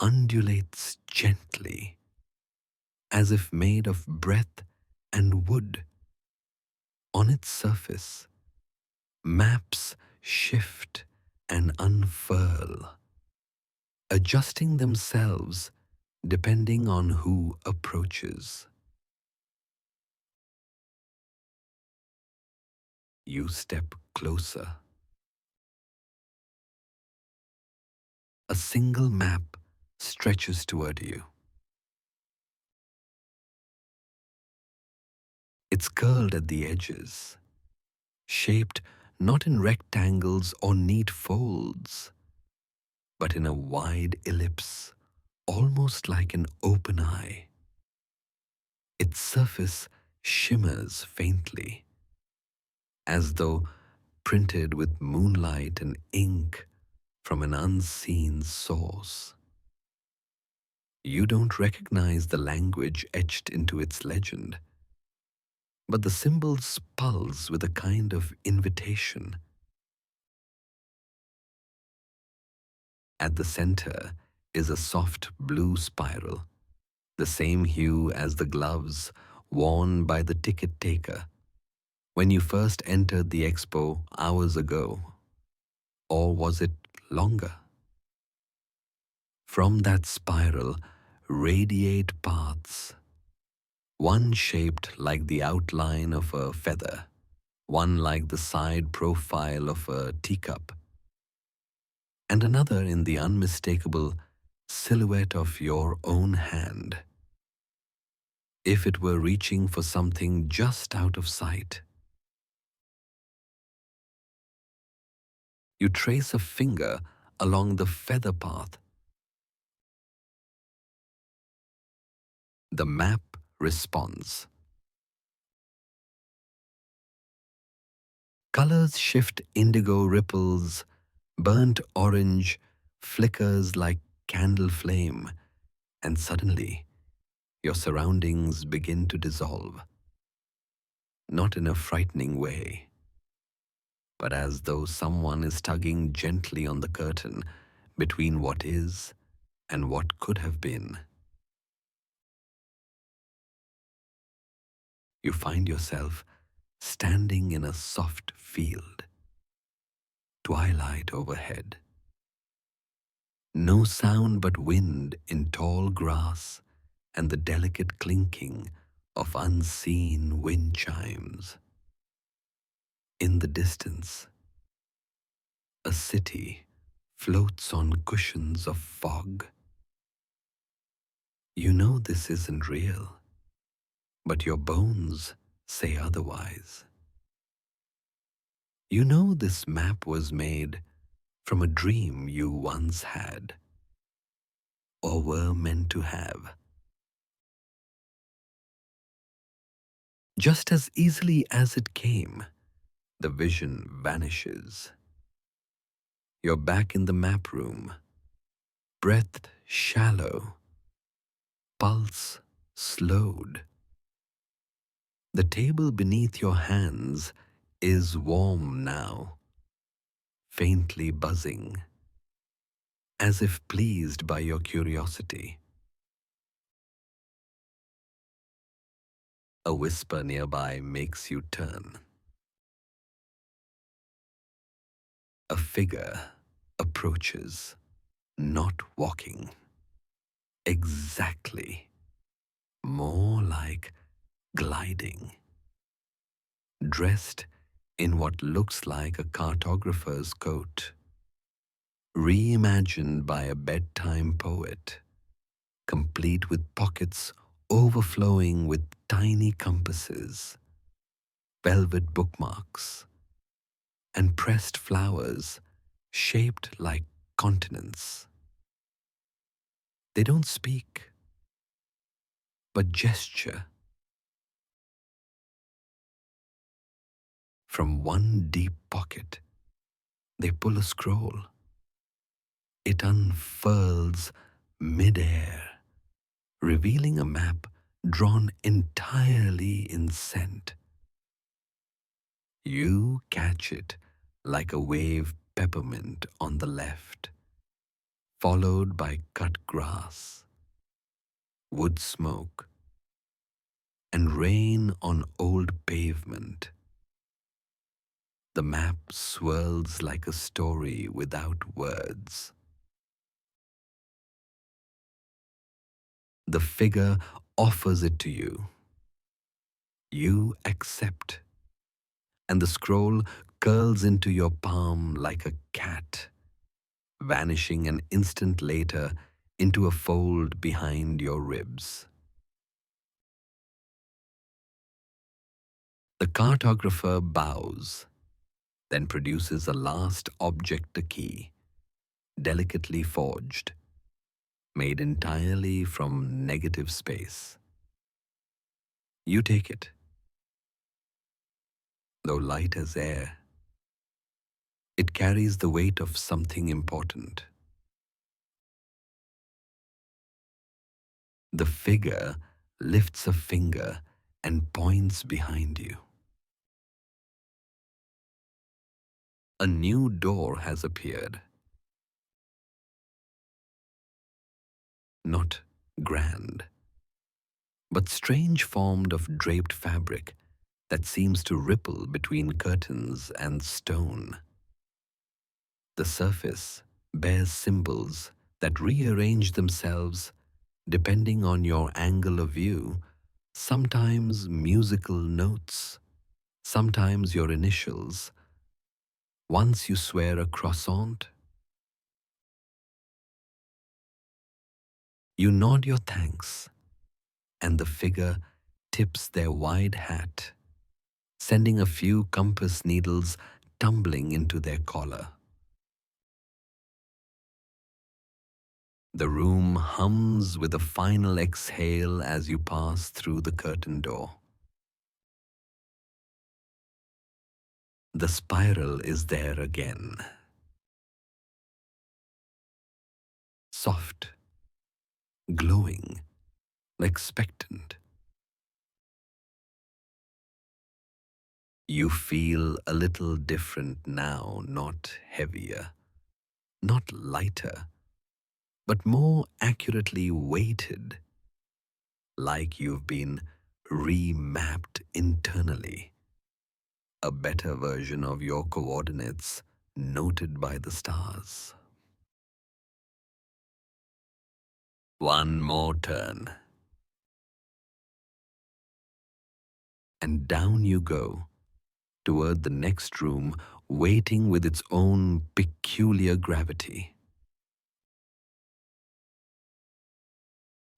undulates gently, as if made of breath and wood. On its surface, maps shift and unfurl, adjusting themselves depending on who approaches. You step closer. A single map stretches toward you. It's curled at the edges, shaped not in rectangles or neat folds, but in a wide ellipse, almost like an open eye. Its surface shimmers faintly, as though printed with moonlight and ink from an unseen source. You don't recognize the language etched into its legend, but the symbols pulse with a kind of invitation. At the center is a soft blue spiral, the same hue as the gloves worn by the ticket taker when you first entered the Expo hours ago. Or was it longer? From that spiral radiate paths, one shaped like the outline of a feather, one like the side profile of a teacup, and another in the unmistakable silhouette of your own hand, if it were reaching for something just out of sight. You trace a finger along the feather path. The map responds. Colors shift, indigo ripples, burnt orange flickers like candle flame, and suddenly your surroundings begin to dissolve. Not in a frightening way, but as though someone is tugging gently on the curtain between what is and what could have been. You find yourself standing in a soft field, twilight overhead. No sound but wind in tall grass and the delicate clinking of unseen wind chimes. In the distance, a city floats on cushions of fog. You know this isn't real, but your bones say otherwise. You know this map was made from a dream you once had or were meant to have. Just as easily as it came, the vision vanishes. You're back in the map room, breath shallow, pulse slowed. The table beneath your hands is warm now, faintly buzzing, as if pleased by your curiosity. A whisper nearby makes you turn. A figure approaches, not walking. Exactly. More like gliding. Dressed in what looks like a cartographer's coat. Reimagined by a bedtime poet. Complete with pockets overflowing with tiny compasses. Velvet bookmarks. And pressed flowers shaped like continents. They don't speak, but gesture. From one deep pocket, they pull a scroll. It unfurls midair, revealing a map drawn entirely in scent. You catch it like a wave peppermint on the left, followed by cut grass, wood smoke, and rain on old pavement. The map swirls like a story without words. The figure offers it to you. You accept, and the scroll curls into your palm like a cat, vanishing an instant later into a fold behind your ribs. The cartographer bows, then produces a last object, a key, delicately forged, made entirely from negative space. You take it. Though light as air, it carries the weight of something important. The figure lifts a finger and points behind you. A new door has appeared. Not grand, but strange formed of draped fabric that seems to ripple between curtains and stone. The surface bears symbols that rearrange themselves depending on your angle of view, sometimes musical notes, sometimes your initials. Once you swear a croissant, you nod your thanks, and the figure tips their wide hat, sending a few compass needles tumbling into their collar. The room hums with a final exhale as you pass through the curtain door. The spiral is there again. Soft, glowing, like expectant. You feel a little different now, not heavier, not lighter, but more accurately weighted, like you've been remapped internally. A better version of your coordinates noted by the stars. One more turn. And down you go, toward the next room, waiting with its own peculiar gravity.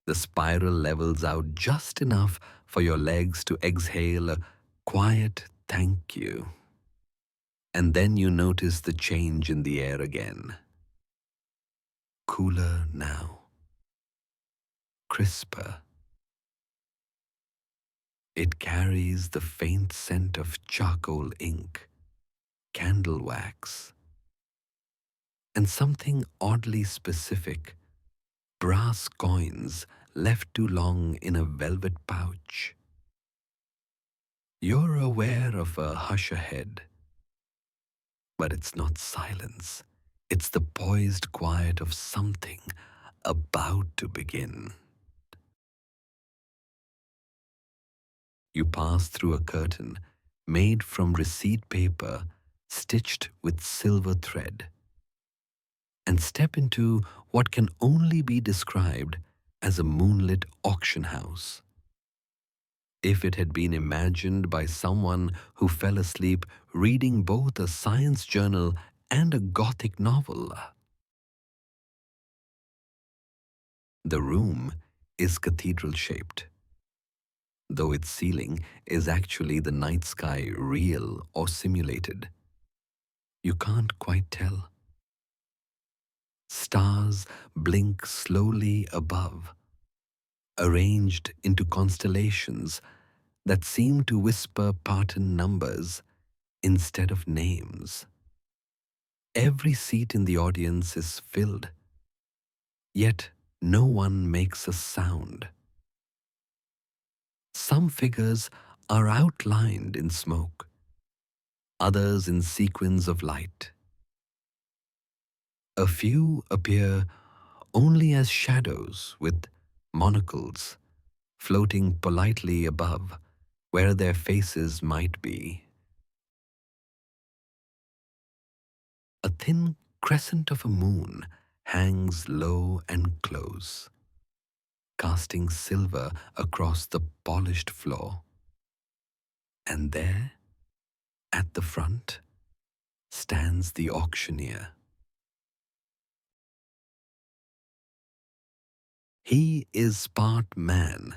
The spiral levels out just enough for your legs to exhale a quiet thank you. And then you notice the change in the air again. Cooler now. Crisper. It carries the faint scent of charcoal ink, candle wax, and something oddly specific, brass coins left too long in a velvet pouch. You're aware of a hush ahead, but it's not silence. It's the poised quiet of something about to begin. You pass through a curtain made from receipt paper stitched with silver thread and step into what can only be described as a moonlit auction house. If it had been imagined by someone who fell asleep reading both a science journal and a Gothic novel. The room is cathedral-shaped, though its ceiling is actually the night sky, real or simulated. You can't quite tell. Stars blink slowly above, arranged into constellations that seem to whisper pattern numbers instead of names. Every seat in the audience is filled, yet no one makes a sound. Some figures are outlined in smoke, others in sequins of light. A few appear only as shadows with monocles floating politely above where their faces might be. A thin crescent of a moon hangs low and close, casting silver across the polished floor. And there, at the front, stands the auctioneer. He is part man,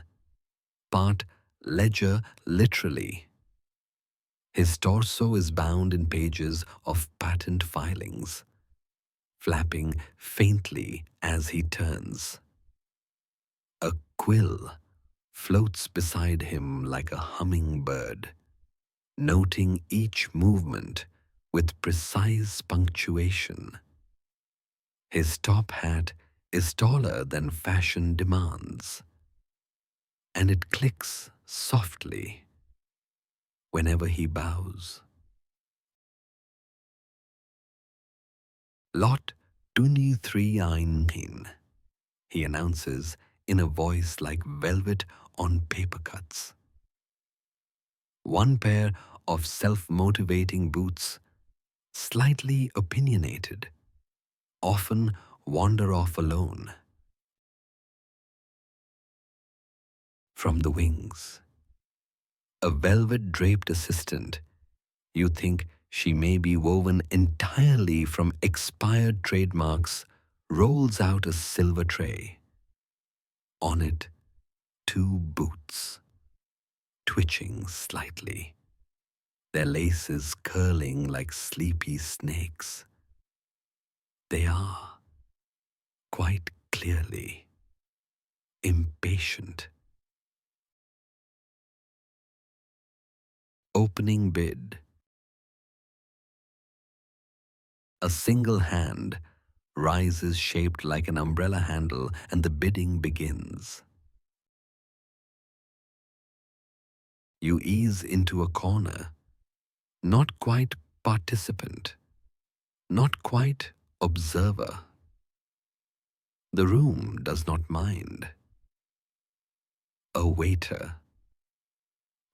part ledger literally. His torso is bound in pages of patent filings, flapping faintly as he turns. A quill floats beside him like a hummingbird, noting each movement with precise punctuation. His top hat is taller than fashion demands, and it clicks softly whenever he bows. Lot 2319, he announces in a voice like velvet on paper cuts. One pair of self-motivating boots, slightly opinionated, often wander off alone. From the wings, a velvet-draped assistant, you think she may be woven entirely from expired trademarks, rolls out a silver tray. On it, 2 boots, twitching slightly, their laces curling like sleepy snakes. They are, quite clearly, impatient. Opening bid. A single hand rises shaped like an umbrella handle, and the bidding begins. You ease into a corner, not quite participant, not quite observer. The room does not mind. A waiter,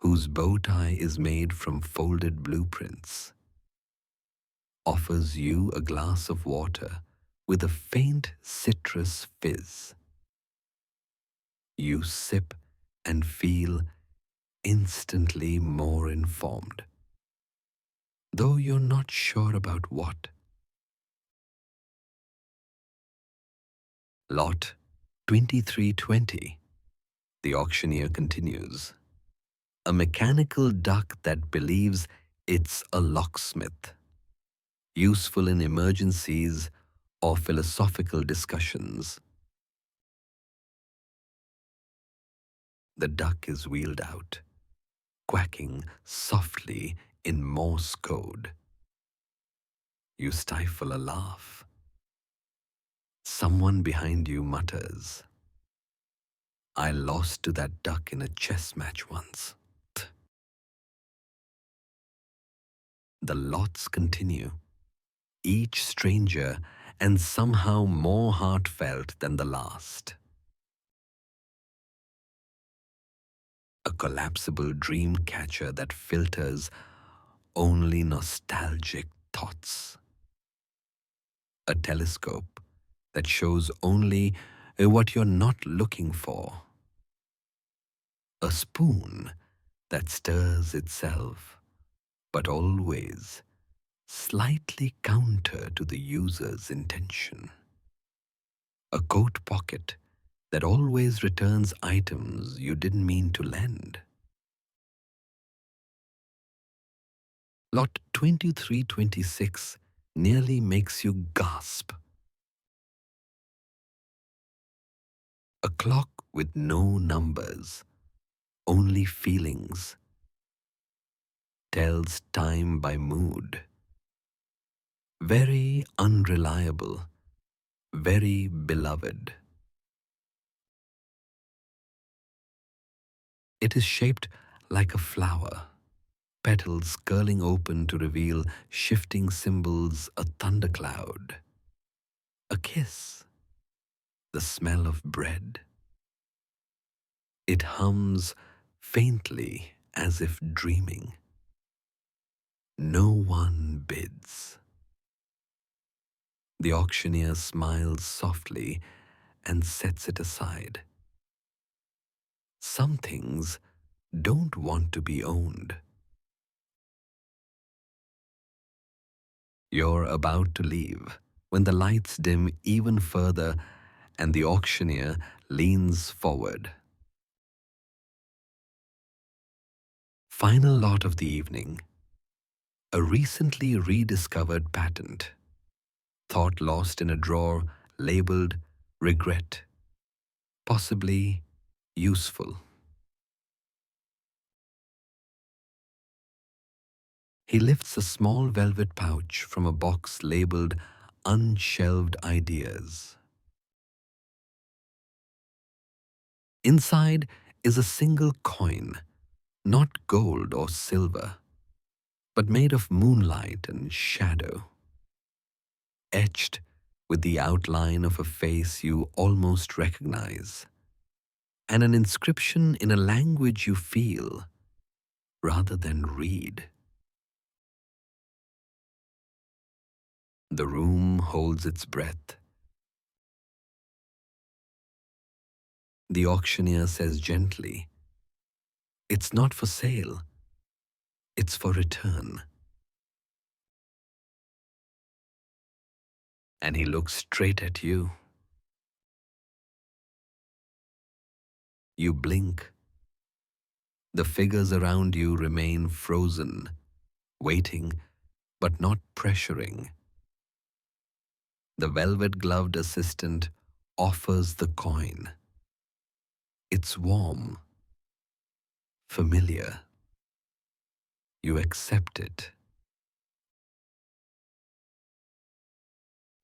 whose bow tie is made from folded blueprints, offers you a glass of water with a faint citrus fizz. You sip and feel instantly more informed, though you're not sure about what. Lot 2320. The auctioneer continues. A mechanical duck that believes it's a locksmith, useful in emergencies or philosophical discussions. The duck is wheeled out, quacking softly in Morse code. You stifle a laugh. Someone behind you mutters, I lost to that duck in a chess match once. The lots continue, each stranger and somehow more heartfelt than the last. A collapsible dream catcher that filters only nostalgic thoughts. A telescope that shows only what you're not looking for. A spoon that stirs itself, but always slightly counter to the user's intention. A coat pocket that always returns items you didn't mean to lend. Lot 2326 nearly makes you gasp. A clock with no numbers, only feelings, tells time by mood. Very unreliable, very beloved. It is shaped like a flower, petals curling open to reveal shifting symbols, a thundercloud, a kiss, the smell of bread. It hums faintly as if dreaming. No one bids. The auctioneer smiles softly and sets it aside. Some things don't want to be owned. You're about to leave when the lights dim even further and the auctioneer leans forward. Final lot of the evening. A recently rediscovered patent. Thought lost in a drawer labeled regret. Possibly useful. He lifts a small velvet pouch from a box labeled unshelved ideas. Inside is a single coin, not gold or silver, but made of moonlight and shadow, etched with the outline of a face you almost recognize, and an inscription in a language you feel rather than read. The room holds its breath. The auctioneer says gently, "It's not for sale, it's for return." And he looks straight at you. You blink. The figures around you remain frozen, waiting but not pressuring. The velvet-gloved assistant offers the coin. It's warm, familiar. You accept it.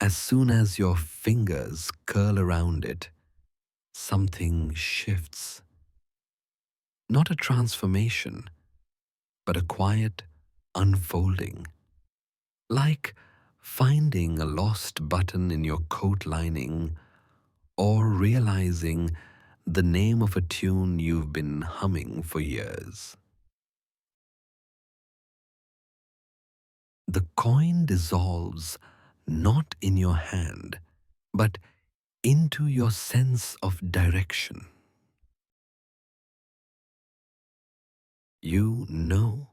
As soon as your fingers curl around it, something shifts. Not a transformation, but a quiet unfolding. Like finding a lost button in your coat lining or realizing the name of a tune you've been humming for years. The coin dissolves not in your hand, but into your sense of direction. You know,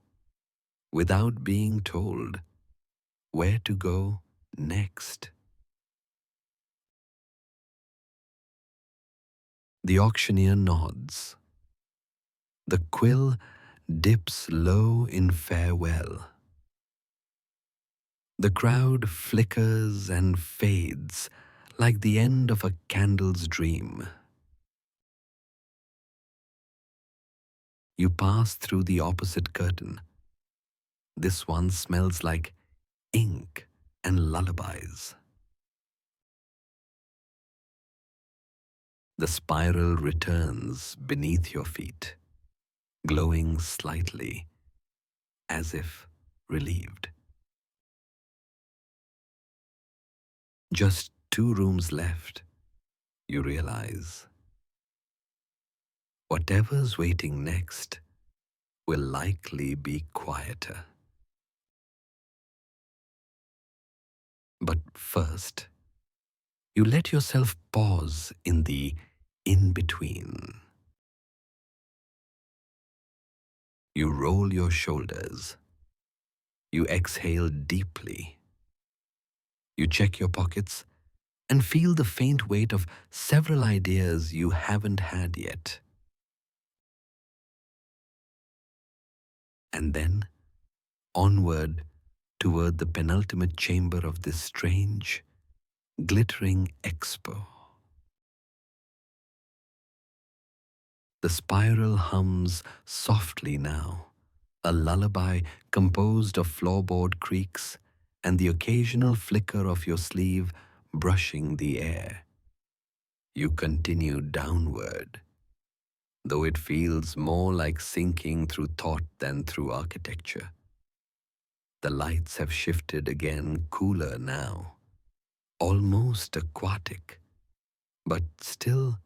without being told, where to go next. The auctioneer nods. The quill dips low in farewell. The crowd flickers and fades like the end of a candle's dream. You pass through the opposite curtain. This one smells like ink and lullabies. The spiral returns beneath your feet, glowing slightly, as if relieved. Just 2 rooms left, you realize. Whatever's waiting next will likely be quieter. But first, you let yourself pause in the in-between. You roll your shoulders. You exhale deeply. You check your pockets and feel the faint weight of several ideas you haven't had yet. And then, onward toward the penultimate chamber of this strange, glittering expo. The spiral hums softly now, a lullaby composed of floorboard creaks and the occasional flicker of your sleeve brushing the air. You continue downward, though it feels more like sinking through thought than through architecture. The lights have shifted again, cooler now, almost aquatic, but still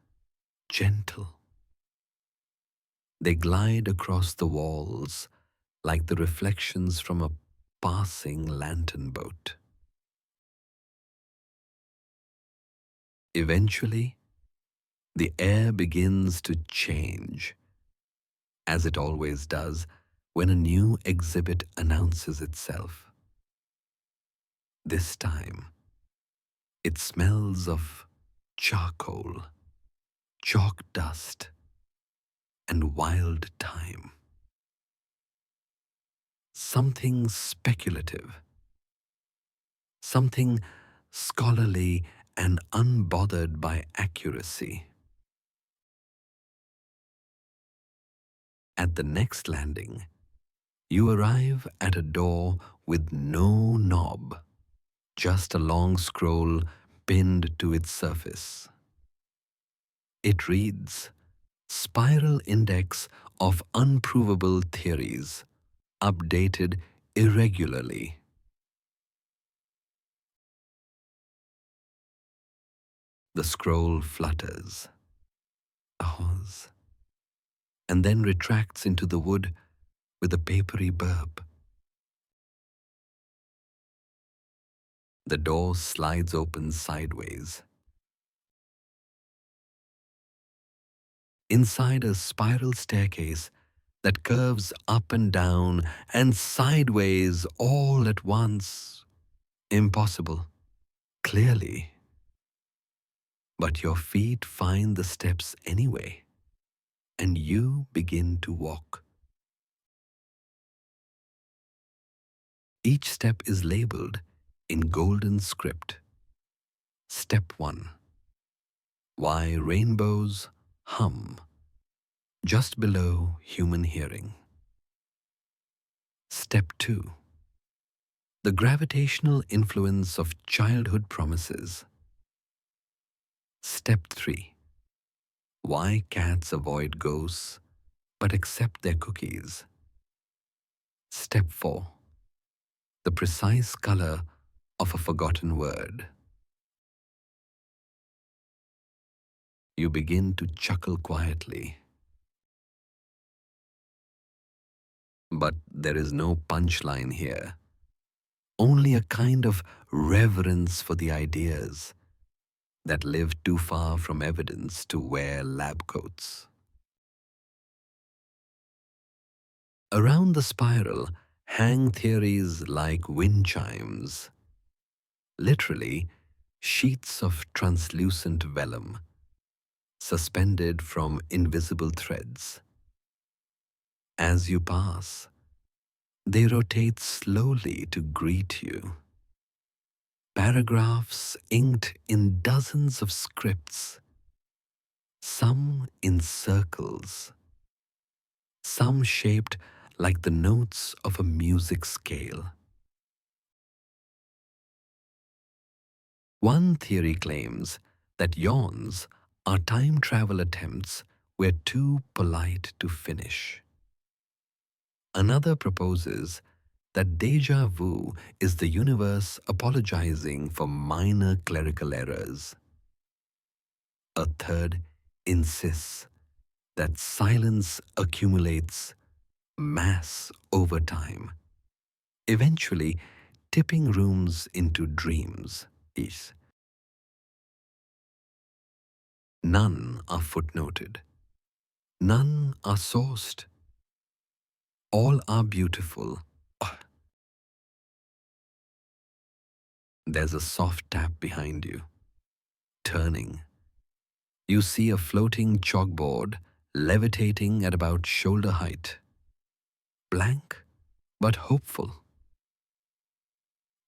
gentle. They glide across the walls like the reflections from a passing lantern boat. Eventually, the air begins to change, as it always does when a new exhibit announces itself. This time, it smells of charcoal, chalk dust, and wild thyme. Something speculative, something scholarly and unbothered by accuracy. At the next landing, you arrive at a door with no knob, just a long scroll pinned to its surface. It reads, Spiral Index of Unprovable Theories, updated irregularly. The scroll flutters, ahs, and then retracts into the wood with a papery burp. The door slides open sideways. Inside a spiral staircase that curves up and down and sideways all at once. Impossible, clearly. But your feet find the steps anyway, and you begin to walk. Each step is labeled in golden script. Step 1. Why rainbows hum just below human hearing. Step 2. The gravitational influence of childhood promises. Step 3. Why cats avoid ghosts but accept their cookies. Step 4. The precise color of a forgotten word. You begin to chuckle quietly. But there is no punchline here. Only a kind of reverence for the ideas that live too far from evidence to wear lab coats. Around the spiral hang theories like wind chimes, literally sheets of translucent vellum, suspended from invisible threads. As you pass, they rotate slowly to greet you. Paragraphs inked in dozens of scripts, some in circles, some shaped like the notes of a music scale. One theory claims that yawns are time travel attempts we're too polite to finish. Another proposes that déjà vu is the universe apologizing for minor clerical errors. A third insists that silence accumulates mass over time, eventually tipping rooms into dreams. None are footnoted. None are sourced. All are beautiful. There's a soft tap behind you. Turning, you see a floating chalkboard levitating at about shoulder height. Blank, but hopeful.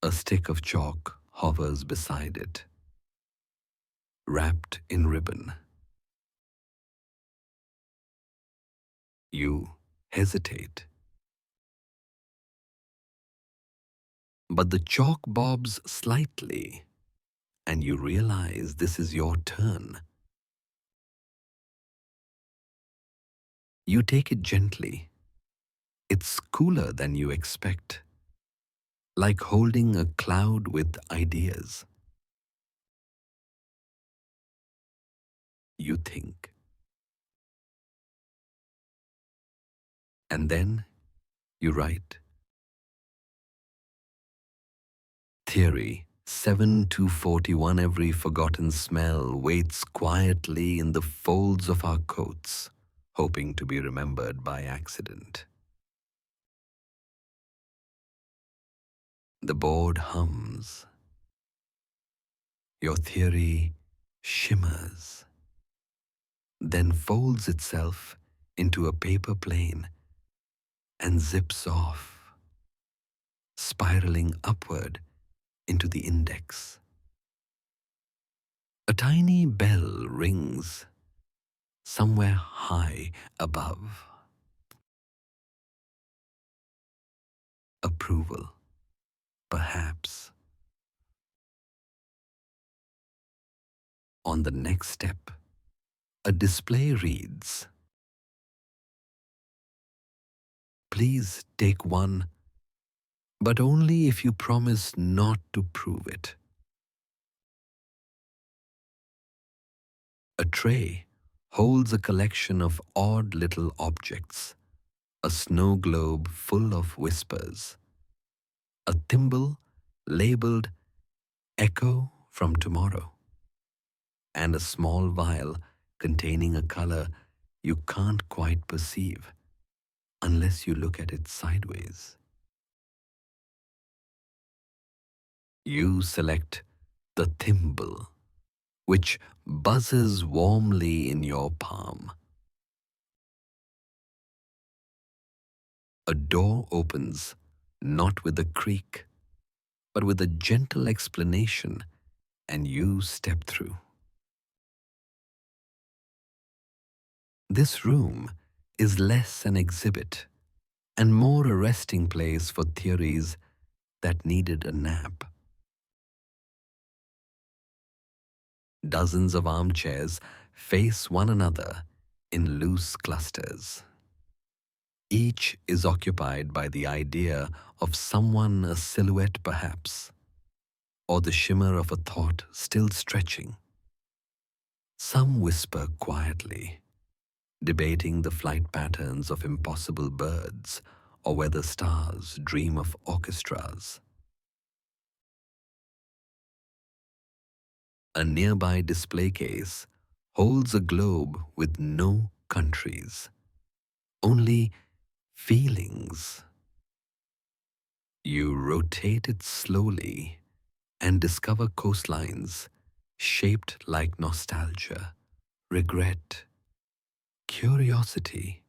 A stick of chalk hovers beside it, wrapped in ribbon. You hesitate. But the chalk bobs slightly, and you realize this is your turn. You take it gently. It's cooler than you expect, like holding a cloud with ideas. You think. And then you write. Theory 7-41. Every forgotten smell waits quietly in the folds of our coats, hoping to be remembered by accident. The board hums. Your theory shimmers, then folds itself into a paper plane and zips off, spiraling upward into the index. A tiny bell rings somewhere high above. Approval, perhaps. On the next step, a display reads, "Please take one, but only if you promise not to prove it." A tray holds a collection of odd little objects, a snow globe full of whispers, a thimble labeled "Echo from Tomorrow," and a small vial containing a color you can't quite perceive unless you look at it sideways. You select the thimble, which buzzes warmly in your palm. A door opens, not with a creak, but with a gentle explanation, and you step through. This room is less an exhibit and more a resting place for theories that needed a nap. Dozens of armchairs face one another in loose clusters. Each is occupied by the idea of someone, a silhouette perhaps, or the shimmer of a thought still stretching. Some whisper quietly, debating the flight patterns of impossible birds or whether stars dream of orchestras. A nearby display case holds a globe with no countries, only feelings. You rotate it slowly and discover coastlines shaped like nostalgia, regret, curiosity,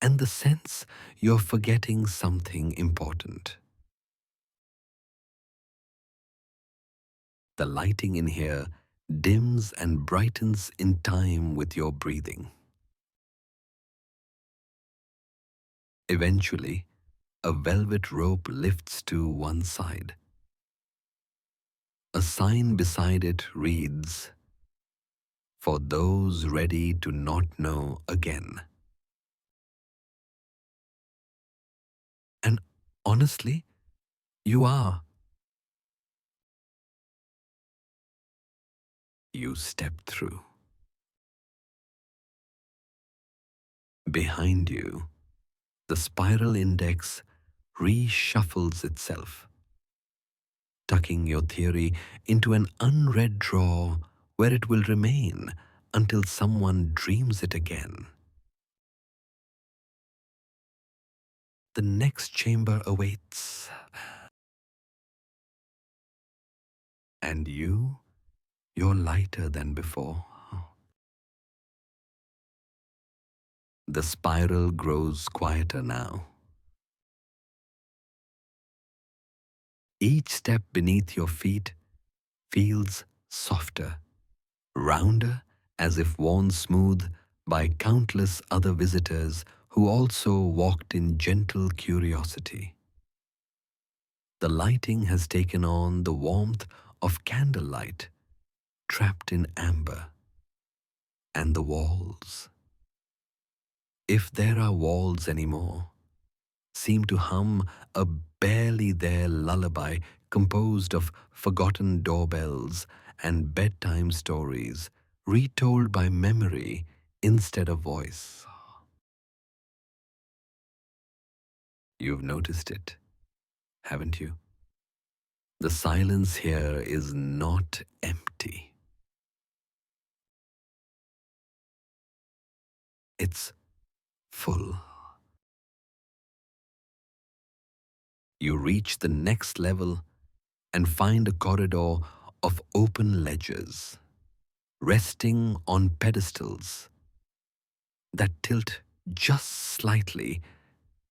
and the sense you're forgetting something important. The lighting in here dims and brightens in time with your breathing. Eventually, a velvet rope lifts to one side. A sign beside it reads, "For those ready to not know again." And honestly, you are. You step through. Behind you, the spiral index reshuffles itself, tucking your theory into an unread drawer where it will remain until someone dreams it again. The next chamber awaits. And you're lighter than before. The spiral grows quieter now. Each step beneath your feet feels softer, rounder, as if worn smooth by countless other visitors who also walked in gentle curiosity. The lighting has taken on the warmth of candlelight trapped in amber. And the walls, if there are walls anymore, seem to hum a barely there lullaby composed of forgotten doorbells and bedtime stories retold by memory instead of voice. You've noticed it, haven't you? The silence here is not empty. It's full. You reach the next level and find a corridor of open ledges, resting on pedestals that tilt just slightly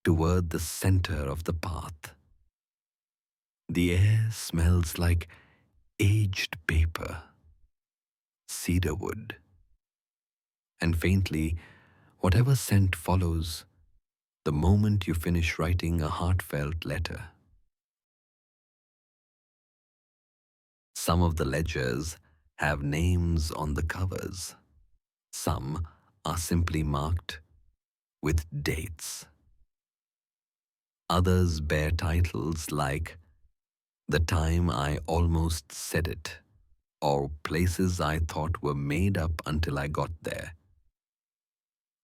toward the center of the path. The air smells like aged paper, cedarwood, and faintly, whatever scent follows the moment you finish writing a heartfelt letter. Some of the ledgers have names on the covers. Some are simply marked with dates. Others bear titles like "The Time I Almost Said It" or "Places I Thought Were Made Up Until I Got There."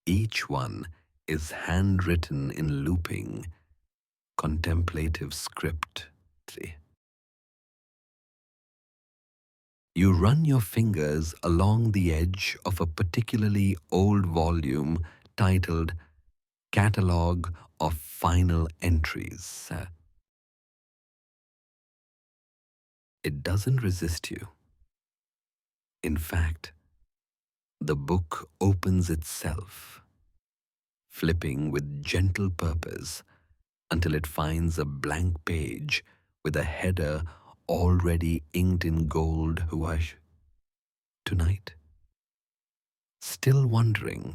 Each one is handwritten in looping, contemplative script. You run your fingers along the edge of a particularly old volume titled "Catalogue of Final Entries." It doesn't resist you. In fact, the book opens itself, flipping with gentle purpose until it finds a blank page with a header already inked in gold. Huash. Tonight? Still wondering?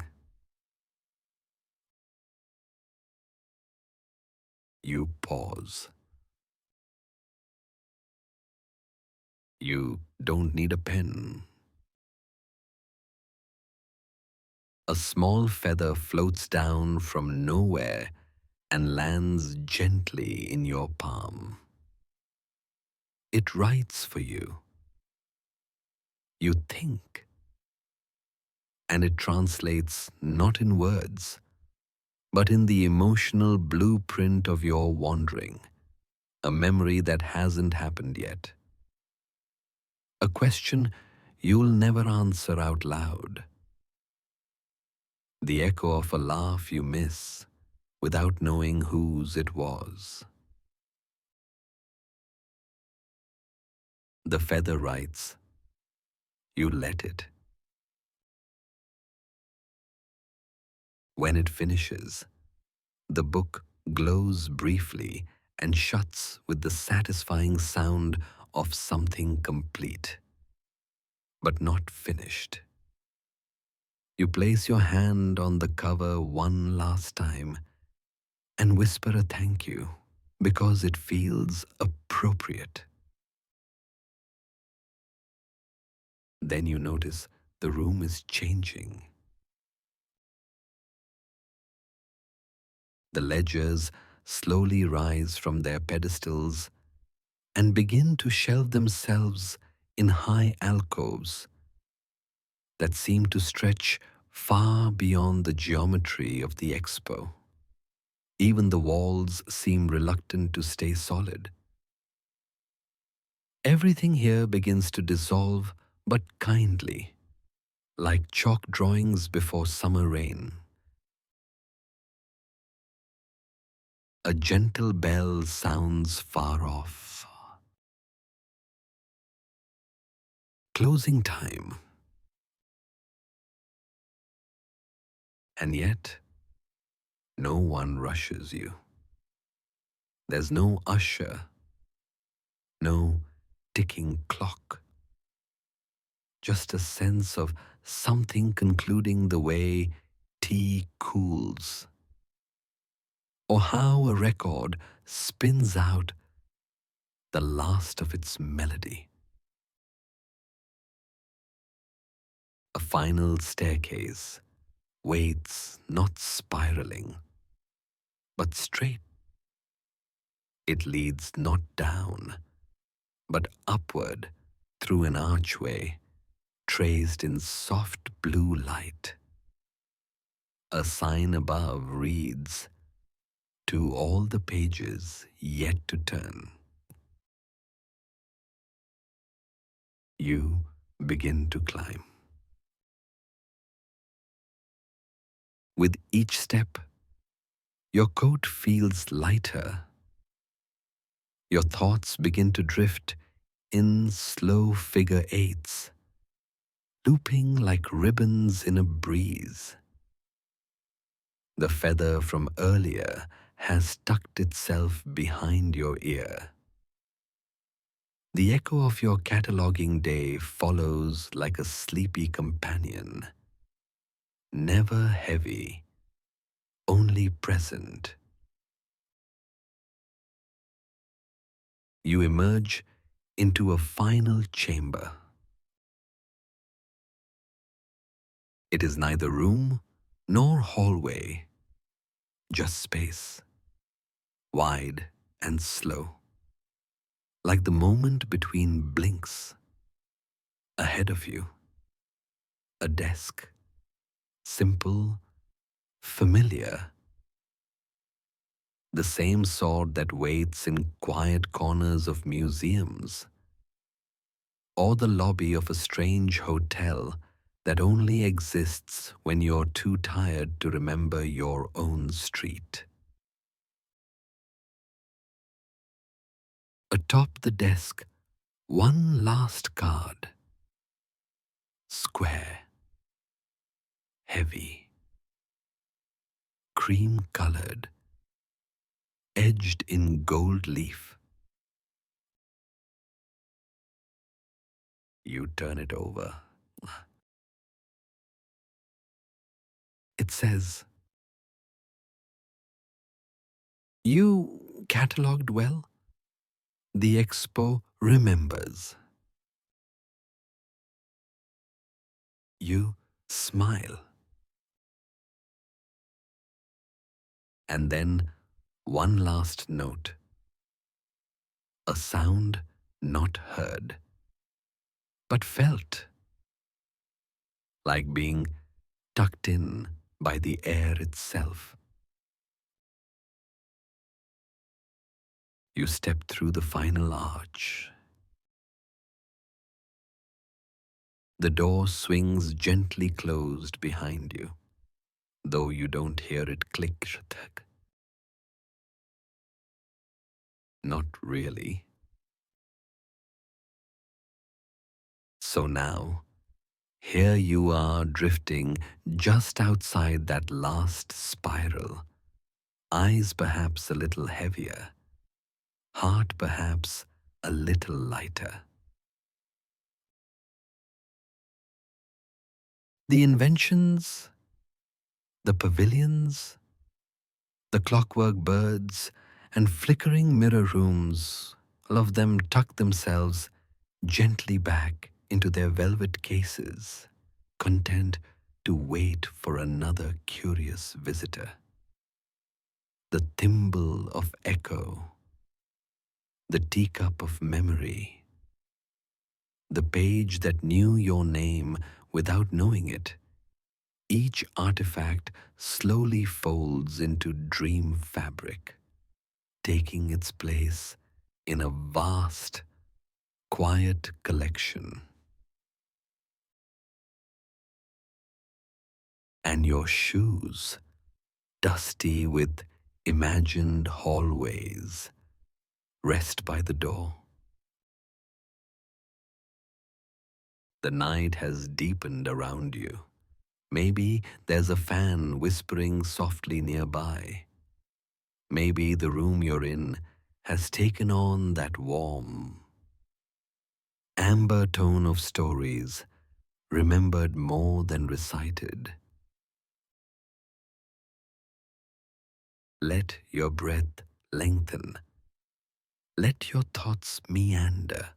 You pause. You don't need a pen. A small feather floats down from nowhere and lands gently in your palm. It writes for you. You think. And it translates not in words, but in the emotional blueprint of your wandering, a memory that hasn't happened yet. A question you'll never answer out loud. The echo of a laugh you miss without knowing whose it was. The feather writes, you let it. When it finishes, the book glows briefly and shuts with the satisfying sound of something complete, but not finished. You place your hand on the cover one last time and whisper a thank you because it feels appropriate. Then you notice the room is changing. The ledgers slowly rise from their pedestals and begin to shelve themselves in high alcoves that seem to stretch far beyond the geometry of the Expo. Even the walls seem reluctant to stay solid. Everything here begins to dissolve, but kindly, like chalk drawings before summer rain. A gentle bell sounds far off. Closing time. And yet, no one rushes you. There's no usher, no ticking clock. Just a sense of something concluding the way tea cools, or how a record spins out the last of its melody. A final staircase waits, not spiraling, but straight. It leads not down, but upward through an archway traced in soft blue light. A sign above reads, "To all the pages yet to turn." You begin to climb. With each step, your coat feels lighter. Your thoughts begin to drift in slow figure eights, looping like ribbons in a breeze. The feather from earlier has tucked itself behind your ear. The echo of your cataloging day follows like a sleepy companion, never heavy, only present. You emerge into a final chamber. It is neither room nor hallway, just space, wide and slow, like the moment between blinks. Ahead of you, a desk, simple, familiar, the same sort that waits in quiet corners of museums, or the lobby of a strange hotel that only exists when you're too tired to remember your own street. Atop the desk, one last card. Square, heavy, cream-colored, edged in gold leaf. You turn it over. It says, "You catalogued well. The Expo remembers." You smile. And then one last note. A sound not heard, but felt, like being tucked in by the air itself. You step through the final arch. The door swings gently closed behind you, though you don't hear it click. Not really. So now, Here you are drifting just outside that last spiral, eyes perhaps a little heavier, heart perhaps a little lighter. The inventions, the pavilions, the clockwork birds, and flickering mirror rooms, all of them tuck themselves gently back into their velvet cases, content to wait for another curious visitor. The thimble of echo, the teacup of memory, the page that knew your name without knowing it. Each artifact slowly folds into dream fabric, taking its place in a vast, quiet collection. And your shoes, dusty with imagined hallways, rest by the door. The night has deepened around you. Maybe there's a fan whispering softly nearby. Maybe the room you're in has taken on that warm, amber tone of stories remembered more than recited. Let your breath lengthen. Let your thoughts meander.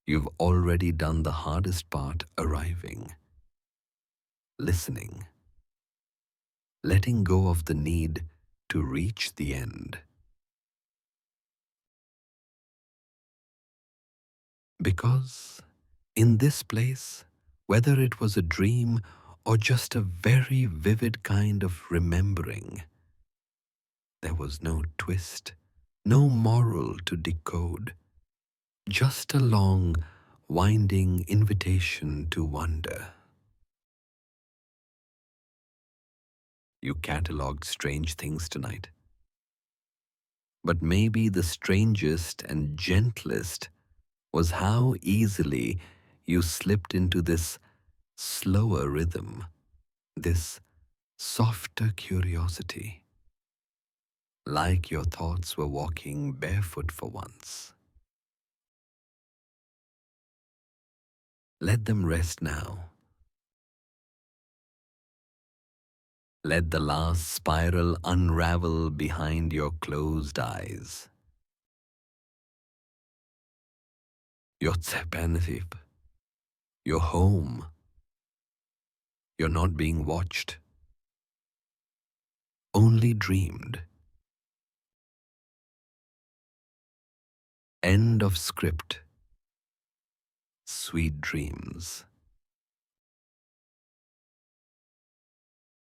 You've already done the hardest part, arriving, listening, letting go of the need to reach the end. Because in this place, whether it was a dream or just a very vivid kind of remembering, there was no twist, no moral to decode, just a long, winding invitation to wonder. You catalogued strange things tonight. But maybe the strangest and gentlest was how easily you slipped into this slower rhythm, this softer curiosity, like your thoughts were walking barefoot for once. Let them rest now. Let the last spiral unravel behind your closed eyes. You're Inventive. You're home. You're not being watched. Only dreamed. End of script. Sweet dreams.